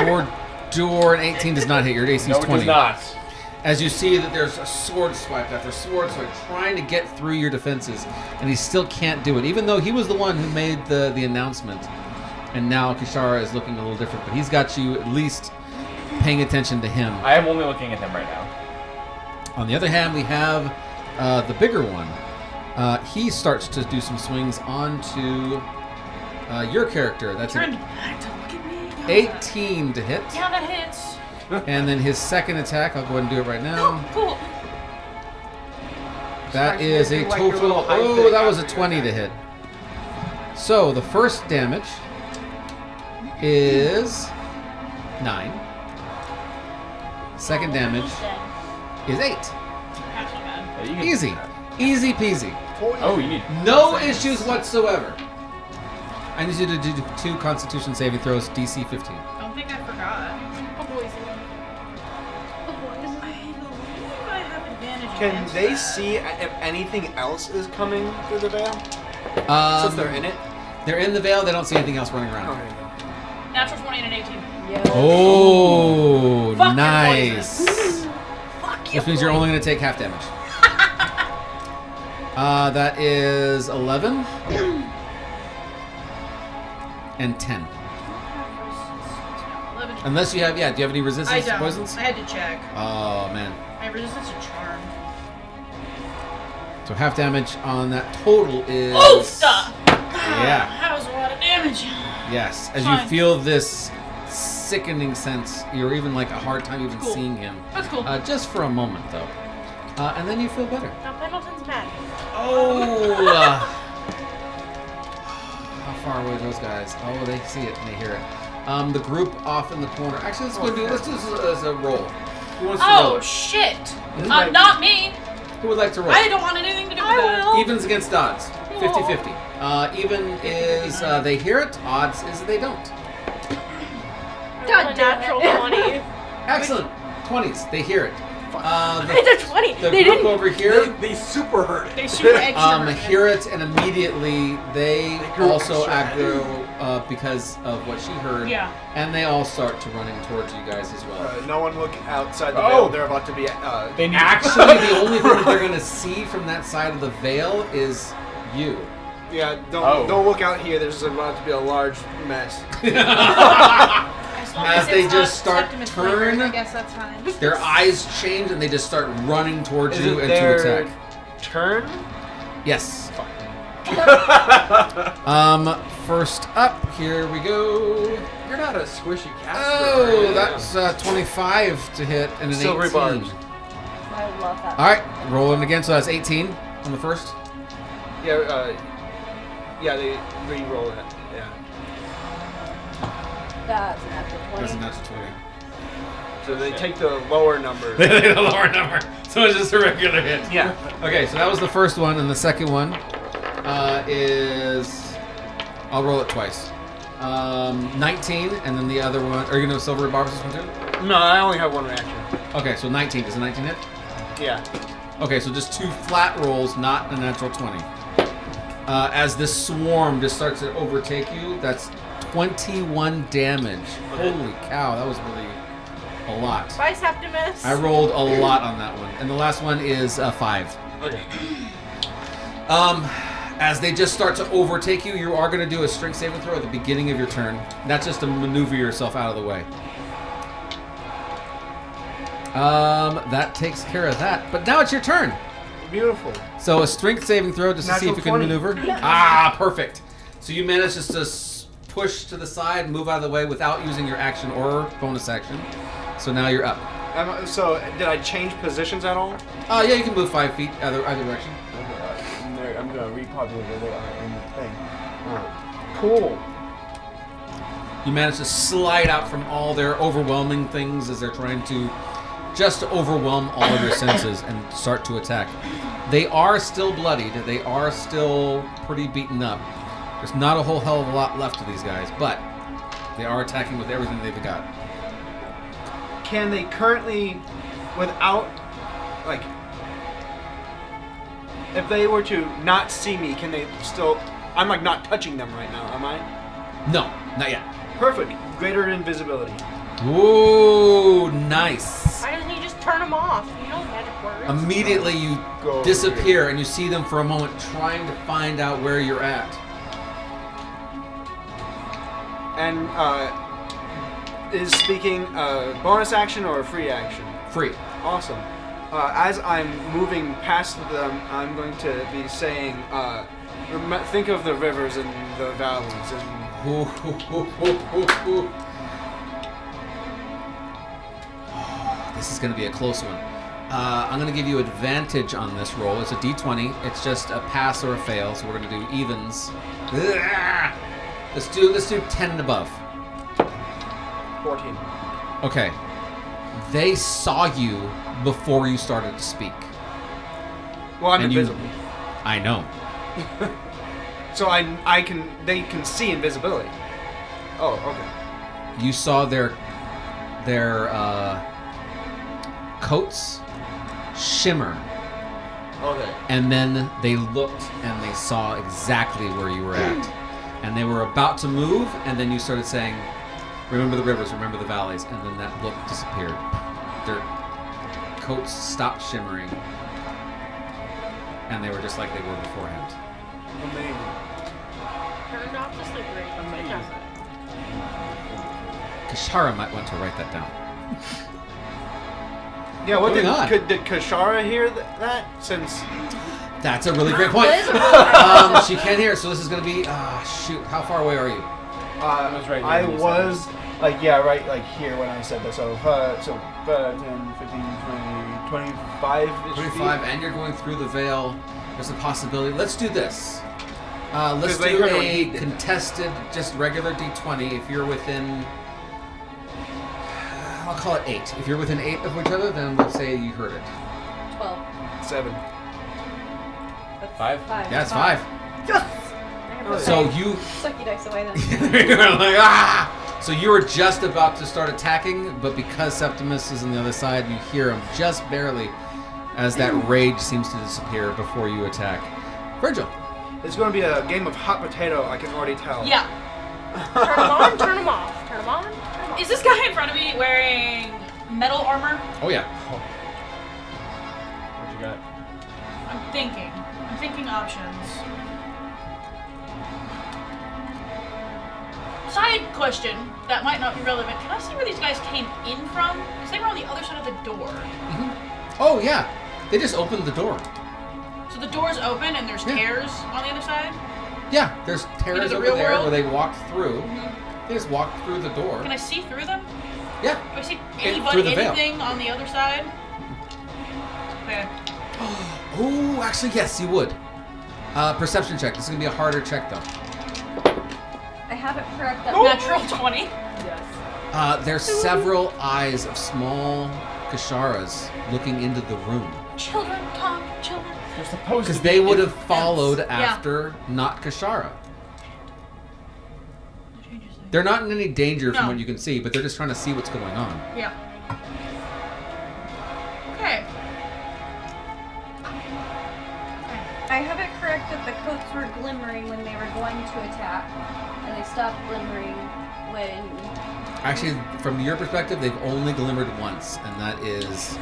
For door, an 18 does not hit. Your AC is No, it 20. does not. As you see that there's a sword swipe after sword swipe trying to get through your defenses, and he still can't do it, even though he was the one who made the announcement. And now Kishara is looking a little different, but he's got you at least paying attention to him. I am only looking at him right now. On the other hand, we have the bigger one. He starts to do some swings onto your character. That's turned an back to look at me. 18 to hit. Yeah, that hits. And then his second attack, I'll go ahead and do it right now. Cool. That is a total. Oh, that was a 20 to hit. So the first damage is 9. Second damage is 8. That's not bad. Yeah, you can- Easy. Easy peasy. Oh, you need. No issues whatsoever. I need you to do 2 Constitution saving throws, DC 15. I don't think I forgot. Oh, boys. I believe I have advantage Can against they that. see if anything else is coming through the veil? Since they're in it? They're in the veil. They don't see anything else running around. Okay. Natural 20 and an 18. Oh, Fuck your nice. Fuck you. Which means you're only going to take half damage. That is 11 and 10. 11. Unless you have, do you have any resistance to poisons? I had to check. Oh man. I have resistance to charm. So half damage on that total is. Oh, stop! Yeah. That was a lot of damage. Yes. As Fine. you feel this sickening sense, you're even like a hard time even Cool. seeing him. That's cool. Just for a moment though. And then you feel better. Now Pendleton's mad. Oh! How far away are those guys? Oh, they see it and they hear it. The group off in the corner. Actually, let's do this as a roll. Who wants to roll? Oh, shit. might- Not me. Who would like to roll? I don't want anything to do with that. Evens against odds. 50-50. Even is they hear it. Odds is they don't. God, natural 20. Excellent. 20s. They hear it. It's a 20. The They group didn't. over here They super heard it. They super extra. hear it, and immediately they grew also extra aggro because of what she heard. Yeah. And they all start to running towards you guys as well. No one look outside the Oh. veil. They're about to be. They need. Actually, the only thing that they're going to see from that side of the veil is you. Yeah, Oh. don't look out here. There's about to be a large mess. As they just start turn, I guess that's fine. their eyes change and they just start running towards Is you it and to their attack. turn? Yes. First up, here we go. You're not a squishy caster. Oh, that's 25 to hit and an Silvery 18. barbs. I love that. All right, rolling again. So that's 18 on the first. Yeah, they re-roll it. Yeah. That's a natural 20. That's a natural 20. So they take the lower number. They hit a lower number, so it's just a regular hit. Yeah. Okay, so that was the first one, and the second one is I'll roll it twice. 19, and then the other one. Are you gonna silver barbs this one too? No, I only have one reaction. Okay, so 19. Does a 19 hit? Yeah. Okay, so just 2 flat rolls, not a natural 20. As this swarm just starts to overtake you, that's 21 damage. Holy cow, that was really a lot. Twice have to miss. I rolled a lot on that one. And the last one is 5. Okay. As they just start to overtake you, you are going to do a strength saving throw at the beginning of your turn. That's just to maneuver yourself out of the way. That takes care of that. But now it's your turn. Beautiful. So a strength saving throw just to see if you can Natural 20. maneuver. Ah, perfect. So you manage just to push to the side, move out of the way without using your action or bonus action. So now you're up. So did I change positions at all? Yeah, you can move 5 feet either direction. I'm gonna repopulate where they are in the thing. Cool. You manage to slide out from all their overwhelming things as they're trying to just to overwhelm all of your senses and start to attack. They are still bloodied. They are still pretty beaten up. There's not a whole hell of a lot left of these guys, but they are attacking with everything they've got. Can they currently, without, like, if they were to not see me, can they still? I'm like not touching them right now, am I? No, not yet. Perfect. Greater invisibility. Ooh, nice. Why doesn't he just turn them off? You know magic words. Immediately you Go disappear and you see them for a moment trying to find out where you're at. And is speaking a bonus action or a free action? Free. Awesome. As I'm moving past them, I'm going to be saying, think of the rivers and the valleys and. This is going to be a close one. I'm going to give you advantage on this roll. It's a d20. It's just a pass or a fail, so we're going to do evens. Let's do 10 and above. 14. Okay. They saw you before you started to speak. Well, I'm And invisible. I know. So they can see invisibility. Oh, okay. You saw their coats shimmer, Okay. and then they looked and they saw exactly where you were at, and they were about to move, and then you started saying, "Remember the rivers, remember the valleys," and then that look disappeared. Their coats stopped shimmering, and they were just like they were beforehand. Amazing. Turned off the sleep ring. Kashara might want to write that down. Yeah, what Moving on. did Kashara hear that? Since That's a really great point. She can't hear, so this is going to be. Shoot, how far away are you? I was right I here when you was like right like here when I said that. So 10, 15, 20, 25 -ish 25, feet. and you're going through the veil. There's a possibility. Let's do this. Let's 'Cause they do heard what a he did. contested, just regular d20. If you're within, I'll call it 8. If you're within 8 of each other, then we'll say you heard it. 12. 7. That's 5? 5. Yeah, it's 5. Yes! So you, Sucky dice away then. you're like, ah! So you were just about to start attacking, but because Septimus is on the other side, you hear him just barely as that rage seems to disappear before you attack. Virgil. It's going to be a game of hot potato. I can already tell. Yeah. Turn them on, turn them off. Turn them on, turn them off. Is this guy in front of me wearing metal armor? Oh yeah. What you got? I'm thinking options. Side question that might not be relevant. Can I see where these guys came in from? Because they were on the other side of the door. Oh yeah. They just opened the door. So the door's open and there's Yeah. tears on the other side? Yeah, there's terrors the over real there world? where they walked through. They just walked through the door. Can I see through them? Yeah. Do I see through anybody, the veil. anything on the other side? Okay. Oh, actually, yes, you would. Perception check. This is gonna be a harder check though. I have it correct that Natural 20. Yes. There's several eyes of small Kasharas looking into the room Children, talk, children. You're supposed because to they be would have followed Yeah. after not Kashara. They're not in any danger from No. what you can see, but they're just trying to see what's going on. Yeah. Okay. I have it correct that the coats were glimmering when they were going to attack, and they stopped glimmering when. Actually, from your perspective, they've only glimmered once, and that is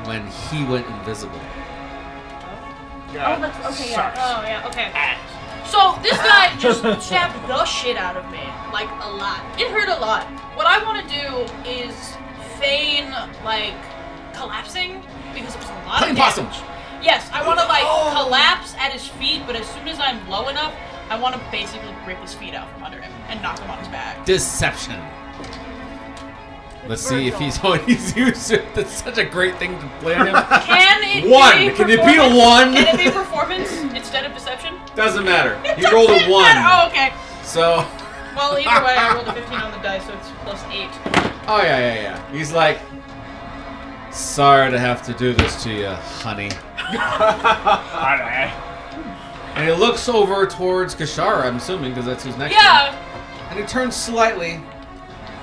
when he went invisible. Oh, that's okay. Yeah. Oh, yeah, okay. So this guy just stabbed the shit out of me. Like, a lot. It hurt a lot. What I want to do is feign, like, collapsing, because it was a lot Plain of possum. damage. Yes, I want to, like, collapse at his feet, but as soon as I'm low enough, I want to basically rip his feet out from under him and knock him on his back. Deception. Let's see if he's used it. That's such a great thing to play on him. Can it One. be Can it beat a performance? 1? Can it be performance instead of deception? Doesn't matter. It He rolled a doesn't 1. matter. Oh, okay. So. Well, either way, I rolled a 15 on the dice, so it's +8. Oh yeah. He's like Sorry to have to do this to you, honey. And he looks over towards Kashara, I'm assuming, because that's who's next to him. Yeah. And he turns slightly,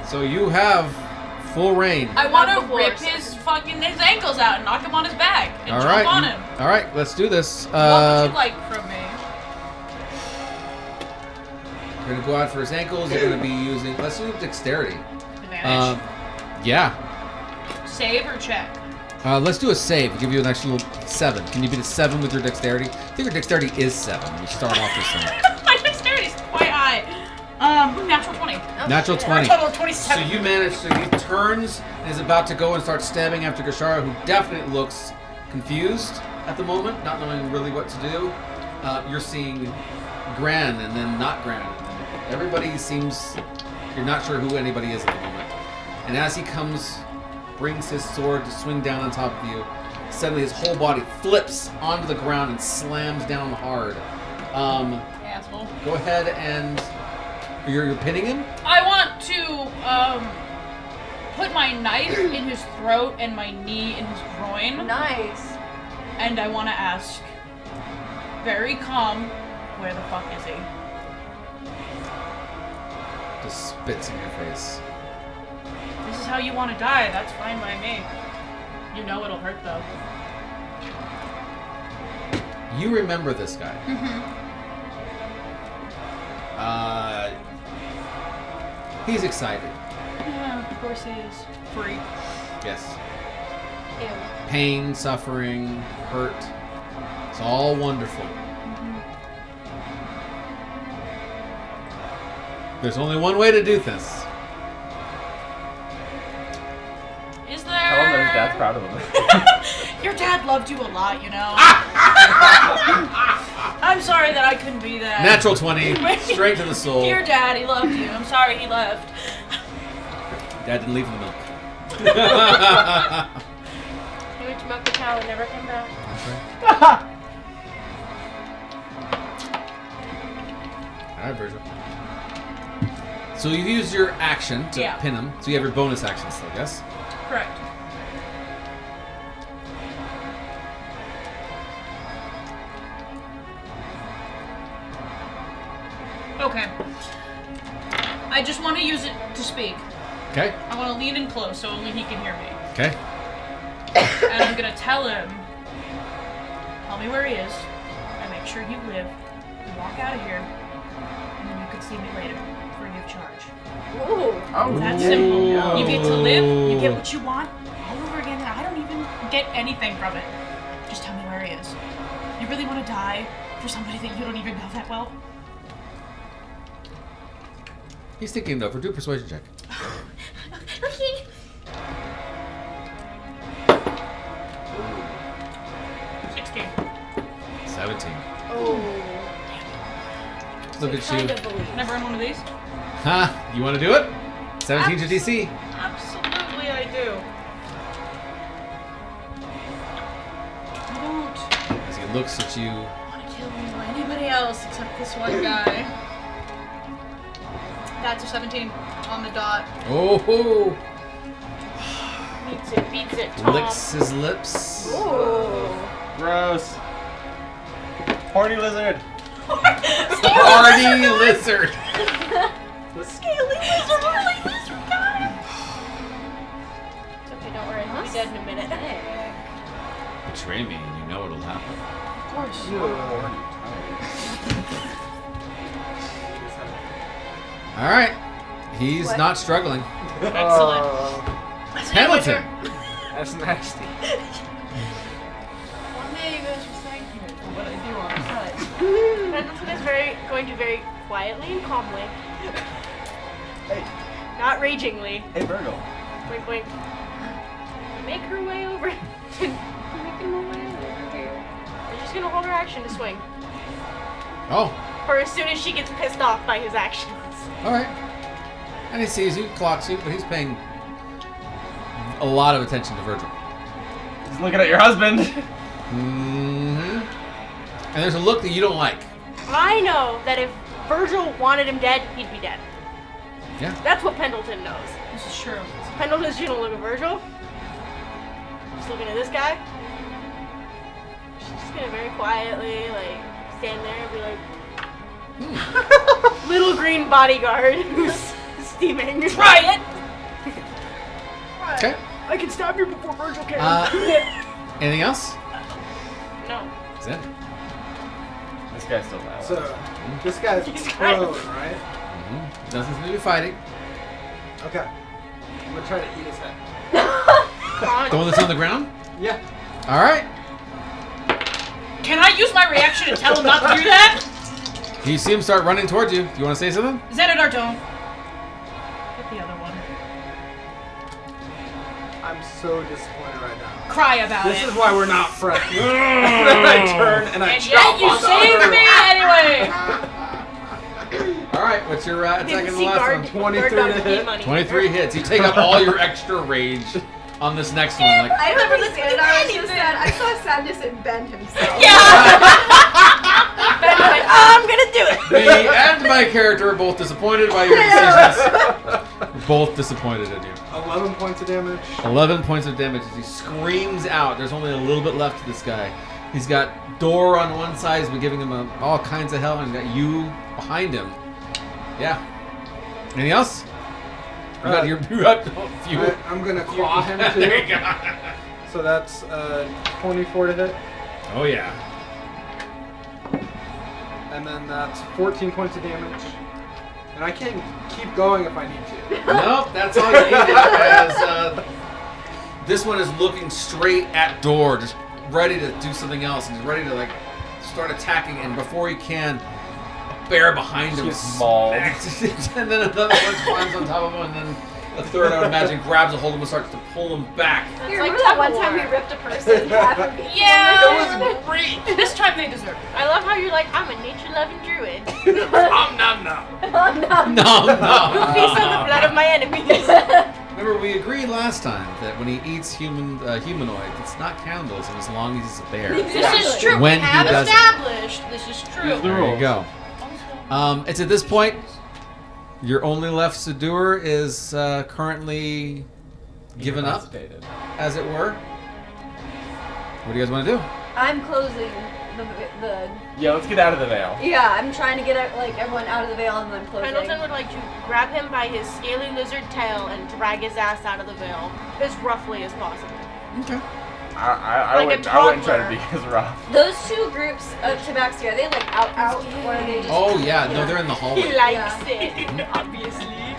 so you have full reign. I want to Before rip a his ankles out and knock him on his back and All jump right. on him. All right, let's do this. What would you like from me? You're going to go out for his ankles. You're going to be using... Let's do dexterity. Advantage. Yeah. Save or check? Let's do a save. I'll give you an extra little 7. Can you beat a 7 with your dexterity? I think your dexterity is 7. You start off with 7. My dexterity's quite high. Natural 20. Natural For a 20. total of So 27. you manage to... He turns and is about to go and start stabbing after Kashara, who definitely looks confused at the moment, not knowing really what to do. You're seeing Gran and then not Gran. Everybody seems... You're not sure who anybody is at the moment. And as he comes... brings his sword to swing down on top of you. Suddenly his whole body flips onto the ground and slams down hard. Asshole. Go ahead and... You're pinning him? I want to put my knife in his throat and my knee in his groin. Nice. And I want to ask, very calm, where the fuck is he? Just spits in your face. This is how you want to die. That's fine by me. You know it'll hurt though. You remember this guy. He's excited. Yeah, of course he is. Freak. Yes. Ew. Pain, suffering, hurt. It's all wonderful. There's only one way to do this. Is Tell him that his there? dad's proud of him. Your dad loved you a lot, you know. I'm sorry that I couldn't be that. Natural 20, straight to the soul. Dear dad, he loved you. I'm sorry he left. Dad didn't leave the milk. He went to milk the cow and never came back. Alright, Virgil. So you use your action to Yeah. pin him. So you have your bonus action still, yes? Correct. Okay. I just want to use it to speak. Okay. I want to lean in close so only he can hear me. Okay. And I'm gonna tell him, tell me where he is, and make sure he live, and walk out of here, and then you can see me later, free of charge. Ooh. Oh, That's simple. You get to live, you get what you want, all over again, and I don't even get anything from it. Just tell me where he is. You really want to die for somebody that you don't even know that well? He's thinking it over. Do a persuasion check. Okay. 16. 17. Oh. Look at Kind you. of believe. Never in one of these? Huh? You want to do it? 17 to DC. Absolutely, I do. I don't As he looks at you. want to kill anybody else except this one guy. That's a 17 on the dot. Oh, Beats it, Tom. licks his lips. Ooh. Gross. Horny lizard. Party lizard. Scaly lizard, really lizard guy. It's okay, don't worry. He'll be dead in a minute. Betray me, and you know what'll happen. Of course. All right. He's What? not struggling. Excellent. That's an Hamilton. answer. That's nasty. One day you guys will thank me for what I do on the side. Pendleton is going to very quietly and calmly, Hey, not ragingly, hey, Virgil. wink wink, make her way over. Making her way over here. We're just gonna hold her action to swing. Oh, Or as soon as she gets pissed off by his actions. all right. And he sees you, clocks you, but he's paying a lot of attention to Virgil. He's looking at your husband. Mm-hmm. And there's a look that you don't like. I know that if Virgil wanted him dead, he'd be dead. Yeah. That's what Pendleton knows. This is true. So Pendleton's gonna look at Virgil. Just looking at this guy. She's just gonna very quietly, like, stand there and be like, little green bodyguard who's steaming. Try it! Okay. I can stop you before Virgil can. Anything else? No. Is it? This guy's still alive. So, this guy's prone, right? Doesn't seem to be fighting. Okay. I'm gonna try to eat his head. The one that's on the ground? Yeah. All right. Can I use my reaction and tell him not to do that? You see him start running towards you. Do you want to say something? Xanadar, don't. Get the other one. I'm so disappointed right now. Cry about This it. is why we're not friends. And then I turn and I And chop yet you on the saved other me anyway! All right. What's your attack in the See last guard, one? 23 guard to dog hit. money. 23 hits. You take up all your extra rage on this next one. Like, I don't think Xanadar was just sad. I saw sadness in Ben himself. Yeah! Ben's like, oh, I'm gonna do it. me and my character are both disappointed by your decisions. We're both disappointed in you. 11 points of damage. 11 points of damage as he screams out. There's only a little bit left to this guy. He's got door on one side. He's been giving him all kinds of hell, and he's got you behind him. Yeah. Anything else? You got a few. I'm gonna claw him There you too. go. So that's 24 to hit. Oh yeah. And then that's 14 points of damage. And I can keep going if I need to. Nope, that's all you needed. As this one is looking straight at door, just ready to do something else, and he's ready to like start attacking. And before he can, a bear behind him He's mauled. smacks, and then another one climbs on top of him, and then a third, I would imagine, grabs a hold of him and starts to pull him back. You like remember that tug one of time we war. ripped a person in half and beat Yeah! them? It was great! This time they deserve it. I love how you're like, I'm a nature-loving druid. Nom nom nom. Oh, no. No, Who no. feasts on the blood of my enemies. Remember, we agreed last time that when he eats humanoid, it's not cannibalism as long as he's a bear. This is true. When we he have does it. established this is true. There you go. It's at this point, your only left Sedur is currently given up, Incapacitated. as it were. What do you guys want to do? I'm closing the Yeah, let's get out of the veil. yeah, I'm trying to get like everyone out of the veil and then closing. Pendleton would like to grab him by his scaly lizard tail and drag his ass out of the veil as roughly as possible. Okay. I Like a wouldn't try to toddler. be as rough. Those two groups of tabaxi, are they like out or are they just Oh yeah, no, they're in the He hallway. likes it, obviously.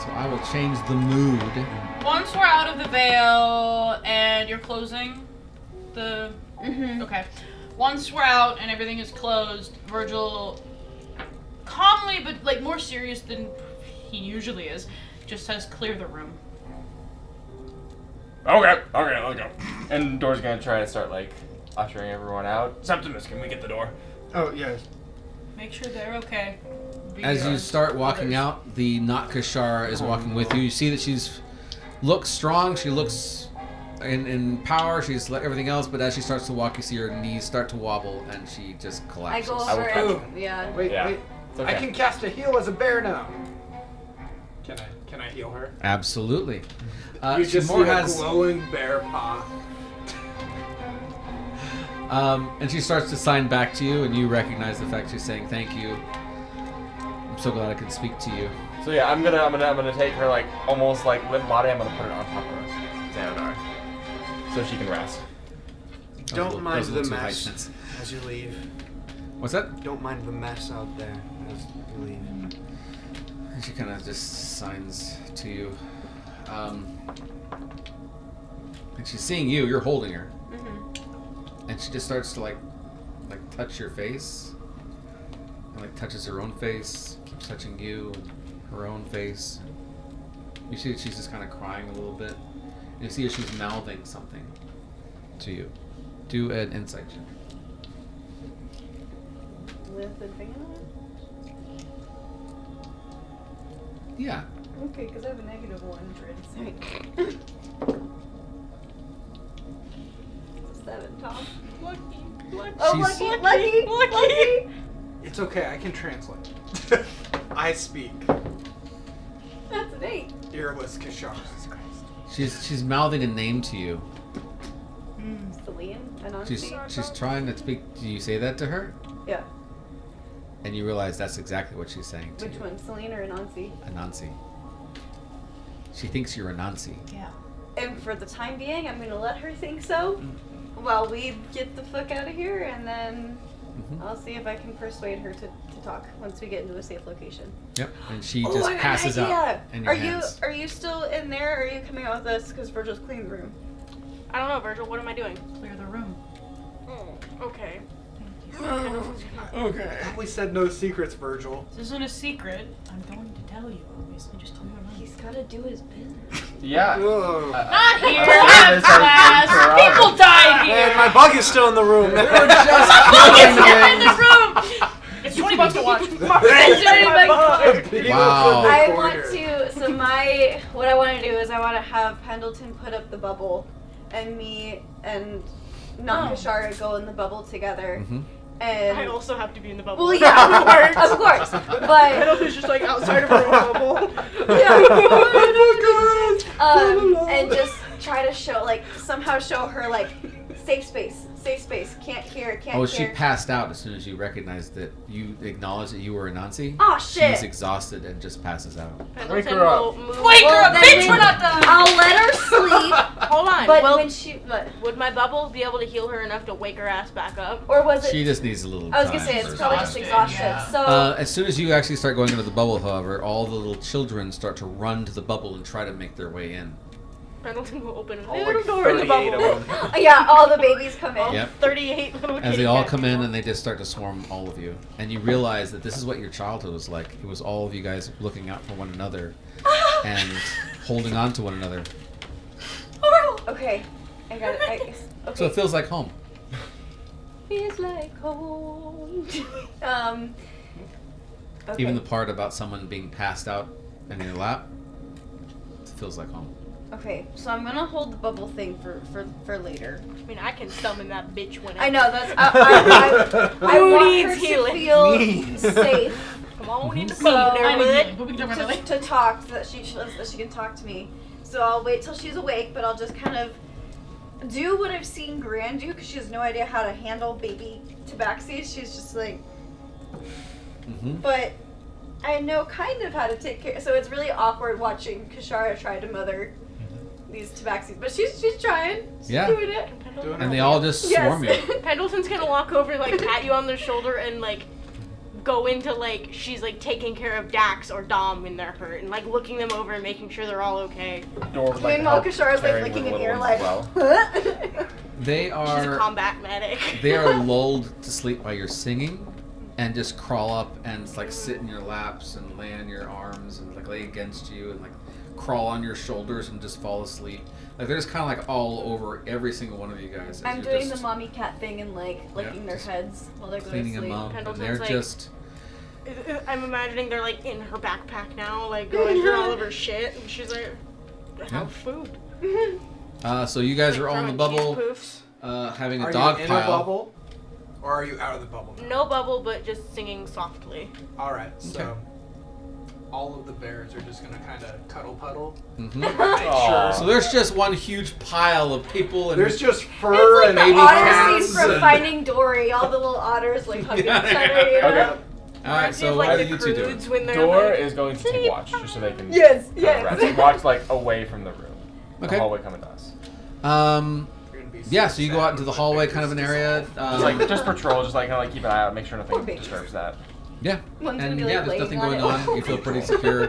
So I will change the mood. Once we're out of the veil and you're closing the okay. Once we're out and everything is closed, Virgil calmly but like more serious than he usually is, just says clear the room. Okay, let's go. And Door's gonna try to start like ushering everyone out. Septimus, can we get the door? Oh, yes. Make sure they're okay. Be As you yours. start walking Others. out, the Not Kashara is walking with you. You see that she's looks strong. She looks in power. She's like everything else. But as she starts to walk, you see her knees start to wobble, and she just I collapses. go I will over catch and yeah. Wait, Yeah. wait. It's okay. I can cast a heal as a bear now. Can I heal her? Absolutely. You just see Shimor a has, glowing bear paw. and she starts to sign back to you, and you recognize the fact she's saying thank you. I'm so glad I could speak to you. So yeah, I'm gonna take her like almost like limp body. I'm gonna put it on top of Xanadar, so she can rest. That was a Don't little- mind that was a the little too mess heightened. as you leave. What's that? Don't mind the mess out there as you leave. And she kind of just signs to you. And she's seeing you. You're holding her. And she just starts to like touch your face. And like touches her own face. Keeps touching you and her own face. You see that she's just kind of crying a little bit. And you see that she's mouthing something to you. Do an insight check. With advantage? Yeah. Okay, because I have a -1 for insight. 7, Tom. Lucky. Oh, She's- lucky. It's okay, I can translate. I speak That's an 8. earless Kashar. She's mouthing a name to you. Celine? Anansi? She's trying to speak. Do you say that to her? Yeah. And you realize that's exactly what she's saying to Which you. one, Celine or Anansi? Anansi. She thinks you're Anansi. Yeah. And for the time being, I'm gonna let her think so while we get the fuck out of here, and then I'll see if I can persuade her to talk once we get into a safe location. Yep. And she Oh, just I got an passes idea. out. In your Are hands. you still in there, or are you coming out with us? Because Virgil's cleaning the room. I don't know, Virgil. What am I doing? Clear the room. Okay. Okay. We said no secrets, Virgil. This isn't a secret. I'm going to tell you. Obviously, just clear the room. He's gotta do his business. Yeah. Ugh. Not here. I was Not saying this class. is People died here. And my bug is still in the room. It's in the room. It's $20 to watch. Wow. I want to. So what I want to do is I want to have Pendleton put up the bubble, and me and Kashara go in the bubble together. And I also have to be in the bubble. well, yeah, of course. I know But who's just like outside of her own bubble. and just try to somehow show her like safe space, can't hear. Oh, she passed out as soon as you recognized that you acknowledged that you were Anansi. Oh shit! She's exhausted and just passes out. Wake her up. Wake her up, then bitch! We're not done. I'll let her sleep. Hold on. But well, when she, would my bubble be able to heal her enough to wake her ass back up? or was it? She just needs a little I was time. gonna say it's for probably herself. just exhaustion. Yeah. So As soon as you actually start going into the bubble, however, all the little children start to run to the bubble and try to make their way in. Pendleton will open a All little like door in the 38 bubble. of them. yeah, all the babies come in. Yep. 38 little As kitty they all cats. come in and they just start to swarm all of you. And you realize that this is what your childhood was like. It was all of you guys looking out for one another and holding on to one another. Okay, I got it. Okay. So it feels like home. Feels like home. Okay. Even the part about someone being passed out in your lap, it feels like home. Okay, so I'm gonna hold the bubble thing for later. I mean, I can summon that bitch when I know that's I Who want needs her healing? to feel Me. safe Come on in the So, bubble, I need there, healing, but we can talk about that to later. talk so that she can talk to me. So I'll wait till she's awake, but I'll just kind of do what I've seen Gran do because she has no idea how to handle baby tabaxi. She's just like, but I know kind of how to take care. So it's really awkward watching Kashara try to mother these tabaxis, but she's trying. She's Yeah. doing it. And they all just swarm you. Pendleton's gonna walk over, like, pat you on the shoulder and, like, go into, like, she's, like, taking care of Dax or Dom when they're hurt and, like, looking them over and making sure they're all okay. Door would, like, Meanwhile, help Kashara's like caring licking with an little ear, ones like. as well. They She's a are combat medic. they are lulled to sleep while you're singing and just crawl up and like sit in your laps and lay on your arms and like lay against you and like crawl on your shoulders and just fall asleep. Like they're just kind of like all over every single one of you guys. as I'm you're doing just the mommy cat thing and like licking their just heads while they're going cleaning to sleep. them up, and Pendleton's they're like- just I'm imagining they're, like, in her backpack now, like, going through all of her shit, and she's like, have food. so you guys Like, are all in the throwing bubble, cheese poofs. having a Are dog you in pile. a bubble, or are you out of the bubble? No bubble, but just singing softly. All right, so all of the bears are just gonna kind of cuddle puddle. Mhm. Make sure. So there's just one huge pile of people and There's just fur It's and like baby the otter cats scene from and- Finding Dory. All the little otters like hugging Yeah. each other. You know? Okay. all right. So like, what are the you two doing? Croods when they're Door like, is going to keep watch just so they can Yes, kind yes. of rest. He walks like away from the room. Okay. The hallway coming to us. You're gonna be Yeah. so So you go sad out into the when hallway, bears kind of an dissolve. area. Just like just patrol, just like kind of like keep an eye out, make sure Poor nothing babies. disturbs that. Yeah, One's gonna and be, like, yeah, there's laying nothing on going it. on. You feel pretty secure.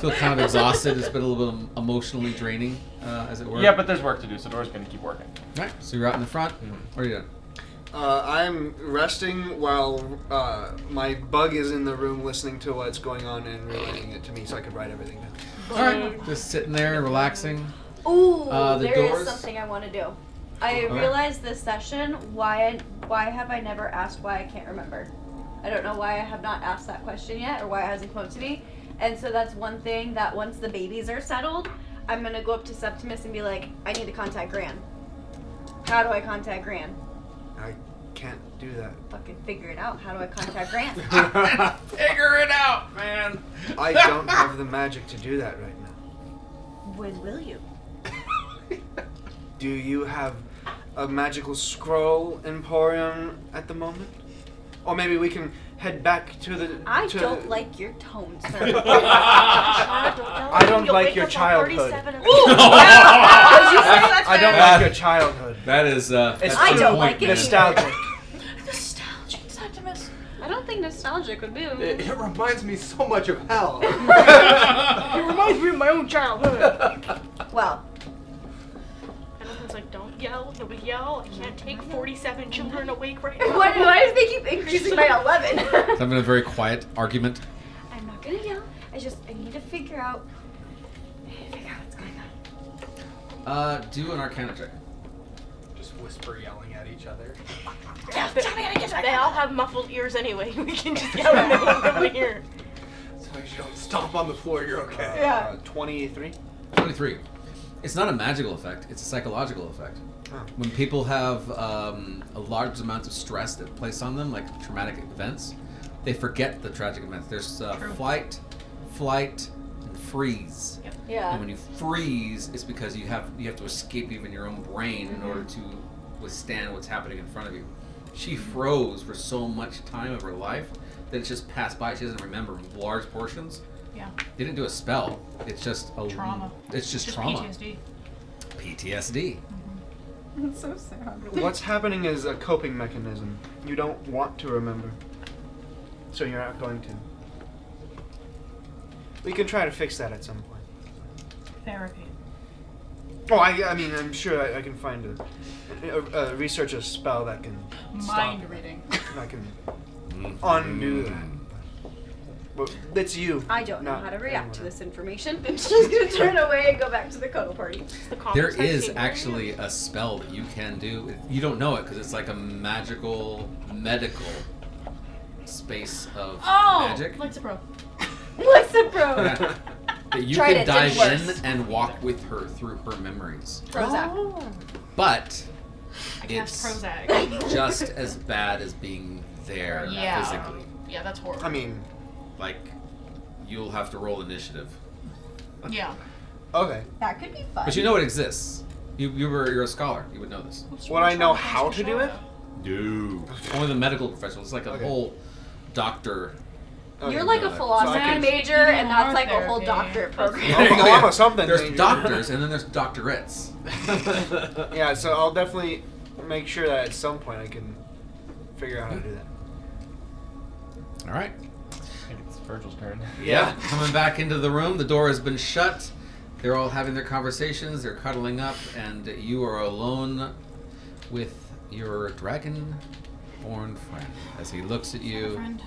Feel kind of exhausted. It's been a little bit emotionally draining, as it were. Yeah, but there's work to do, so Door's gonna keep working. All right, so you're out in the front. What are you doing? I'm resting while my bug is in the room listening to what's going on and relaying it to me so I could write everything down. All right, just sitting there, relaxing. Ooh, The there is doors? something I want to do. I Okay. realized this session why have I never asked why I can't remember? I don't know why I have not asked that question yet or why it hasn't come up to me. And so that's one thing that once the babies are settled, I'm gonna go up to Septimus and be like, I need to contact Gran. How do I contact Gran? I can't do that. Fucking figure it out. How do I contact Gran? Figure it out, man. I don't have the magic to do that right now. When will you? Do you have a magical scroll emporium at the moment? Or maybe we can head back to the... I don't like your tone, sir. I don't like your childhood. I don't like your childhood. That is. I don't like it. Nostalgic. Nostalgic Septimus. I don't think nostalgic would be. It reminds me so much of hell. It reminds me of my own childhood. Well, Jonathan's like, don't yell. Nobody yell. I can't take 47 children awake right now. why do they keep increasing by 11? Having a very quiet argument. I'm not gonna yell. I need to figure out what's going on. Do an Arcana check. Just whisper yelling at each other. They all have muffled ears anyway. We can just yell and they won't really hear. As long as you don't stomp on the floor, you're okay. Yeah. 23. 23. It's not a magical effect. It's a psychological effect. Oh. When people have a large amount of stress that placed on them, like traumatic events, they forget the tragic events. There's flight, and freeze. Yep. Yeah. And when you freeze, it's because you have to escape even your own brain in order to withstand what's happening in front of you. She froze for so much time of her life that it just passed by. She doesn't remember large portions. Yeah. They didn't do a spell. It's just a Trauma. It's just Just trauma. PTSD. PTSD. That's so sad. What's happening is a coping mechanism. You don't want to remember. So you're not going to. We can try to fix that at some point. Therapy. Oh, I mean, I'm sure I can find research a spell that can Mind stop, reading. that can undo that. But it's you. I don't know not how to react to anyone this information. I'm just gonna turn away and go back to the cuddle party. There is actually a spell that you can do. You don't know it because it's like a medical space of magic. Lexapro. Lexapro. Yeah. That you Tried can it, dive didn't in work. and walk with her through her memories. Prozac. But I cast it's Prozac. just as bad as being there Yeah. physically. Yeah, that's horrible. I mean, Like, you'll have to roll initiative. Yeah. okay. That could be fun. But you know it exists. You're a scholar. You would know this. Would I know how to do it? No. Only the medical professionals. It's like a Okay. whole doctor. Okay. You're like a So philosophy I can- major, and that's like a Therapy. whole doctorate program. Oh, oh, I'm a something. There's major. doctors and then there's doctorates. Yeah, so I'll definitely make sure that at some point I can figure out how to do that. All right. I think it's Virgil's turn. Yeah. Coming back into the room, the door has been shut. They're all having their conversations. They're cuddling up, and you are alone with your dragon-born friend as he looks at you Friend.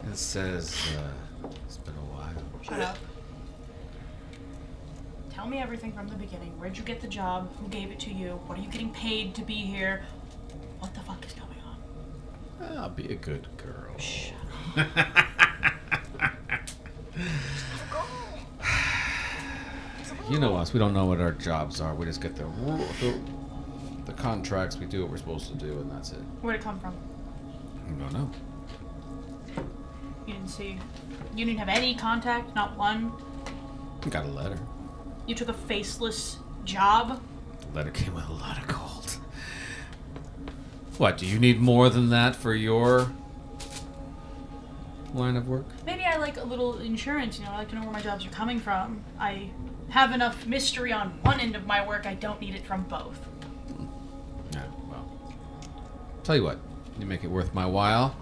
and says, "It's been a while." Shut up. Tell me everything from the beginning. Where'd you get the job? Who gave it to you? What are you getting paid to be here? What the fuck is going on? I'll be a good girl. Shut You know us. We don't know what our jobs are. We just get the contracts. We do what we're supposed to do, and that's it. Where'd it come from? I don't know. You didn't see. You didn't have any contact, not one. I got a letter. You took a faceless job. The letter came with a lot of gold. What, do you need more than that for your line of work? Maybe I like a little insurance, I like to know where my jobs are coming from. I have enough mystery on one end of my work, I don't need it from both. Yeah, well. Tell you what, you make it worth my while.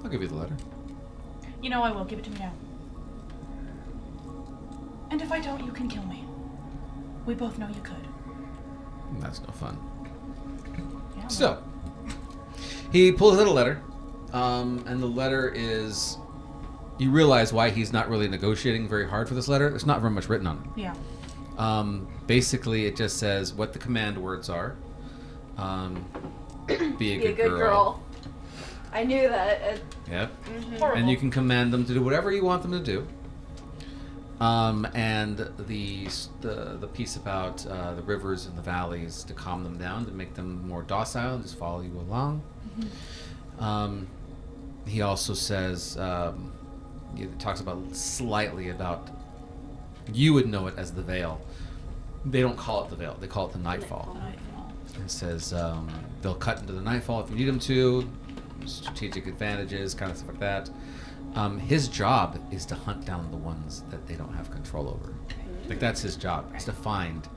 I'll give you the letter. I will. Give it to me now. And if I don't, you can kill me. We both know you could. That's no fun. Yeah, So, he pulls out a letter, and the letter is... You realize why he's not really negotiating very hard for this letter. There's not very much written on it. Yeah. Basically, it just says what the command words are. Be a good girl. I knew that. Yep. Horrible. And you can command them to do whatever you want them to do. And the piece about the rivers and the valleys to calm them down, to make them more docile and just follow you along. Mm-hmm. He also says, he talks about slightly about, you would know it as the veil. They don't call it the Veil. They call it the Nightfall. It says they'll cut into the Nightfall if you need them to. Strategic advantages, kind of stuff like that. His job is to hunt down the ones that they don't have control over. Like, that's his job. Is to find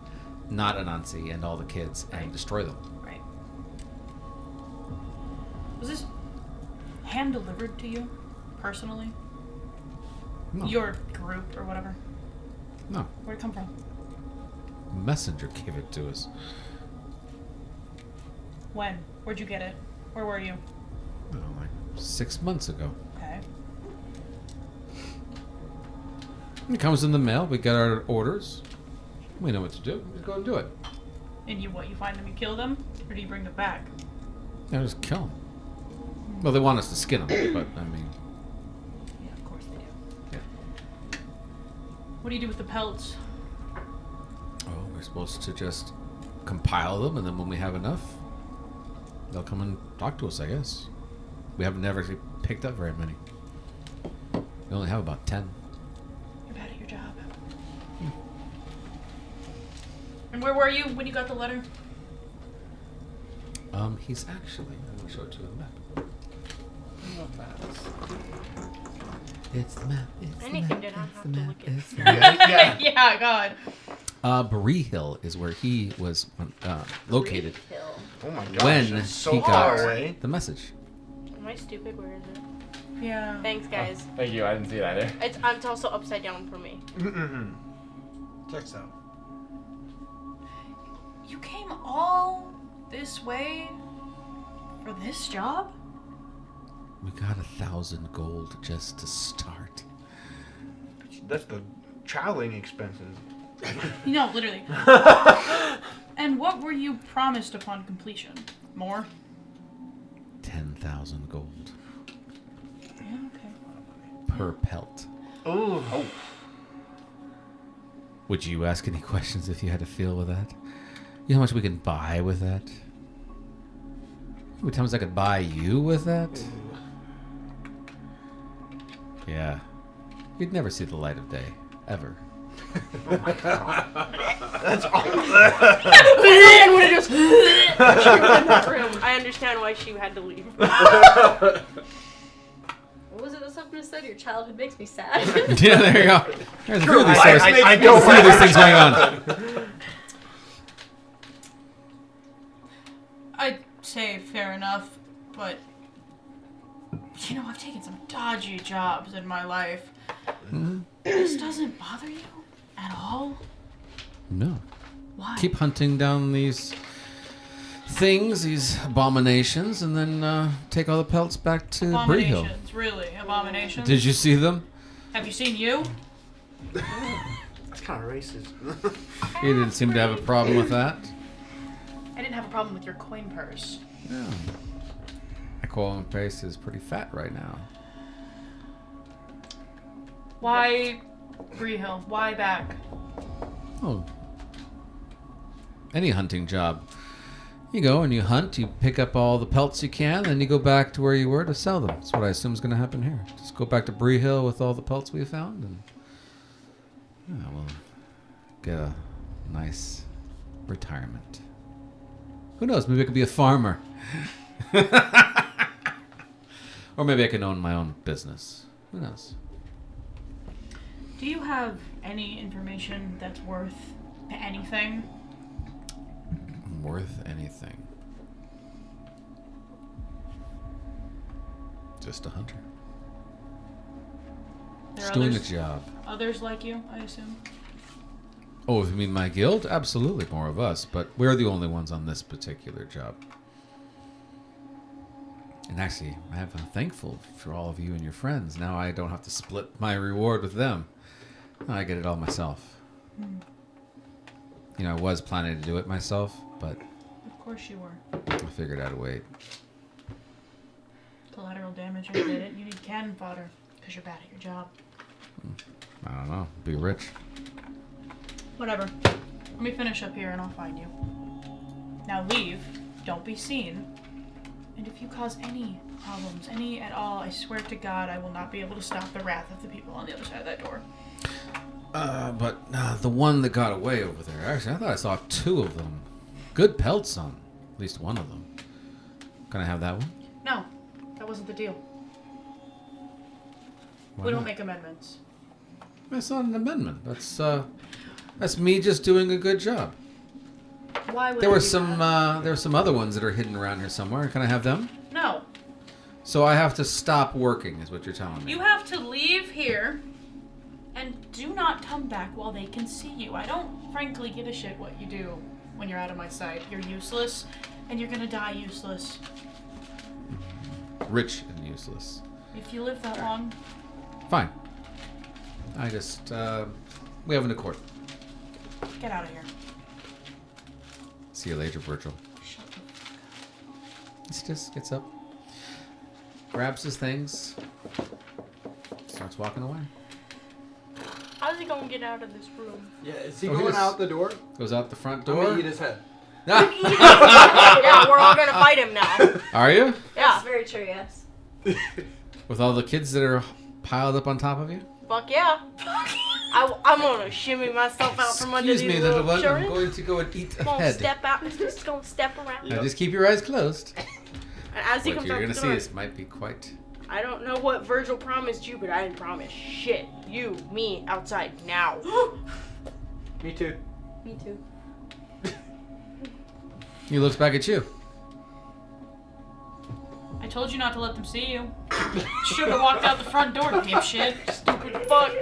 not Anansi and all the kids and destroy them. Right. Was this hand delivered to you personally? No. Your group or whatever? No. Where'd it come from? Messenger gave it to us. When? Where'd you get it? Where were you? Oh, like 6 months ago. Okay. It comes in the mail. We get our orders. We know what to do. We go and do it. And you find them, you kill them? Or do you bring them back? Yeah, just kill them. Well, they want us to skin them, but I mean... Yeah, of course they do. Yeah. What do you do with the pelts? Oh, we're supposed to just compile them, and then when we have enough, they'll come and talk to us, I guess. We have never actually picked up very many. We only have about 10. You're bad at your job. And where were you when you got the letter? He's actually... I'm going to show it to you on the map. It's the map. It's Anything did not have to look at. Yeah, God. Bree Hill is where he was located Oh my gosh, when that's so he far got away. the message. Am I stupid? Where is it? Yeah. Thanks, guys. Thank you. I didn't see it either. It's also upside down for me. Mm-hmm. Checks out. You came all this way for this job? We got 1,000 gold just to start. That's the traveling expenses. No, literally. And what were you promised upon completion? More? 10,000 gold Yeah, okay. per pelt. Ooh. Oh. Would you ask any questions if you had to feel with that? You know how much we can buy with that? How many times I could buy you with that? Yeah. You'd never see the light of day. Ever. That's awful. And when it just in that room, I understand why she had to leave. What was it that something said? Your childhood makes me sad. Yeah, there you go. There's a few of these stories. I There's a few of these things going on. I'd say fair enough, but you know, I've taken some dodgy jobs in my life. Mm-hmm. This doesn't bother you at all? No. Why? Keep hunting down these things, these abominations, and then take all the pelts back to Bree Hill. Abominations, really? Abominations? Did you see them? Have you seen you? That's kind of racist. You didn't seem to have a problem with that. I didn't have a problem with your coin purse. Yeah. My coin purse is pretty fat right now. Why Bree Hill? Why back? Oh. Any hunting job. You go and you hunt, you pick up all the pelts you can, then you go back to where you were to sell them. That's what I assume is going to happen here. Just go back to Bree Hill with all the pelts we found, and we'll get a nice retirement. Who knows? Maybe I could be a farmer. Or maybe I can own my own business. Who knows? Do you have any information that's worth anything? Worth anything. Just a hunter. Just doing a job. Others like you, I assume? Oh, if you mean my guild? Absolutely, more of us. But we're the only ones on this particular job. And actually, I'm thankful for all of you and your friends. Now I don't have to split my reward with them. I get it all myself. You know, I was planning to do it myself, but Of course you were. I figured out a way. Collateral damage, I get it. You need cannon fodder because you're bad at your job. I don't know. Be rich. Whatever. Let me finish up here and I'll find you. Now leave. Don't be seen. And if you cause any problems, any at all, I swear to God I will not be able to stop the wrath of the people on the other side of that door. But the one that got away over there. Actually, I thought I saw 2 of them. Good pelts on at least one of them. Can I have that one? No, that wasn't the deal. Why We don't not? make amendments. That's not an amendment. That's me just doing a good job. Why would There I were do some that? there were some other ones that are hidden around here somewhere. Can I have them? No. So I have to stop working, is what you're telling me. You have to leave here and do not come back while they can see you. I don't frankly give a shit what you do when you're out of my sight. You're useless, and you're gonna die useless. Rich and useless. If you live that long, Fine. I just we have an accord. get out of here. See you later, Virgil. Shut the He just gets up, grabs his things, starts walking away. How's he gonna get out of this room? Yeah, is he Oh, he going just- out the door? Goes out the front I'm door. gonna eat his head. Yeah, we're all gonna fight him now. Are you? Yeah. That's very true, yes. With all the kids that are piled up on top of you? Fuck yeah. I'm gonna shimmy myself out from under Excuse these me, little little one. I'm children. going to go and eat a Gonna head. step out. Just gonna step around. Now just keep your eyes closed. And as he What comes you're out going the to see door, is might be quite... I don't know what Virgil promised you, but I didn't promise shit. You, me, outside now. Me too. Me too. He looks back at you. I told you not to let them see you. Should have walked out the front door, dipshit. Stupid fuck.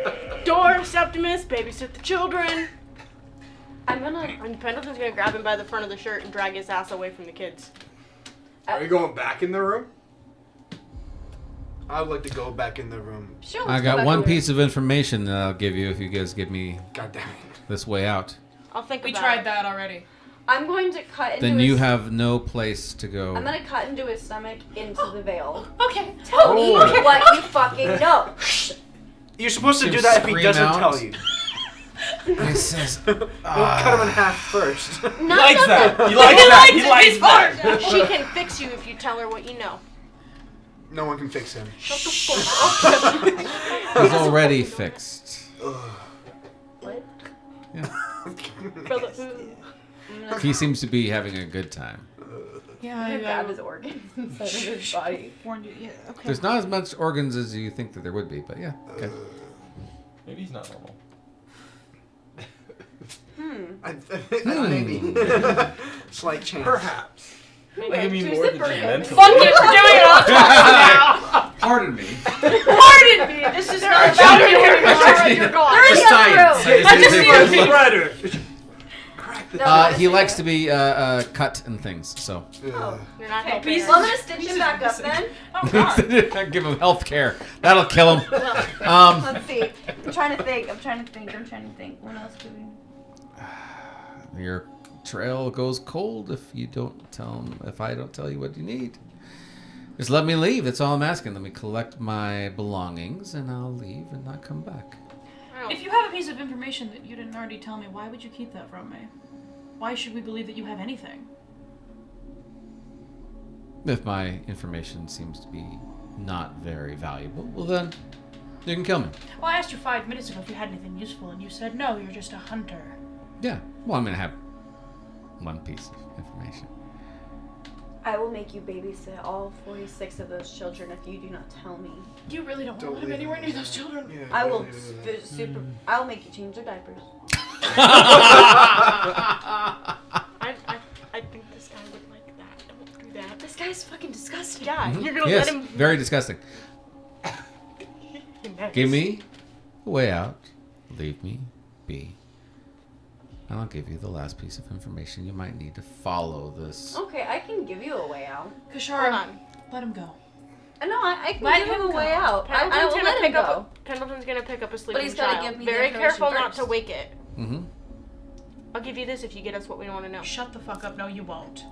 Door, Septimus, babysit the children. I'm gonna. And Pendleton's gonna grab him by the front of the shirt and drag his ass away from the kids. Are you going back in the room? I would like to go back in the room. Sure, I let's go got back one over. piece of information that I'll give you if you guys give me God damn it. this way out. I'll think We about tried it. that already. I'm going to cut into Then his... you have no place to go. I'm gonna cut into his stomach into the veil. Okay. Tell me Oh. what you fucking know. You're supposed to You do that if he scream doesn't out. tell you. He says, We'll cut him in half first. Not likes that. nothing. He likes that. He likes that. She can fix you if you tell her what you know. No one can fix him. Shut the fuck up. he's already fixed. What? Yeah. He seems to be having a good time. Yeah, I'm gonna I grab his organs inside of his body. warned you. Yeah, okay. There's not as much organs as you think that there would be, but yeah. Okay. Maybe he's not normal. Maybe. Slight change. Perhaps. Like, I mean, more than just mentally. Fuck it, we're doing it all now. Pardon me. Pardon me. This is not about you. You're gone. They're in the other room. I just need to Rider. He likes to be cut and things, so. Ugh. You're not Okay, helping well, I'm her. gonna stitch him back up then. Oh, God. Give him health care. That'll kill him. Let's see. I'm trying to think. What else could we... Your trail goes cold if you don't tell him. If I don't tell you what you need, just let me leave. That's all I'm asking. Let me collect my belongings, and I'll leave and not come back. If you have a piece of information that you didn't already tell me, why would you keep that from me? Why should we believe that you have anything? If my information seems to be not very valuable, well then, you can kill me. Well, I asked you 5 minutes ago if you had anything useful, and you said no, you're just a hunter. Yeah. Well, I'm gonna have one piece of information. I will make you babysit all 46 of those children if you do not tell me. You really don't want to Don't let him leave anywhere him. near those children. Yeah, I will yeah. I'll make you change their diapers. I think this guy would like that. Don't do that. This guy's fucking disgusting. Yeah, Mhm. you're gonna Yes, let him. very disgusting. Give me a way out. Leave me be. And I'll give you the last piece of information you might need to follow this. Okay, I can give you a way out. Hold Kashara, on. let him go. No, I can Let give him him a way go. out. I Pendleton's will gonna let him pick go. up. Pendleton's gonna pick up a sleeping he's gotta child. give me the Very information careful not to first. wake it. Mm-hmm. I'll give you this if you get us what we want to know. Shut the fuck up. No, you won't.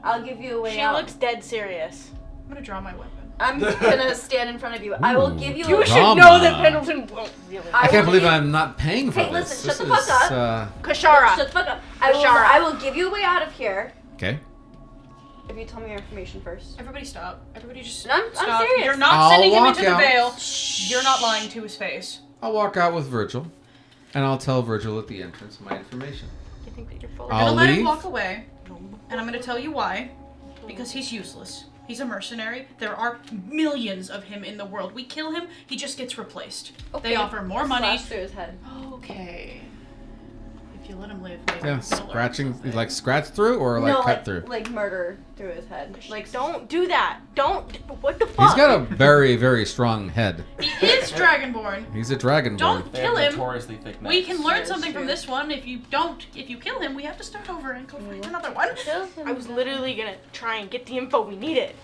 I'll give you a way She out. looks dead serious. I'm gonna draw my weapon. I'm gonna stand in front of you. I will give you. You a should Drama. know that Pendleton won't really. I can't will believe give- I'm not paying for Hey, this. listen, This shut the fuck is, up. Kashara. Shut the fuck up. Kashara. I will give you a way out of here Okay. if you tell me your information first. Everybody stop. Everybody just No, I'm stop. serious. You're not I'll sending him walk into out. the veil. You're not lying to his face. I'll walk out with Virgil. And I'll tell Virgil at the entrance my information. You think that you're full? I'm gonna I'll let leave. him walk away, and I'm gonna tell you why. Because he's useless. He's a mercenary. There are millions of him in the world. We kill him, he just gets replaced. Okay. They offer more money. Slash through his head. Okay. If you let him live, maybe Yeah, he'll learn scratching, something. like scratch through or like no, cut like, through? like murder through his head. Like, don't do that. Don't. What the fuck? He's got a very, very strong head. He is Dragonborn. He's a dragonborn. Don't They kill have him. notoriously thick necks. We can learn That's something true. from this one. If you kill him, we have to start over and go find another one. I was literally gonna try and get the info we needed.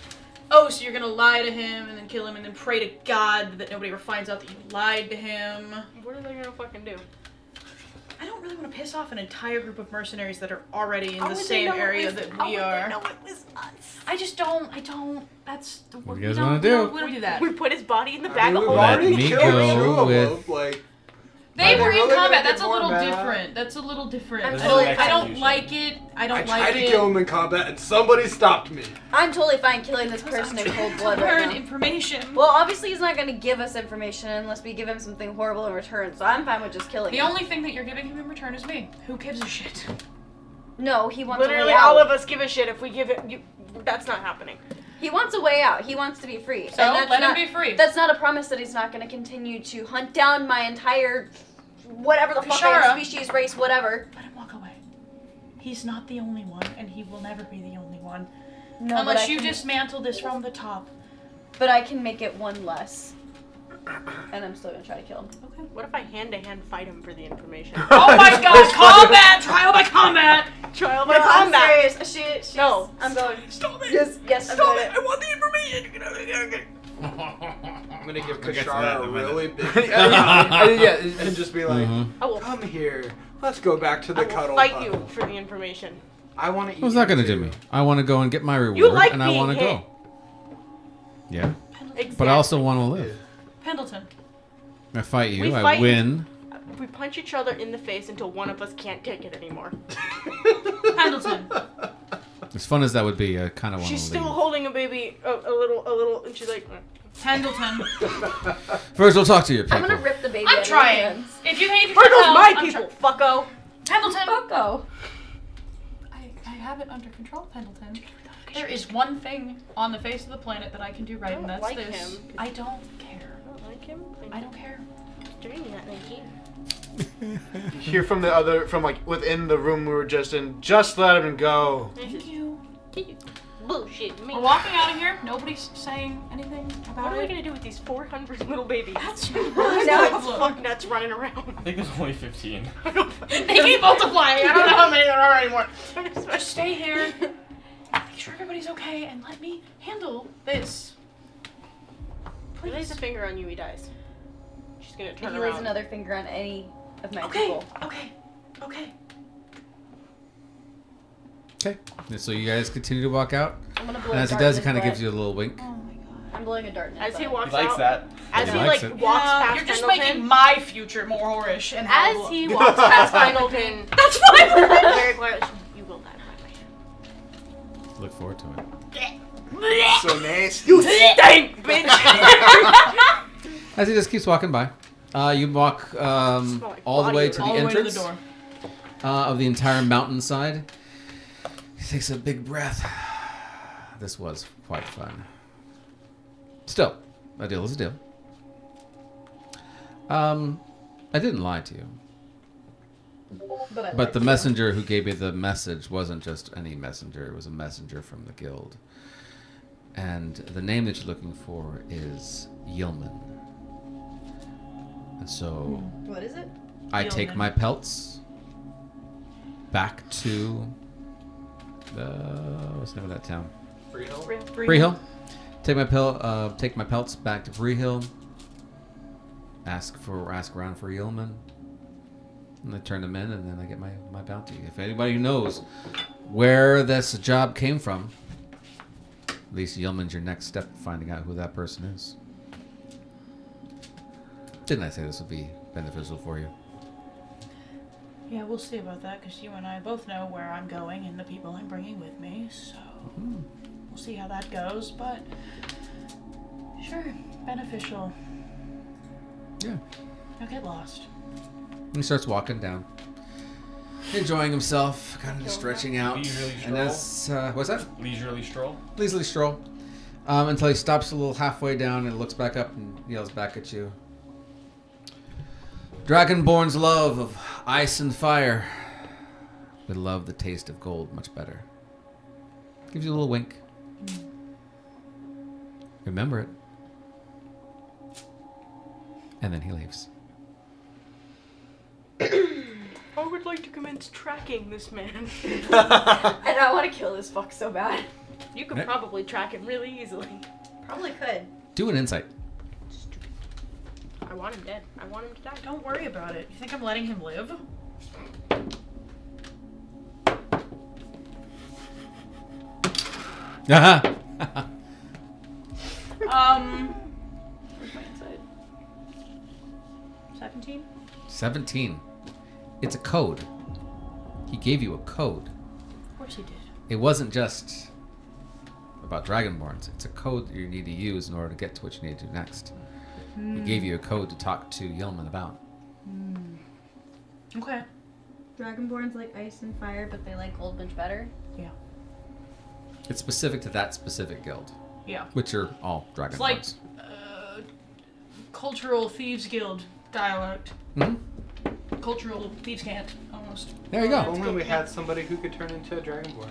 Oh, so you're gonna lie to him and then kill him and then pray to God that nobody ever finds out that you lied to him. What are they gonna fucking do? I don't really want to piss off an entire group of mercenaries that are already in How the would they same know it area was- that how we would they are. know it was us? I just don't. That's What do you guys wanna do? We don't do that. We put his body in the I bag mean, of we've holding. Let already me killed go two of with- them, like, They Are were they in really gonna combat. get That's a more little mad? different. That's a little different. I'm I totally don't, fine. I don't like it. I don't like tried it. to kill him in combat and somebody stopped me. I'm totally fine killing this person in cold blood right Learn now. information. Well, obviously he's not going to give us information unless we give him something horrible in return, so I'm fine with just killing The him. only thing that you're giving him in return is me. Who gives a shit? No, he wants a Literally, way out. all of us give a shit if we give it. That's not happening. He wants a way out. He wants to be free. So and that's let him not, be free. That's not a promise that he's not going to continue to hunt down my entire, whatever the fuck I Kashara. am, species, race, whatever. Let him walk away. He's not the only one, and he will never be the only one. No, but I Unless you can- dismantle this from the top. But I can make it one less. And I'm still going to try to kill him. Okay. What if I hand-to-hand fight him for the information? Oh my god, combat! Trial by combat! Trial by No, I'm combat. serious. She's, No. I'm going. Stop it! Yes, I'm doing it. I want the information! I'm gonna give We'll get to that Kashara in a a minute. really big yeah, and just be like, Mhm. I will. come here. Let's go back to I the will cuddle fight puddle. you for the information. I want to eat. What's that you gonna do too. me? I want to go and get my reward, like and I being want to hit. go. Yeah, Exactly. but I also want to live. Pendleton. I fight you, We I fight- win. We punch each other in the face until one of us can't take it anymore. Pendleton. As fun as that would be, I kind of want to She's leave. still holding a baby, a little, and she's like, Pendleton. First, we'll talk to your people. I'm going to rip the baby I'm out of trying. his hands. If you can't "Virgil's tell, my I'm people, try- fucko." Pendleton. Fucko. I have it under control, Pendleton. There is one thing on the face of the planet that I can do right, and that's like this. him. I don't care. I don't like him. I don't care. Doing that, thank you. Hear from the other, from like within the room we were just in. Just let him go. Thank you. Bullshit. Me. We're walking out of here. Nobody's saying anything What about are we it. gonna do with these 400 little babies? That's Now really it's fuck nuts running around. I think there's only 15. They keep multiplying. I don't know how many there are anymore. Just stay here. Make sure everybody's okay and let me handle this. If he lays a finger on you, he dies. She's gonna turn If he lays around. another finger on any of my Okay. people. Okay. Okay. Okay. So you guys continue to walk out, I'm going to blow and a as he dart does, in he kind of his gives you a little wink. Oh my god. butt. I'm blowing a dart in his As he butt. walks He likes out, that. as He he likes like it. walks past you're just Pendleton, making my future more whorish and as horrible. he walks past Pendleton, That's fine. very quietly, you will die by my hand. Look forward to it. So nasty. You stink, bitch! As he just keeps walking by, you walk Smell like all the body way odor. to the All the way to the entrance door. of the entire mountainside. He takes a big breath. This was quite fun. Still, a deal is a deal. I didn't lie to you. But the messenger who gave me the message wasn't just any messenger. It was a messenger from the guild. And the name that you're looking for is Yeoman. And so What is it? I take Yeoman. my pelts back to the... What's the name of that town? Bree Hill. Take my pelts back to Bree Hill. Ask around for Yeoman. And I turn them in, and then I get my bounty. If anybody knows where this job came from, at least Yeoman's your next step, finding out who that person is. Didn't I say this would be beneficial for you? Yeah, we'll see about that because you and I both know where I'm going and the people I'm bringing with me. So we'll see how that goes. But sure, beneficial. Yeah. I'll get lost. He starts walking down, enjoying himself, kind of stretching out. Leisurely And as what's that? Leisurely stroll. Leisurely stroll. Until he stops a little halfway down and looks back up and yells back at you. Dragonborn's love of ice and fire would love the taste of gold much better. Gives you a little wink. Remember it. And then he leaves. I would like to commence tracking this man. And I want to kill this fuck so bad. You could Right. probably track him really easily. Probably could. Do an insight. I want him dead. I want him to die. Don't worry about it. You think I'm letting him live? Where's my insight? 17? 17. It's a code. He gave you a code. Of course he did. It wasn't just about Dragonborns. It's a code that you need to use in order to get to what you need to do next. He gave you a code to talk to Yeoman about. Okay. Dragonborns like ice and fire, but they like gold much better. Yeah. It's specific to that specific guild, Yeah. which are all Dragonborns. It's like cultural thieves guild dialect. Mhm. Cultural thieves can't almost. There you If go. only we had somebody who could turn into a dragonborn.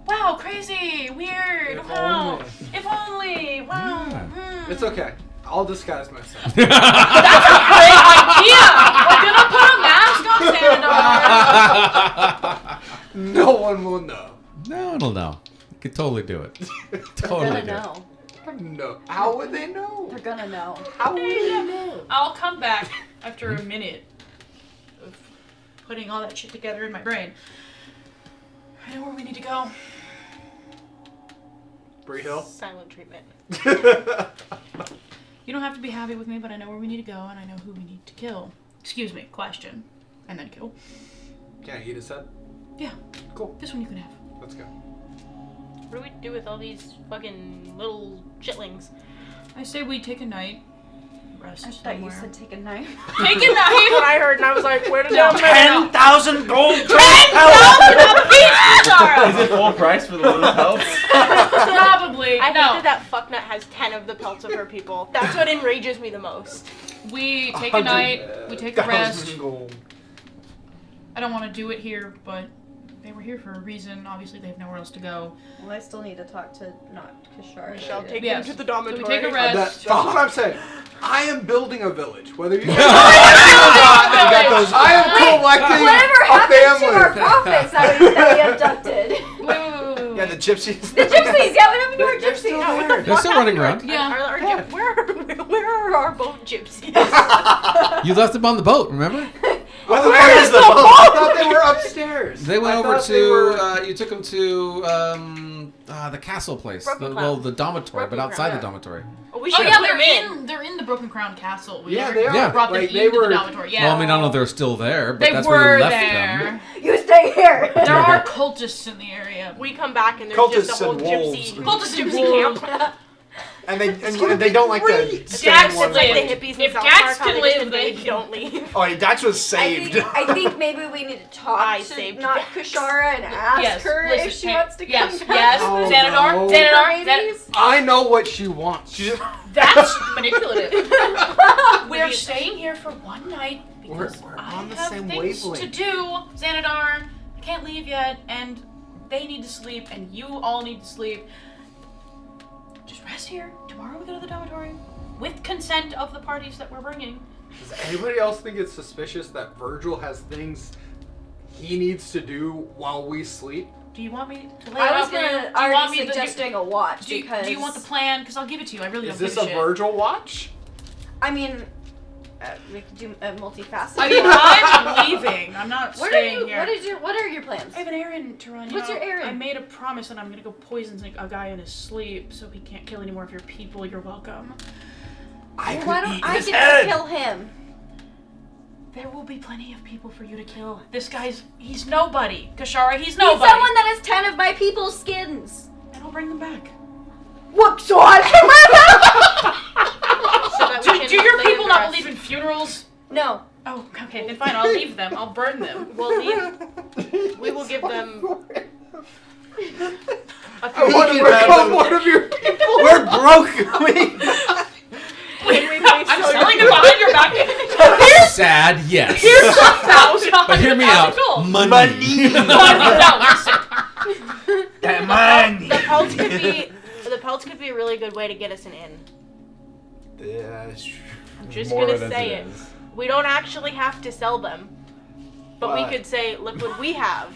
Wow, crazy, weird. If Wow. only. If only. Wow. Yeah. It's okay. I'll disguise myself. Great idea. We're gonna put a mask on Xanadar. No one will know. No, it'll know. You could totally do it. They're Totally gonna do it. know. No. How would they know? They're gonna know. How would they know? I'll come back after a minute of putting all that shit together in my brain. I know where we need to go. Bree Hill? Silent treatment. You don't have to be happy with me, but I know where we need to go and I know who we need to kill. Excuse me, question. And then kill. Can I eat his head? Yeah. Cool. This one you can have. Let's go. What do we do with all these fucking little chitlings? I say we take a night. Rest I thought somewhere. you said take a knife. Take a That's knife! what I heard, and I was like, where did No. that 10,000 gold Is it full price for the little pelts? Probably. I hate no. that fucknut has 10 of the pelts of her people. That's what enrages me the most. We take a night. We take a rest. 100,000 gold. I don't want to do it here, but they were here for a reason. Obviously, they have nowhere else to go. Well, I still need to talk to not Kishara. We shall take Yes. them to the So dormitory. we take a rest. That's what I'm saying. I am building a village. Whether you guys or not, I got those. I am collecting Whatever a happened to our family. prophets that we abducted? Wait. Yeah, the gypsies. The gypsies! Yeah, what happened to our They're still gypsies? What the They're fuck still running happened to around. our- Yeah. where are our boat gypsies? You left them on the boat, remember? What the fuck is the I boat? thought they were upstairs. They went I over thought to. they were- You took them to the castle place. Broken Well, Cloud. the dormitory, but Broken outside Cloud. the dormitory. Oh, we Oh should yeah, have they're put them in. They're in the Broken Crown Castle. We Yeah, never they are. Yeah. brought them Like, they into were- the dormitory. Yeah. Well, I mean, I don't know if they're still there, but they that's were where you left there. them. You stay here! There are cultists in the area. We come back and there's Cultists just a whole and wolves. gypsy, Cultists and gypsy wolves. camp. And they don't like to Dax stand one. lives. Like the hippies in If South Dax Park, how can they just live, they invade, can- don't leave. Oh, yeah, Dax was saved. I think maybe we need to talk I to saved not Dax. Kishara and ask Yes, her listen, if she hey, wants to come yes, back. yes, Oh, Xanadar, no. Xanadar, Ladies? I know what she wants. That's manipulative. We're staying here for one night because We're I on the have same things to wavelength. do, Xanadar. I can't leave yet, and they need to sleep, and you all need to sleep. Just rest here. Tomorrow we go to the dormitory with consent of the parties that we're bringing. Does anybody else think it's suspicious that Virgil has things he needs to do while we sleep? Do you want me to lay I it was out for you? gonna Do you want already me to suggesting a watch do you, because do you want the plan? Because I'll give it to you. I really Is don't this give a shit. Virgil watch? I mean, we could do a multifaceted. I mean, watch. I'm leaving. I'm not What are staying you? here. What are your plans? I have an errand to run. What's your errand? I made a promise that I'm gonna go poison a guy in his sleep so he can't kill any more of your people. You're welcome. Well, why don't I his get head. to kill him? There will be plenty of people for you to kill. This guy's, he's nobody. Kishara, he's He's nobody. someone that has 10 of my people's skins. And I'll bring them back. What? So I can So that we Do can your lay people in not rest. believe in funerals? No. Oh, okay, then fine. I'll leave them. I'll burn them. We'll leave. We will give them. One of your people. We're broke. I'm selling them behind your back. Sad, yes. Here's $1,000. But hear me out. Gold. Money. No, listen. That money. The pelts could be a really good way to get us an in. Yeah, that's true. I'm just More gonna of say it. is. We don't actually have to sell them, but we Why? could say, "Look what we have."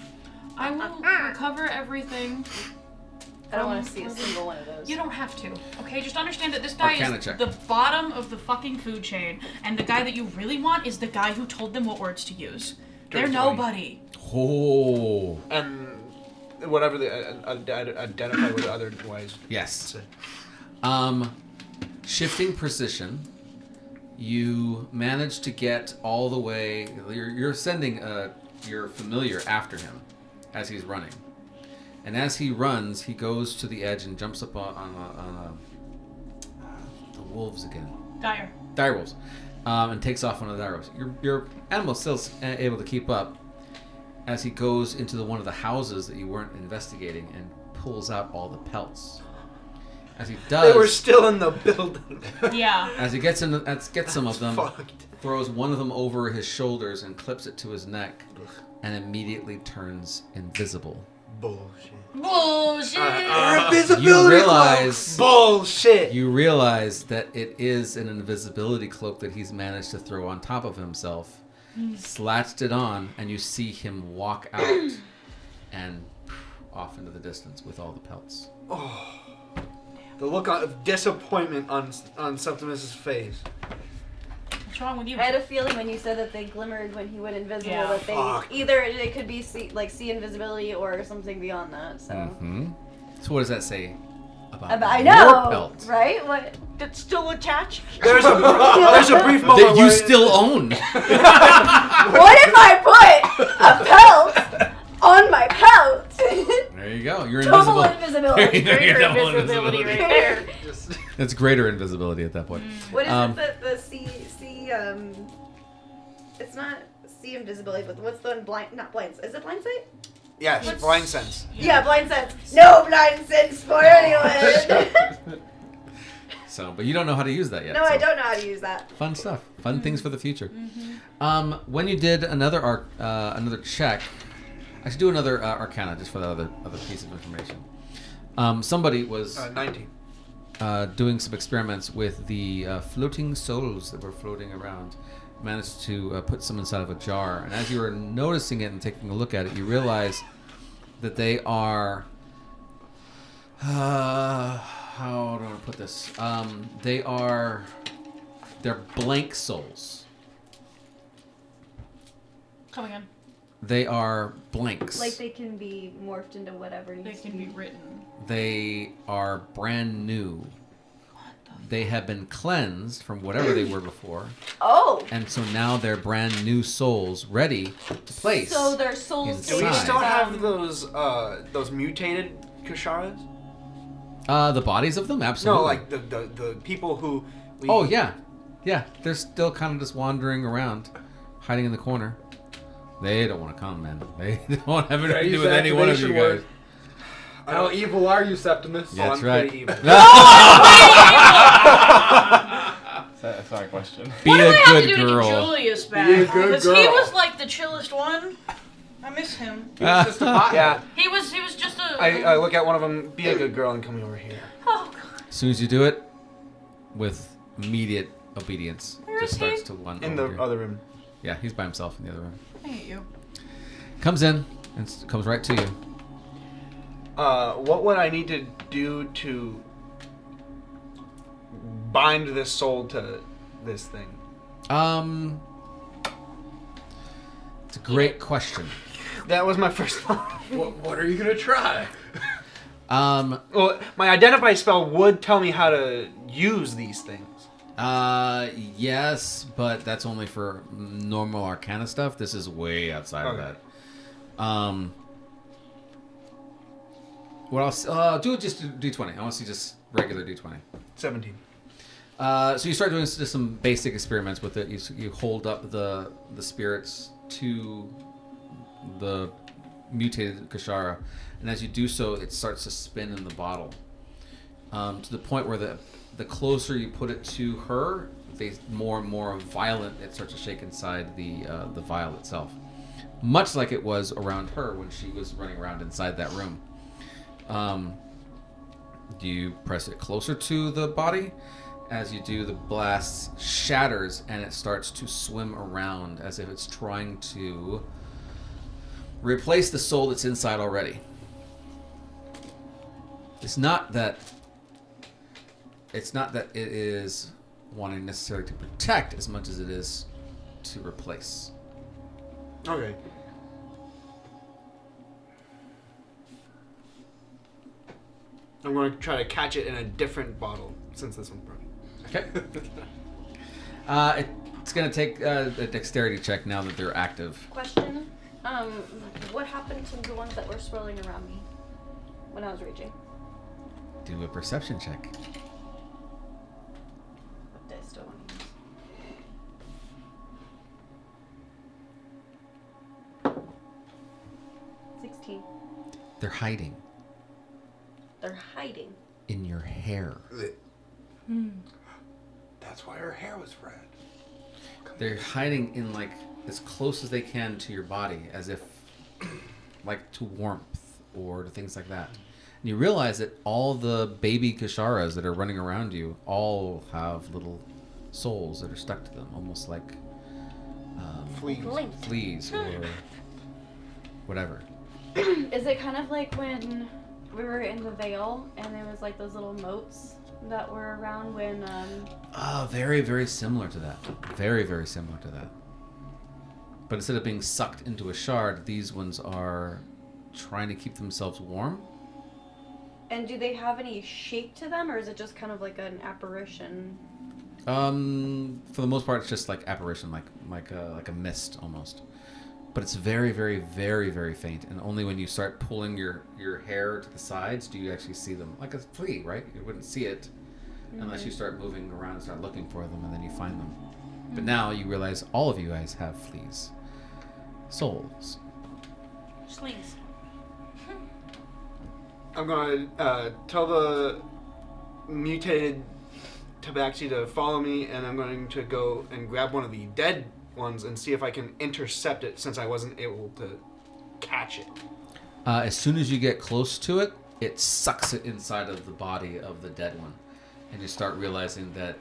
I will recover everything. I don't want to see a single one of those. You don't have to. Okay, just understand that this guy Arcana is check. the bottom of the fucking food chain, and the guy that you really want is the guy who told them what words to use. They're Dirty. nobody. Oh. And whatever the identify with otherwise. Yes. Shifting position. You manage to get all the way. You're sending your familiar after him as he's running, and as he runs, he goes to the edge and jumps up on the wolves again. Dire. Dire wolves, and takes off on the dire wolves. Your animal's still able to keep up as he goes into one of the houses that you weren't investigating and pulls out all the pelts. As he does, They were still in the building. Yeah. as he gets some of them, Fucked. throws one of them over his shoulders and clips it to his neck, and immediately turns invisible. Bullshit. Bullshit. You realize Bullshit. you realize that it is an invisibility cloak that he's managed to throw on top of himself. Slatched it on, and you see him walk out and off into the distance with all the pelts. The look of disappointment on Septimus's face. What's wrong with you? I had a feeling when you said that they glimmered when he went invisible Yeah. that they Fuck. either it could be see invisibility or something beyond that. So Mm-hmm. So what does that say about I your know, pelt right? What? That's still attached. There's a brief moment that you where still own? What if I put a pelt on my pelt? There you go. You're Double invisible. invisibility. You're Greater double invisibility right there. It's greater invisibility at that point. What is it? The C it's not C invisibility, but what's the one not blind? Is it blind sight? Yes, What's- blind sense. Yeah, blind sense. No blind sense for anyone. So, but you don't know how to use that yet. No, so. I don't know how to use that. Fun stuff. Fun things for the future. When you did another check, I should do another Arcana just for that other piece of information. Somebody was 19. doing some experiments with the floating souls that were floating around. Managed to put some inside of a jar, and as you were noticing it and taking a look at it, you realize that they are. How do I put this? They're blank souls. Come again. They are blanks. Like they can be morphed into whatever They needs to can be. be written. They are brand new. They have been cleansed from whatever they were before, Oh, and so now they're brand new souls ready to place. so their souls. Do we Inside. still have those mutated Ksharas? The bodies of them, absolutely. No, like the people who. We, Oh yeah. They're still kind of just wandering around, hiding in the corner. They don't want to come, man. They don't have anything to do with any one of you activation guys. word. How evil are you, Septimus? Yeah. That's I'm right. pretty evil. That's not a question. Be What do a I have to good do to girl. get Julius back? Be a good Because he girl. was like the chillest one. I miss him. Yeah, He was just a. I look at one of them. Be a good girl and come over here. Oh God. As soon as you do it, with immediate obedience, Where just is he? starts to run. In over the here. other room. Yeah, he's by himself in the other room. I hate you. Comes in and comes right to you. What would I need to do to bind this soul to this thing? It's a great question. That was my first thought. What are you gonna try? Well, my identify spell would tell me how to use these things. Yes, but that's only for normal Arcana stuff. This is way outside of Okay. that. What else? Do just D20. I want to see just regular D20. 17. So you start doing just some basic experiments with it. You hold up the spirits to the mutated Kashara, and as you do so, it starts to spin in the bottle to the point where the closer you put it to her, the more and more violent it starts to shake inside the vial itself, much like it was around her when she was running around inside that room. You press it closer to the body. As you do, the blast shatters and it starts to swim around as if it's trying to replace the soul that's inside already. It's not that it is wanting necessarily to protect as much as it is to replace. Okay. I'm going to try to catch it in a different bottle since this one's broken. Okay. It's going to take a dexterity check now that they're active. Question. What happened to the ones that were swirling around me when I was raging? Do a perception check. What dice do I want to use? 16. They're hiding They're hiding. in your hair. That's why her hair was red. They're hiding in like as close as they can to your body, as if like to warmth or to things like that. And you realize that all the baby Kasharas that are running around you all have little souls that are stuck to them, almost like fleas or whatever. Is it kind of like when we were in the Vale and there was like those little moats that were around when Very, very similar to that. Very, very similar to that. But instead of being sucked into a shard, these ones are trying to keep themselves warm. And do they have any shape to them, or is it just kind of like an apparition? For the most part, it's just like apparition, like a mist almost. But it's very, very, very, very faint, and only when you start pulling your hair to the sides do you actually see them. Like a flea, right? You wouldn't see it unless you start moving around and start looking for them, and then you find them. But now you realize all of you guys have fleas. Souls. Sleeves. I'm going to tell the mutated tabaxi to follow me, and I'm going to go and grab one of the dead ones and see if I can intercept it since I wasn't able to catch it. As soon as you get close to it, it sucks it inside of the body of the dead one. And you start realizing that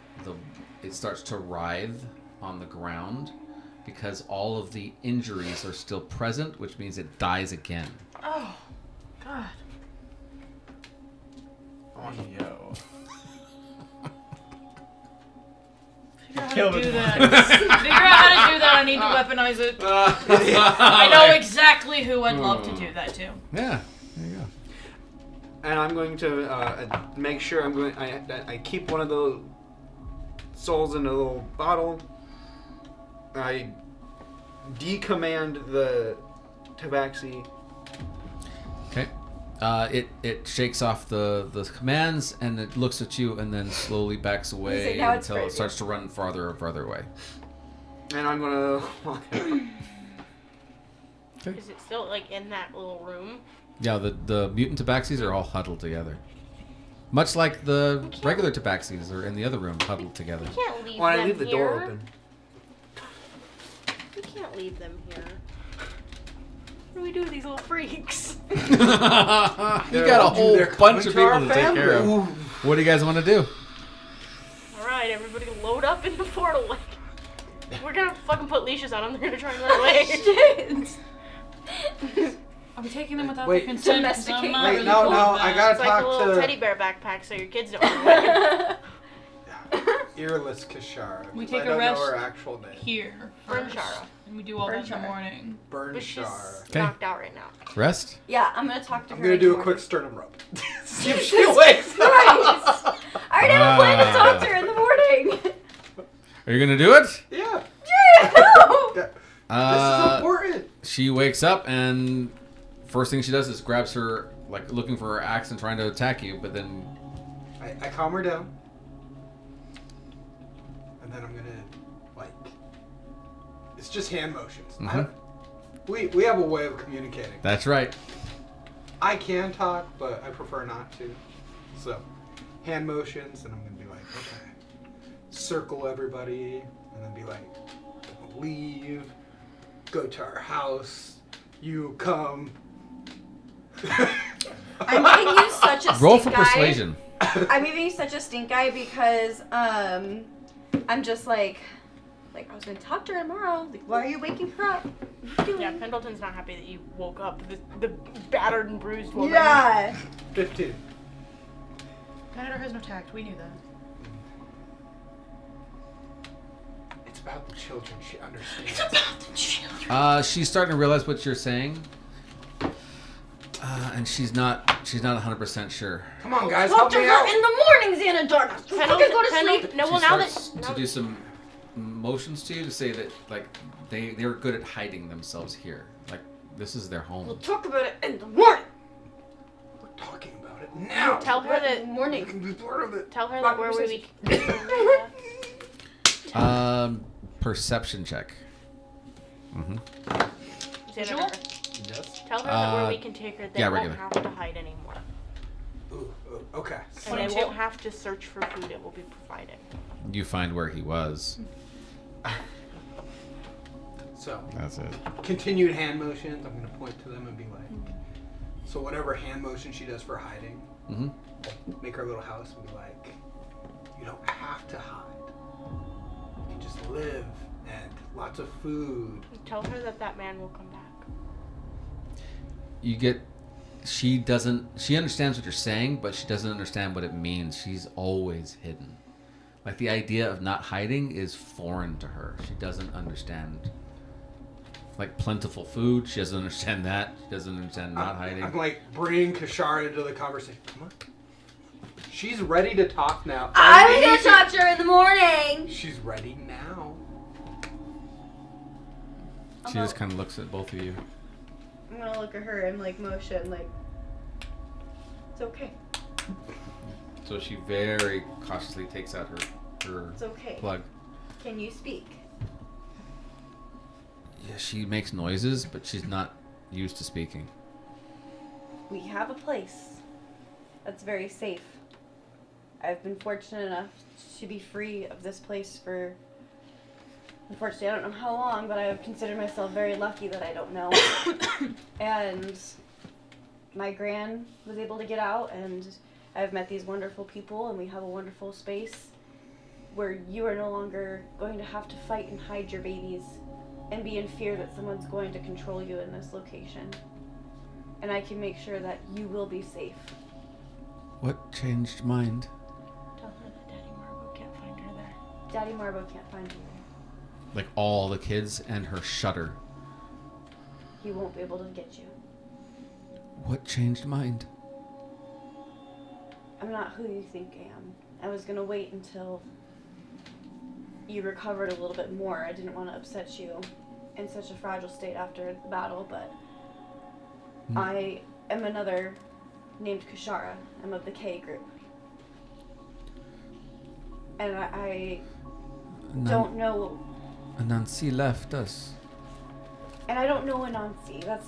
it starts to writhe on the ground because all of the injuries are still present, which means it dies again. Oh, God. Yo. Figure out how Killed to it. do that. Figure out how to do that. I need to weaponize it. I know exactly who I'd love to do that to. Yeah, there you go. And I'm going to make sure I keep one of the souls in a little bottle. I decommand the tabaxi. Okay. It shakes off the commands and it looks at you and then slowly backs away now it's until it crazy. starts to run farther and farther away. And I'm going to walk out. Is it still like in that little room? Yeah, the mutant tabaxis are all huddled together. Much like the regular tabaxis are in the other room huddled together. You can't leave When them I leave the here. door open. You can't leave them here. What do we do with these little freaks? You got a whole bunch of people to take care of. What do you guys want to do? Alright, everybody load up in the portal. Like, we're gonna fucking put leashes on them. They're gonna try and run away. Are we taking them without Wait, their consent? 'Cause domesticate- I'm not Wait, really no, cool no, with I that. gotta It's like a talk little to teddy bear backpack so your kids don't run away. Earless Kashara. We 'cause take I a don't rest know her actual name. Here. Burn first, Shara. And we do all Burn that in the Shara. morning. Burn But she's Shar. Okay. knocked out right now. Rest? Yeah, I'm gonna talk to her. I'm gonna in the do a morning. quick sternum rub. See if she wakes up. Christ! I already have a plan to talk to her in the morning. Are you gonna do it? Yeah. Yeah, no. Yeah. This is important. She wakes up and first thing she does is grabs her, like looking for her axe and trying to attack you, but then I calm her down. and then I'm gonna like. It's just hand motions. Mhm. We have a way of communicating. That's right. I can talk, but I prefer not to. So, hand motions, and I'm gonna be like, okay, circle everybody, and then be like, leave, go to our house, you come. I'm giving you such a Roll stink for eye. persuasion. I'm giving you such a stink eye because I'm just like I was gonna talk to her tomorrow. Like, why are you waking her up? What are you Yeah, doing? Pendleton's not happy that you woke up the battered and bruised woman. Yeah. 15. Canada has no tact. We knew that. It's about the children. She understands. It's about the children. She's starting to realize what you're saying. And she's not 100% sure. Come on, guys, Talk help to me her out. in the morning, Xanadar. Fucking go to sleep. No, She well now that starts to do some motions to you to say that like they're good at hiding themselves here. Like this is their We'll home. talk about it in the morning. We're talking about it now. tell her In that the You morning. can be part of it. tell her Rock, that paper, we Perception check. Visual? Yes. Tell her that where we can take her, they yeah, won't regular. have to hide anymore. Ooh, okay. And they 22. won't have to search for food, it will be provided. You find where he was. So, That's it. continued hand motions. I'm going to point to them and be like, so whatever hand motion she does for hiding, Mm-hmm. make her little house and be like, you don't have to hide. You can just live and lots of food. Tell her that man will come back. You get. She understands what you're saying, but she doesn't understand what it means. She's always hidden. Like the idea of not hiding is foreign to her. She doesn't understand. Like plentiful food, she doesn't understand that. She doesn't understand not hiding. I'm like bringing Kashara into the conversation. Come on. She's ready to talk now. I'm gonna talk to her in the morning. She's ready now. She just kind of looks at both of you. I'm gonna look at her and like motion like it's okay. So she very cautiously takes out her It's okay. plug. Can you speak? Yeah, she makes noises, but she's not used to speaking. We have a place that's very safe. I've been fortunate enough to be free of this place for, unfortunately, I don't know how long, but I have considered myself very lucky that I don't know. And my gran was able to get out, and I've met these wonderful people, and we have a wonderful space where you are no longer going to have to fight and hide your babies and be in fear that someone's going to control you in this location. And I can make sure that you will be safe. What changed mind? Tell her that Daddy Margot can't find her there. Daddy Marbo can't find you there. Like all the kids and her shudder. He won't be able to get you. What changed mind? I'm not who you think I am. I was gonna wait until you recovered a little bit more. I didn't want to upset you in such a fragile state after the battle, but I am another named Kashara. I'm of the K group. And I don't know. Anansi left us. And I don't know Anansi. That's.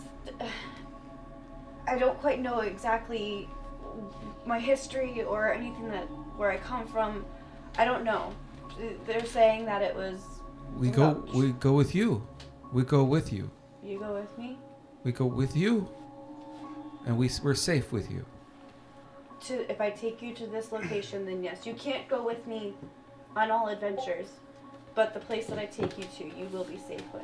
I don't quite know exactly my history or anything where I come from. I don't know. They're saying that it was. We go with you. We go with you. You go with me? We go with you. And we're safe with you. If I take you to this location, then yes. You can't go with me on all adventures, but the place that I take you to, you will be safe with.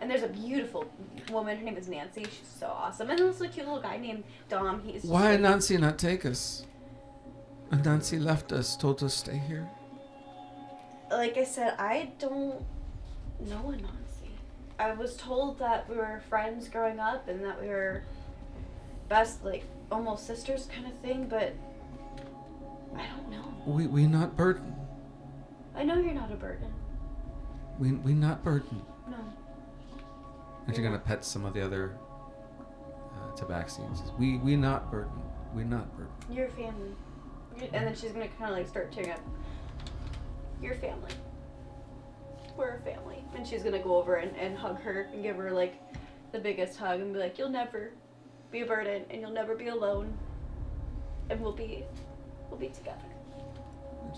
And there's a beautiful woman. Her name is Nancy. She's so awesome. And this cute little guy named Dom. He's just Why like, Nancy not take us? Nancy left us, told us stay here. like I said, I don't know Anansi. I was told that we were friends growing up and that we were best, like, almost sisters kind of thing, but I don't know. We not burden. I know you're not a burden. We not burden. No. And you're gonna pet some of the other tabaxines. We not burden. We not burden. You're family. And then she's gonna kind of like start tearing up. Your family. we're a family. And she's gonna go over and hug her and give her like the biggest hug and be like, you'll never be a burden and you'll never be alone. And we'll be together.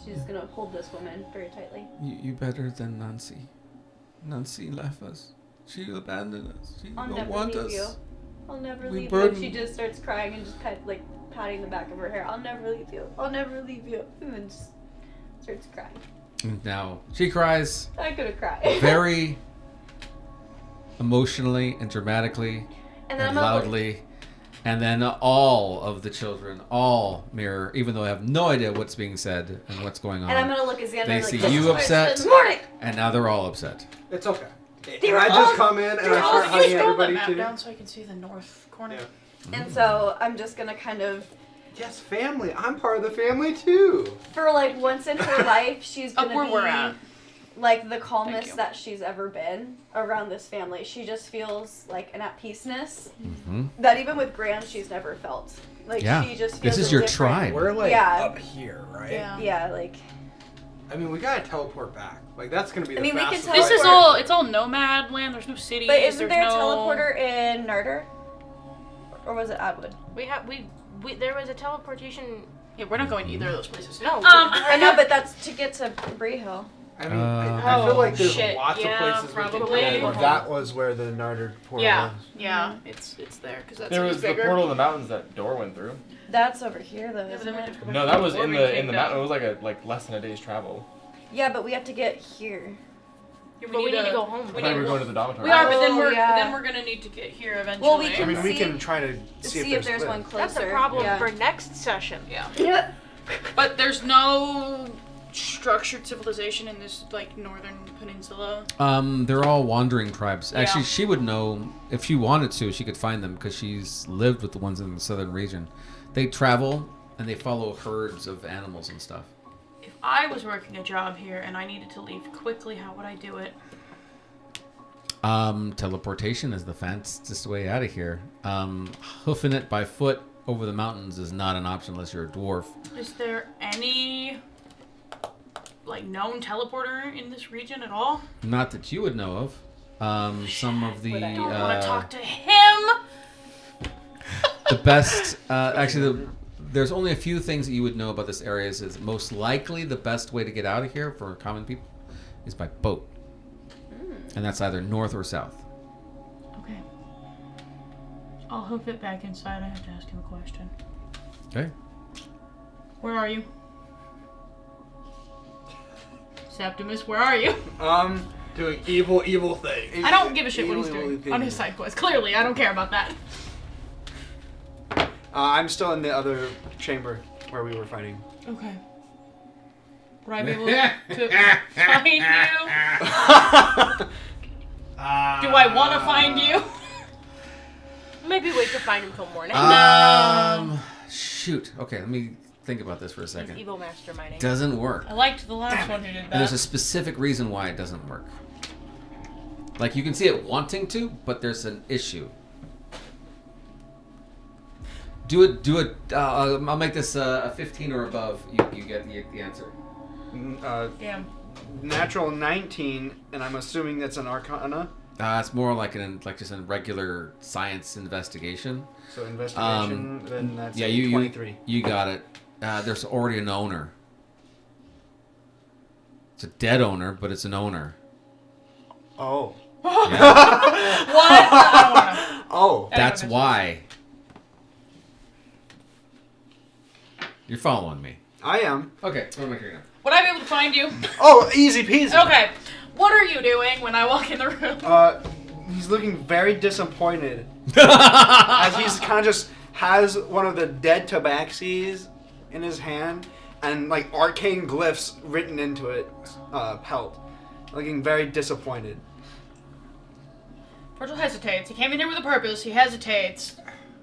She's gonna hold this woman very tightly. You better than Nancy. Nancy left us. She abandoned us. She I'll don't never want leave us. you. I'll never We leave burden- you. She just starts crying and just kind of like patting the back of her hair. I'll never leave you. I'll never leave you. And then just starts crying. And now she cries I'm gonna cry. very emotionally and dramatically and then and I'm gonna look- loudly. And then all of the children all mirror, even though I have no idea what's being said and what's going on. and I'm gonna look at Xander They like, see this you is what I said upset. this morning. And now they're all upset. It's okay. They were I all- just come in and I Oh, start you hugging scroll everybody that map too. down so I can see the north corner. Yeah. And so I'm just gonna kind of, Yes, family. I'm part of the family too. for like once in her life, she's Up gonna where be we're at. like the Thank calmest you. that she's ever been around this family. She just feels like an at peaceness Mm-hmm. that even with Graham she's never felt. Like Yeah. she just feels This is a your different- tribe. We're like Yeah. up here, right? Yeah. Yeah, like I mean, we gotta teleport back. Like that's gonna be. I the mean, we can fastest teleport- This is way. all, it's all nomad land. There's no cities. but isn't there's there a no... teleporter in Narder? Or was it Atwood? We there was a teleportation. Yeah, we're not going to either of those places. No. I know, but that's to get to Bree Hill. I mean, I feel Oh, like there's shit. lots Yeah, of places we probably. can Yeah, go. that was where the Narder portal Yeah, was. yeah, it's there because that's There it's was the bigger. portal in the mountains that door went through. That's over here though, Yeah, but isn't then we it? have to go back No, to that was before in we the came mountain. down. It was like less than a day's travel. Yeah, but we have to get here. Yeah, But we need to go home. I thought we were going to the dormitory. We are, but then Oh, we're yeah. then we're gonna need to get here eventually. Well, we I can mean, we see- can try to See if there's one lift. closer. That's a problem Yeah. for next session. Yeah, Yeah. but there's no structured civilization in this like northern peninsula. They're all wandering tribes. Actually, Yeah. she would know if she wanted to. She could find them because she's lived with the ones in the southern region. They travel and they follow herds of animals and stuff. If I was working a job here and I needed to leave quickly, how would I do it? Teleportation is the fastest way out of here. Hoofing it by foot over the mountains is not an option unless you're a dwarf. Is there any like known teleporter in this region at all? Not that you would know of. Some of the I don't want to talk to him. the best actually there's only a few things that you would know about this area. Is most likely the best way to get out of here for common people is by boat, and that's either north or south. Okay. I'll hoof it back inside. I have to ask him a question. Okay. Where are you? Septimus, where are you? Doing evil things. I don't give a shit what he's Evil, doing evil on his things. side quest. Clearly, I don't care about that. I'm still in the other chamber where we were fighting. Okay. Would I be able to find you? Do I want to find you? Maybe wait to find him till morning. Shoot. Okay, let me think about this for a He's second. evil masterminding. Doesn't work. I liked the last one who did And there's a that. specific reason why it doesn't work. Like, you can see it wanting to, but there's an issue. Do it. I'll make this a 15 or above. You get the answer. Yeah. Natural 19, and I'm assuming that's an Arcana. It's more like just a regular science investigation. So investigation, then that's Yeah, a 23. you got it. There's already an owner. It's a dead owner, but it's an owner. Oh. Yeah. What? I don't want to. Oh. That's why. You're following me. I am. Okay, what am I hearing now? Would I be able to find you? Oh, easy peasy. Okay. What are you doing when I walk in the room? He's looking very disappointed. As he's kind of just has one of the dead tabaxis in his hand and like arcane glyphs written into it, pelt. Looking very disappointed. Virgil hesitates. He came in here with a purpose. He hesitates.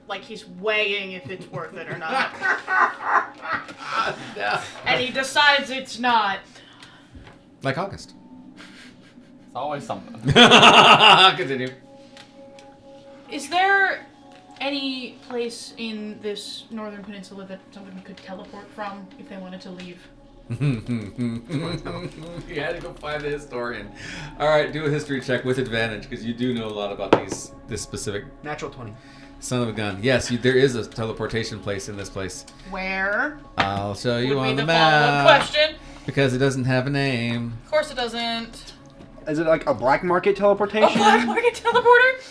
Like he's weighing if it's worth it or not. And he decides it's not. Like August. It's always something. Continue. Is there any place in this northern peninsula that somebody could teleport from if they wanted to leave? You had to go find the historian. All right, do a history check with advantage because you do know a lot about this specific Natural 20. son of a gun. Yes, there is a teleportation place in this place. Where? I'll show you Would be on the the follow-up map. question. Because it doesn't have a name. Of course it doesn't. Is it like a black market teleportation? A black market teleporter?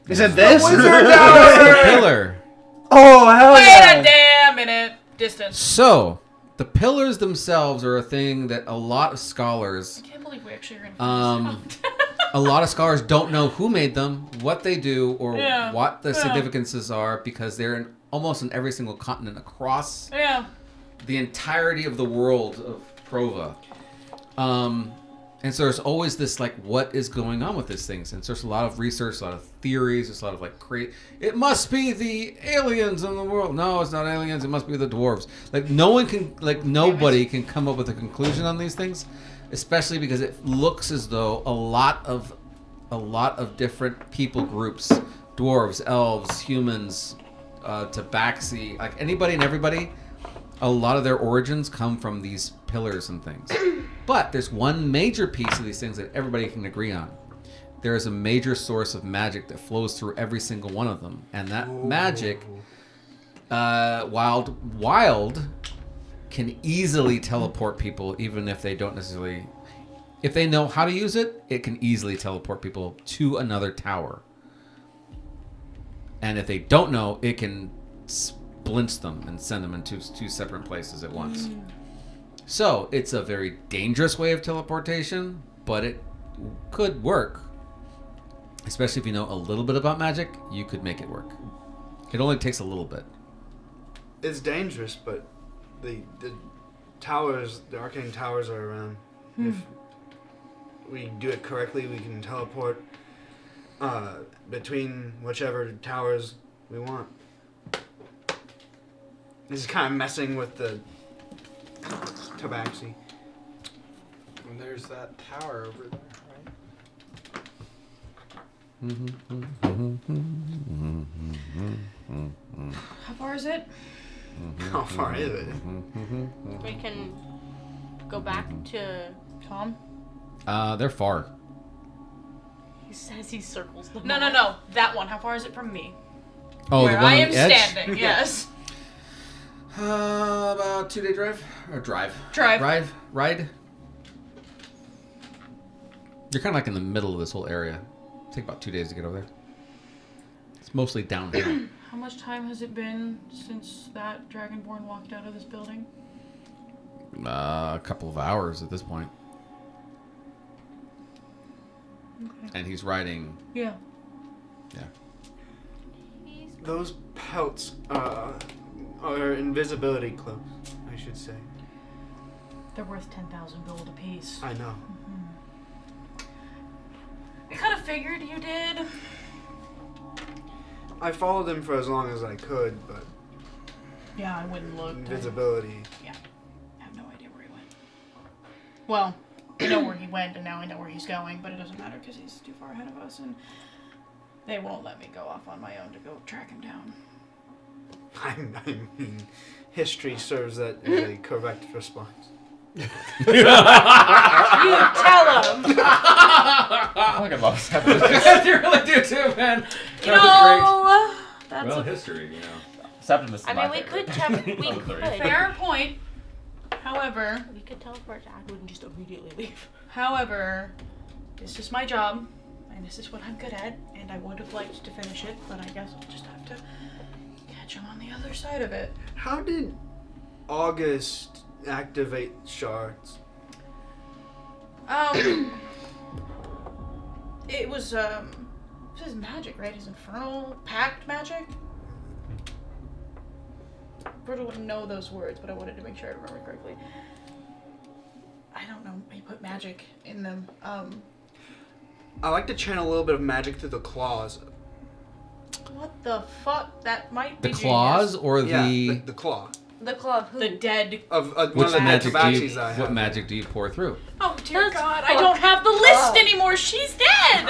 Is it this? It's a pillar. Oh, hell Wait yeah. a damn minute. Distance. So, the pillars themselves are a thing that a lot of scholars, I can't believe we actually are going to find this out. a lot of scholars don't know who made them, what they do, or Yeah. what the Yeah. significances are because they're in almost in every single continent across Yeah. the entirety of the world of Prova. And so there's always this, like, what is going on with these things? And so there's a lot of research, a lot of theories, there's a lot of, like, it must be the aliens in the world. No, it's not aliens, it must be the dwarves. Like, nobody can come up with a conclusion on these things, especially because it looks as though a lot of different people groups, dwarves, elves, humans, tabaxi, like anybody and everybody, a lot of their origins come from these pillars and things. But there's one major piece of these things that everybody can agree on. There is a major source of magic that flows through every single one of them. And that magic, wild, can easily teleport people, even if they don't necessarily... If they know how to use it, it can easily teleport people to another tower. And if they don't know, it can splint them and send them into two separate places at once. So, it's a very dangerous way of teleportation, but it could work. Especially if you know a little bit about magic, you could make it work. It only takes a little bit. It's dangerous, but the towers, the arcane towers are around. If we do it correctly, we can teleport between whichever towers we want. This is kind of messing with the tabaxi. And there's that tower over there, right? How far is it? How far is it? We can go back to. Tom? They're far. He says he circles them. No. That one. How far is it from me? Oh, Where the one I on am the edge? standing, yes. About 2-day drive? Or drive? Drive. Ride? You're kind of like in the middle of this whole area. It'll take about 2 days to get over there. It's mostly downhill. How much time has it been since that Dragonborn walked out of this building? A couple of hours at this point. Okay. And he's riding... Yeah. Those pelts are invisibility cloaks, I should say. They're worth 10,000 gold apiece. I know. I kind of figured you did. I followed him for as long as I could, but Yeah, I wouldn't look. invisibility. I have no idea where he went. Well, I know where he went, and now I know where he's going, but it doesn't matter because he's too far ahead of us, and they won't let me go off on my own to go track him down. I mean, history serves that as a correct response. You tell him. I fucking love Septimus. You really do too, man. You know, that's Well, a history, you know. Septimus is I my mean, we favorite. could check. We Of the could. three. fair point. However, We could teleport to Atwood and just immediately leave. this is my job, and this is what I'm good at, and I would have liked to finish it, but I guess I'll just have to catch him on the other side of it. How did August activate shards? It was his magic, right? His infernal pact magic? Brutal wouldn't know those words, but I wanted to make sure I remember correctly. I don't know. He put magic in them. I like to channel a little bit of magic through the claws. What the fuck? That might The be claws genius. or The claw. The claw of who? The dead. Of one Which of the magic do tabaxis you, I have. what magic do you pour through? Oh dear That's God! I fucked don't have the list up. anymore. She's dead.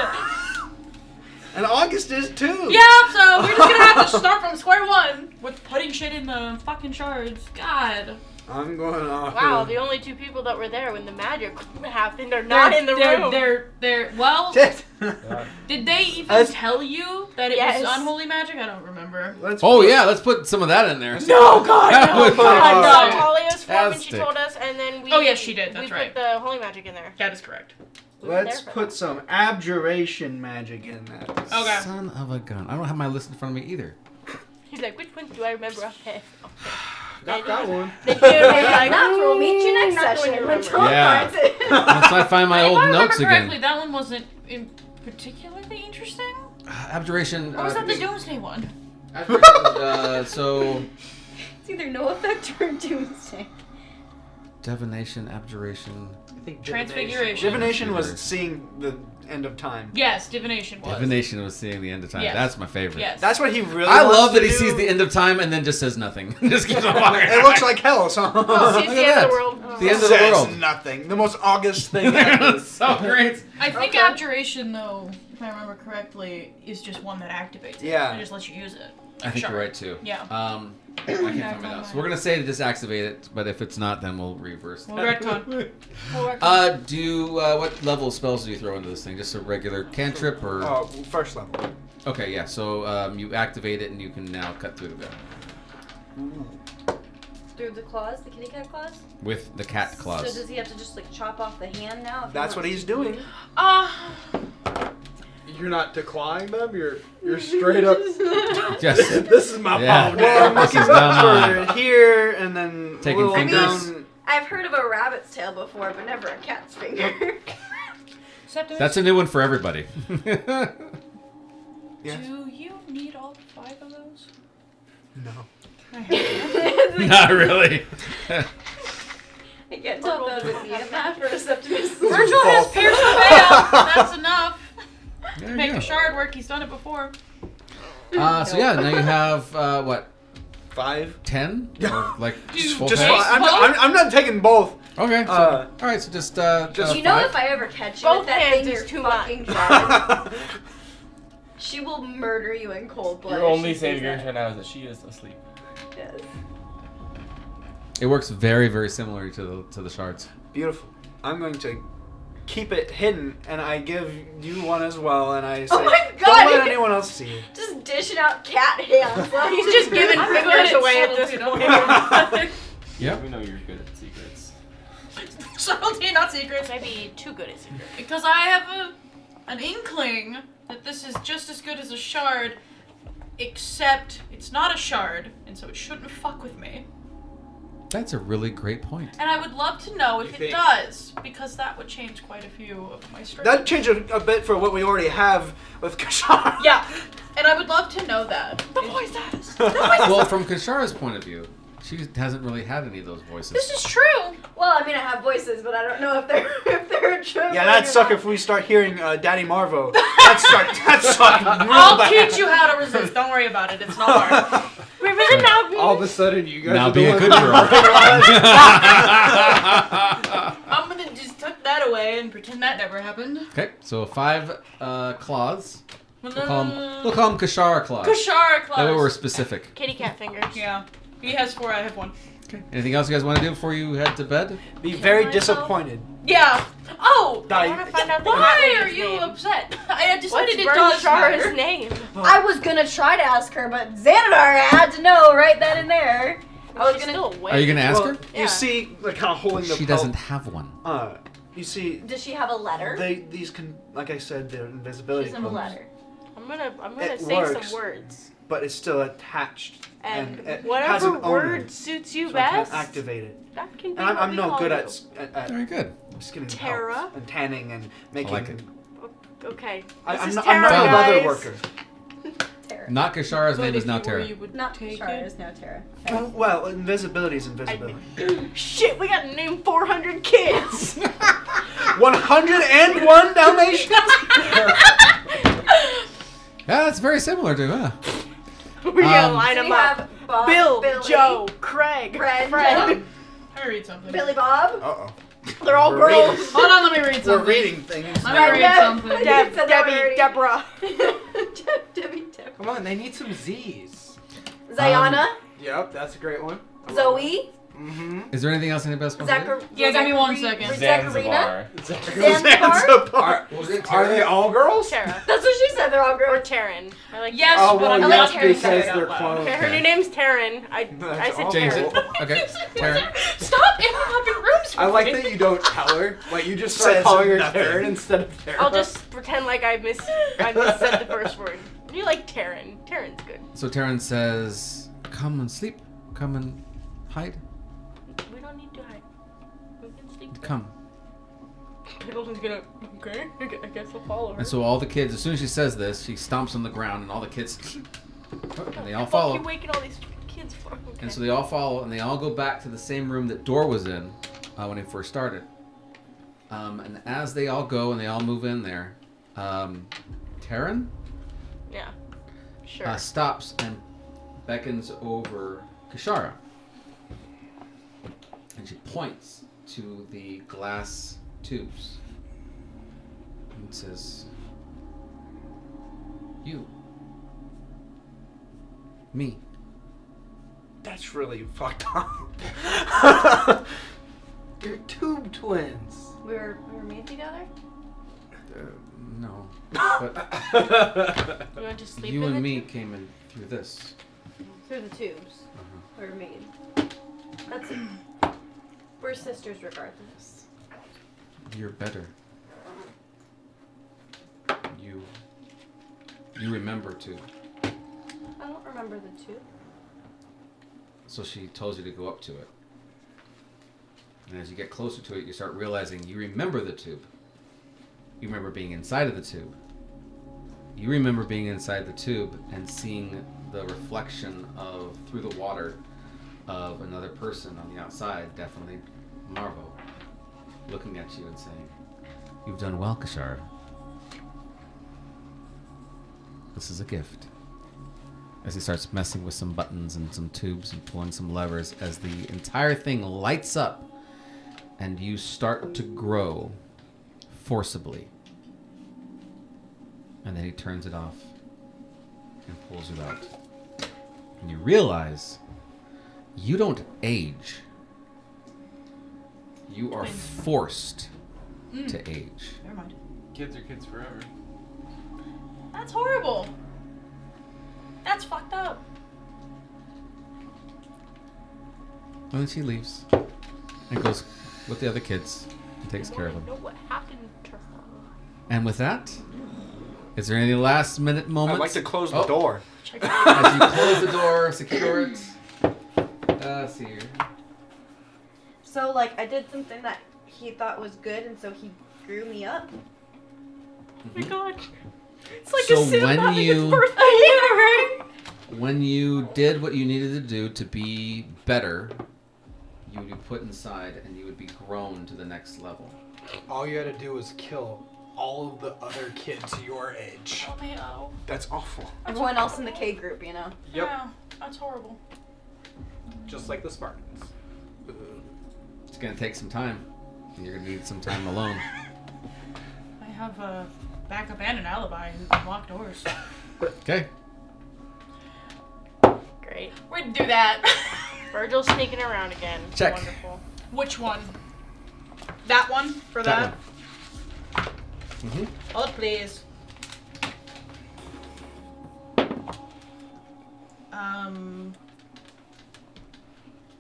And August is too! Yeah, so we're just gonna have to start from square one with putting shit in the fucking shards. God. I'm going off. Wow, the only two people that were there when the magic happened are not in the room. Well, Shit. did they even That's- tell you that it Yes. was unholy magic? I don't remember. Let's put some of that in there. No, God, That no, would be God, no. fantastic. Talia's form and she Fantastic. told us, and then we. Oh, yes, she did, that's we right. put the holy magic in there. That is correct. We were Let's there for put that. some abjuration magic in that. Okay. Son of a gun. I don't have my list in front of me either. He's like, which one do I remember? Okay. Got that one. The dude was like, We'll meet you next not the one session you when remember. Tom Yeah. finds it. Once I find my If old I remember notes correctly, again. that one wasn't particularly interesting. Abjuration. Or was that the Doomsday one? Abjuration, so It's either no effect or doomsday. divination, abjuration. I think Transfiguration. Divination was seeing the end of time. Yes, divination was. Divination was seeing the end of time. Yes. That's my favorite. Yes. That's what he really I wants love that to he do. sees the end of time and then just says nothing. Just keeps on walking. It looks like hell, so See, it's Look the at end of that. the world. The end of the Says world. nothing. The most August thing ever. So great. I think Okay. abjuration, though, if I remember correctly, is just one that activates it. Yeah. It just lets you use it. I think Sure. you're right too. Yeah. I can't find my notes. We're gonna say to disactivate it, but if it's not, then we'll reverse. We'll retcon. What level of spells do you throw into this thing? Just a regular cantrip or? Oh, first level. Okay, yeah. So you activate it and you can now cut through the Through the claws, the kitty cat claws? with the cat So claws. does he have to just like chop off the hand now? if he That's what wants he's to? doing. You're not declawing them. You're straight up. Just This is my Yeah. paw Well, now. This is not mine. for here and then Taking little fingers? down. I've heard of a rabbit's tail before, but never a cat's finger. that's a new one for everybody. Yes. Do you need all 5 of those? No. I have Not really. I can't tell if that would be a math or a septimus. Virgil has pierced the veil. That's enough. There you Make go. a shard work. He's done it before. So yeah, now you have what? 5. 10? Or like Dude, full Just pay? Hey, I'm not taking both. Okay. So, all right. So just You know, 5. if I ever catch you Both with that hands thing, is you're too fucking much. dead. She will murder you in cold blood. Your if only she saving sees grace that. right now is that she is asleep. Yes. It works very, very similar to the shards. Beautiful. I'm going to keep it hidden, and I give you one as well, and I say, Oh my God, don't let you- anyone else see it. Just dishing out cat hands. Like, He's just giving I'm fingers good at away at this subtlety, point. Yep. We know you're good at secrets. Subtlety, not secrets. Maybe too good at secret. Because I have an inkling that this is just as good as a shard, except it's not a shard, and so it shouldn't fuck with me. That's a really great point. And I would love to know if You it think- does, because that would change quite a few of my strengths. That'd change a bit for what we already have with Kashar. Yeah, and I would love to know that. The voice does. Well, from Kashara's point of view, she hasn't really had any of those voices. This is true. well, I mean, I have voices, but I don't know if they're true. Yeah, that'd suck if we start hearing Daddy Marvo. That'd suck real I'll bad. teach you how to resist. Don't worry about it. It's not hard. We're really now being. All of a sudden, you guys Now are be the a ones good who girl. I'm gonna just tuck that away and pretend that never happened. Okay, so 5 claws. We'll We'll call them Kashara claws. Kashara claws. That way we're specific. Kitty cat fingers. Yeah. He has 4, I have 1. Okay. Anything else you guys want to do before you head to bed? Be very myself. disappointed. Yeah. Oh! Die. I want to find out the Why cat are lady's you name. upset? I What's decided it does Shara's matter. name? I was gonna try to ask her, but Xanadar had to know right then and there. I was She's gonna. still awake. Are you gonna ask Well, her? Yeah. You see, like, kind of holding the She pelt. doesn't have one. You see, Does she have a letter? these can, like I said, they're invisibility She's in a cloaks, letter. I'm gonna It say works. some words. but it's still attached, And it has whatever an owner, word suits you so I best, can't activate it. that can be And what I'm we no call good you. at Very good. skinning Terra? pelts and tanning and making. like it. Okay. This I'm is not Terra, a leather guys. worker. Tara. Not Kashara's name is now Tara. You would Not take Shara it. is now Tara. Well, invisibility is invisibility. Shit, we gotta name 400 kids. 101 Dalmatians. Yeah, that's very similar to, huh? We're gonna Um, line So them we up. have Bob, Bill, Billy, Joe, Craig, Fred, Fred. Let me read something. Billy Bob. Uh-oh. They're all We're girls. Hold on, let me read We're something. reading things. Let me read Brenda. something. You Deb, said that Debbie, already. Deborah. Debbie. Come on, they need some Z's. Zayana. Yep, that's a great one. Zoe. Mm-hmm. Is there anything else anybody else wants to do? Yeah, give me 1 second. Zanzibar. Zanzibar? Are they all girls? Tara. That's what she said. They're all Or girls. Taryn. I like Yes, Oh, but well, I'm like not yes, Taryn because saying it out they're loud. clones. Okay, her new name's Taryn. I That's said awful. Change Taryn. it. Okay. Taryn. Stop interrupting rooms for I like me. that you don't tell her. Like, you just start Says calling her nothing. Taryn instead of Tara. I'll just pretend like I missaid the first word. You like Taryn. Taryn's good. So Taryn says, "Come and sleep. Come and hide. We don't need to hide. We can sleep. Come." Pickleton's gonna. Okay, I guess I'll follow her. And so all the kids, as soon as she says this, she stomps on the ground, and all the kids, and they all Fuck, follow. you waking all these kids for. Okay. And so they all follow, and they all go back to the same room that Dor was in when it first started. And as they all go and they all move in there, Taryn Yeah. Sure. stops and beckons over Kashara. And she points to the glass tubes and says, "You. Me." That's really fucked up. You're tube twins. We were made together? No. But You want to sleep you in and the me came in through this. Through the tubes. We were made. That's it. We're sisters regardless. You're better. You remember too. I don't remember the tube. So she tells you to go up to it. And as you get closer to it, you start realizing you remember the tube. You remember being inside of the tube. You remember being inside the tube and seeing the reflection of, through the water, of another person on the outside, definitely Marvo, looking at you and saying, "You've done well, Kashara. This is a gift." As he starts messing with some buttons and some tubes and pulling some levers, as the entire thing lights up and you start to grow forcibly. And then he turns it off and pulls you out. And you realize you don't age. You are forced to age. Never mind. Kids are kids forever. That's horrible. That's fucked up. And then she leaves and goes with the other kids and takes care of them. know what happened to her. And with that, is there any last minute moments? I'd like to close the door. As you close the door, secure it. Let's see here. So, like, I did something that he thought was good, and so he grew me up. Oh my god. It's like So a sin when having you- its birthday, right? When you did what you needed to do to be better, you would be put inside and you would be grown to the next level. All you had to do was kill all of the other kids your age. Oh, man, oh. That's awful. Everyone else in the K group, you know? Yep. Yeah, that's horrible. Just like the Spartans. It's going to take some time. And you're going to need some time alone. I have a backup and an alibi who can lock doors. Okay. Great. We'd do that. Virgil's sneaking around again. Check. Wonderful. Which one? That one? For that? Mm-hmm. Hold please.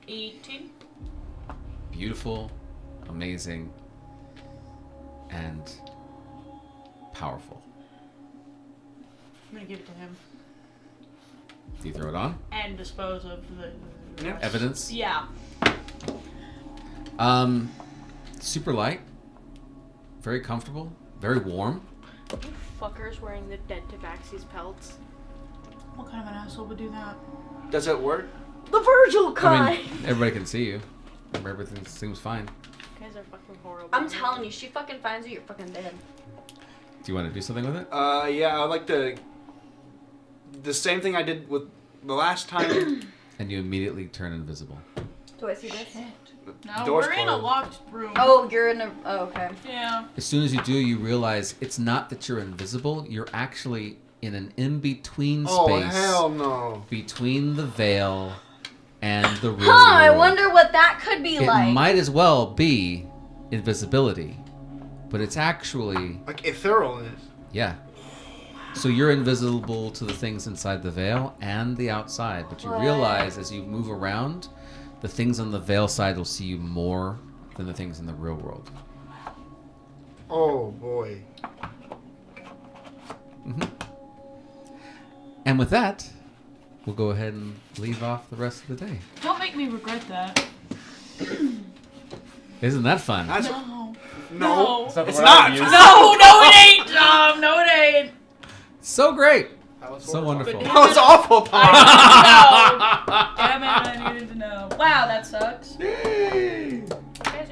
18. Beautiful, amazing, and powerful. I'm gonna give it to him. Do you throw it on? And dispose of the Yeah. Evidence? Yeah. Super light, very comfortable, very warm. You fuckers wearing the dead Tabaxi's pelts. What kind of an asshole would do that? Does it work? The Virgil I kind! mean, everybody can see you. Everything seems fine. You guys are fucking horrible. I'm telling you, she fucking finds you, you're fucking dead. Do you want to do something with it? Yeah, I like the same thing I did with the last time. And you immediately turn invisible. Do I see this? No, Door's we're in a closed. locked room. Oh, you're in a. Oh, okay. Yeah. As soon as you do, you realize it's not that you're invisible. You're actually in an in-between space Oh hell no! between the veil and the real I world. wonder what that could be It like. might as well be invisibility, but it's actually Like etherealness. yeah. So you're invisible to the things inside the veil and the outside, but you What? realize as you move around, the things on the veil side will see you more than the things in the real world. Oh boy. And with that, we'll go ahead and leave off the rest of the day. Don't make me regret that. Isn't that fun? That's No. no. It's not. It's the word not. I would use. No, it ain't, Tom. No, it ain't. So great. That was So horrifying. wonderful. That was awful, Tom. Damn it, I needed to know. Wow, that sucks.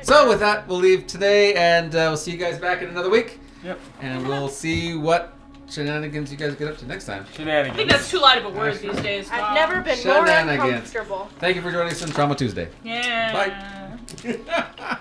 So with that, we'll leave today, and we'll see you guys back in another week. Yep. And we'll see what shenanigans you guys get up to next time. I Shenanigans. think that's too light of a word these days. I've Tom. never been more Shenanigans. uncomfortable. Thank you for joining us on Trauma Tuesday. Yeah. Bye.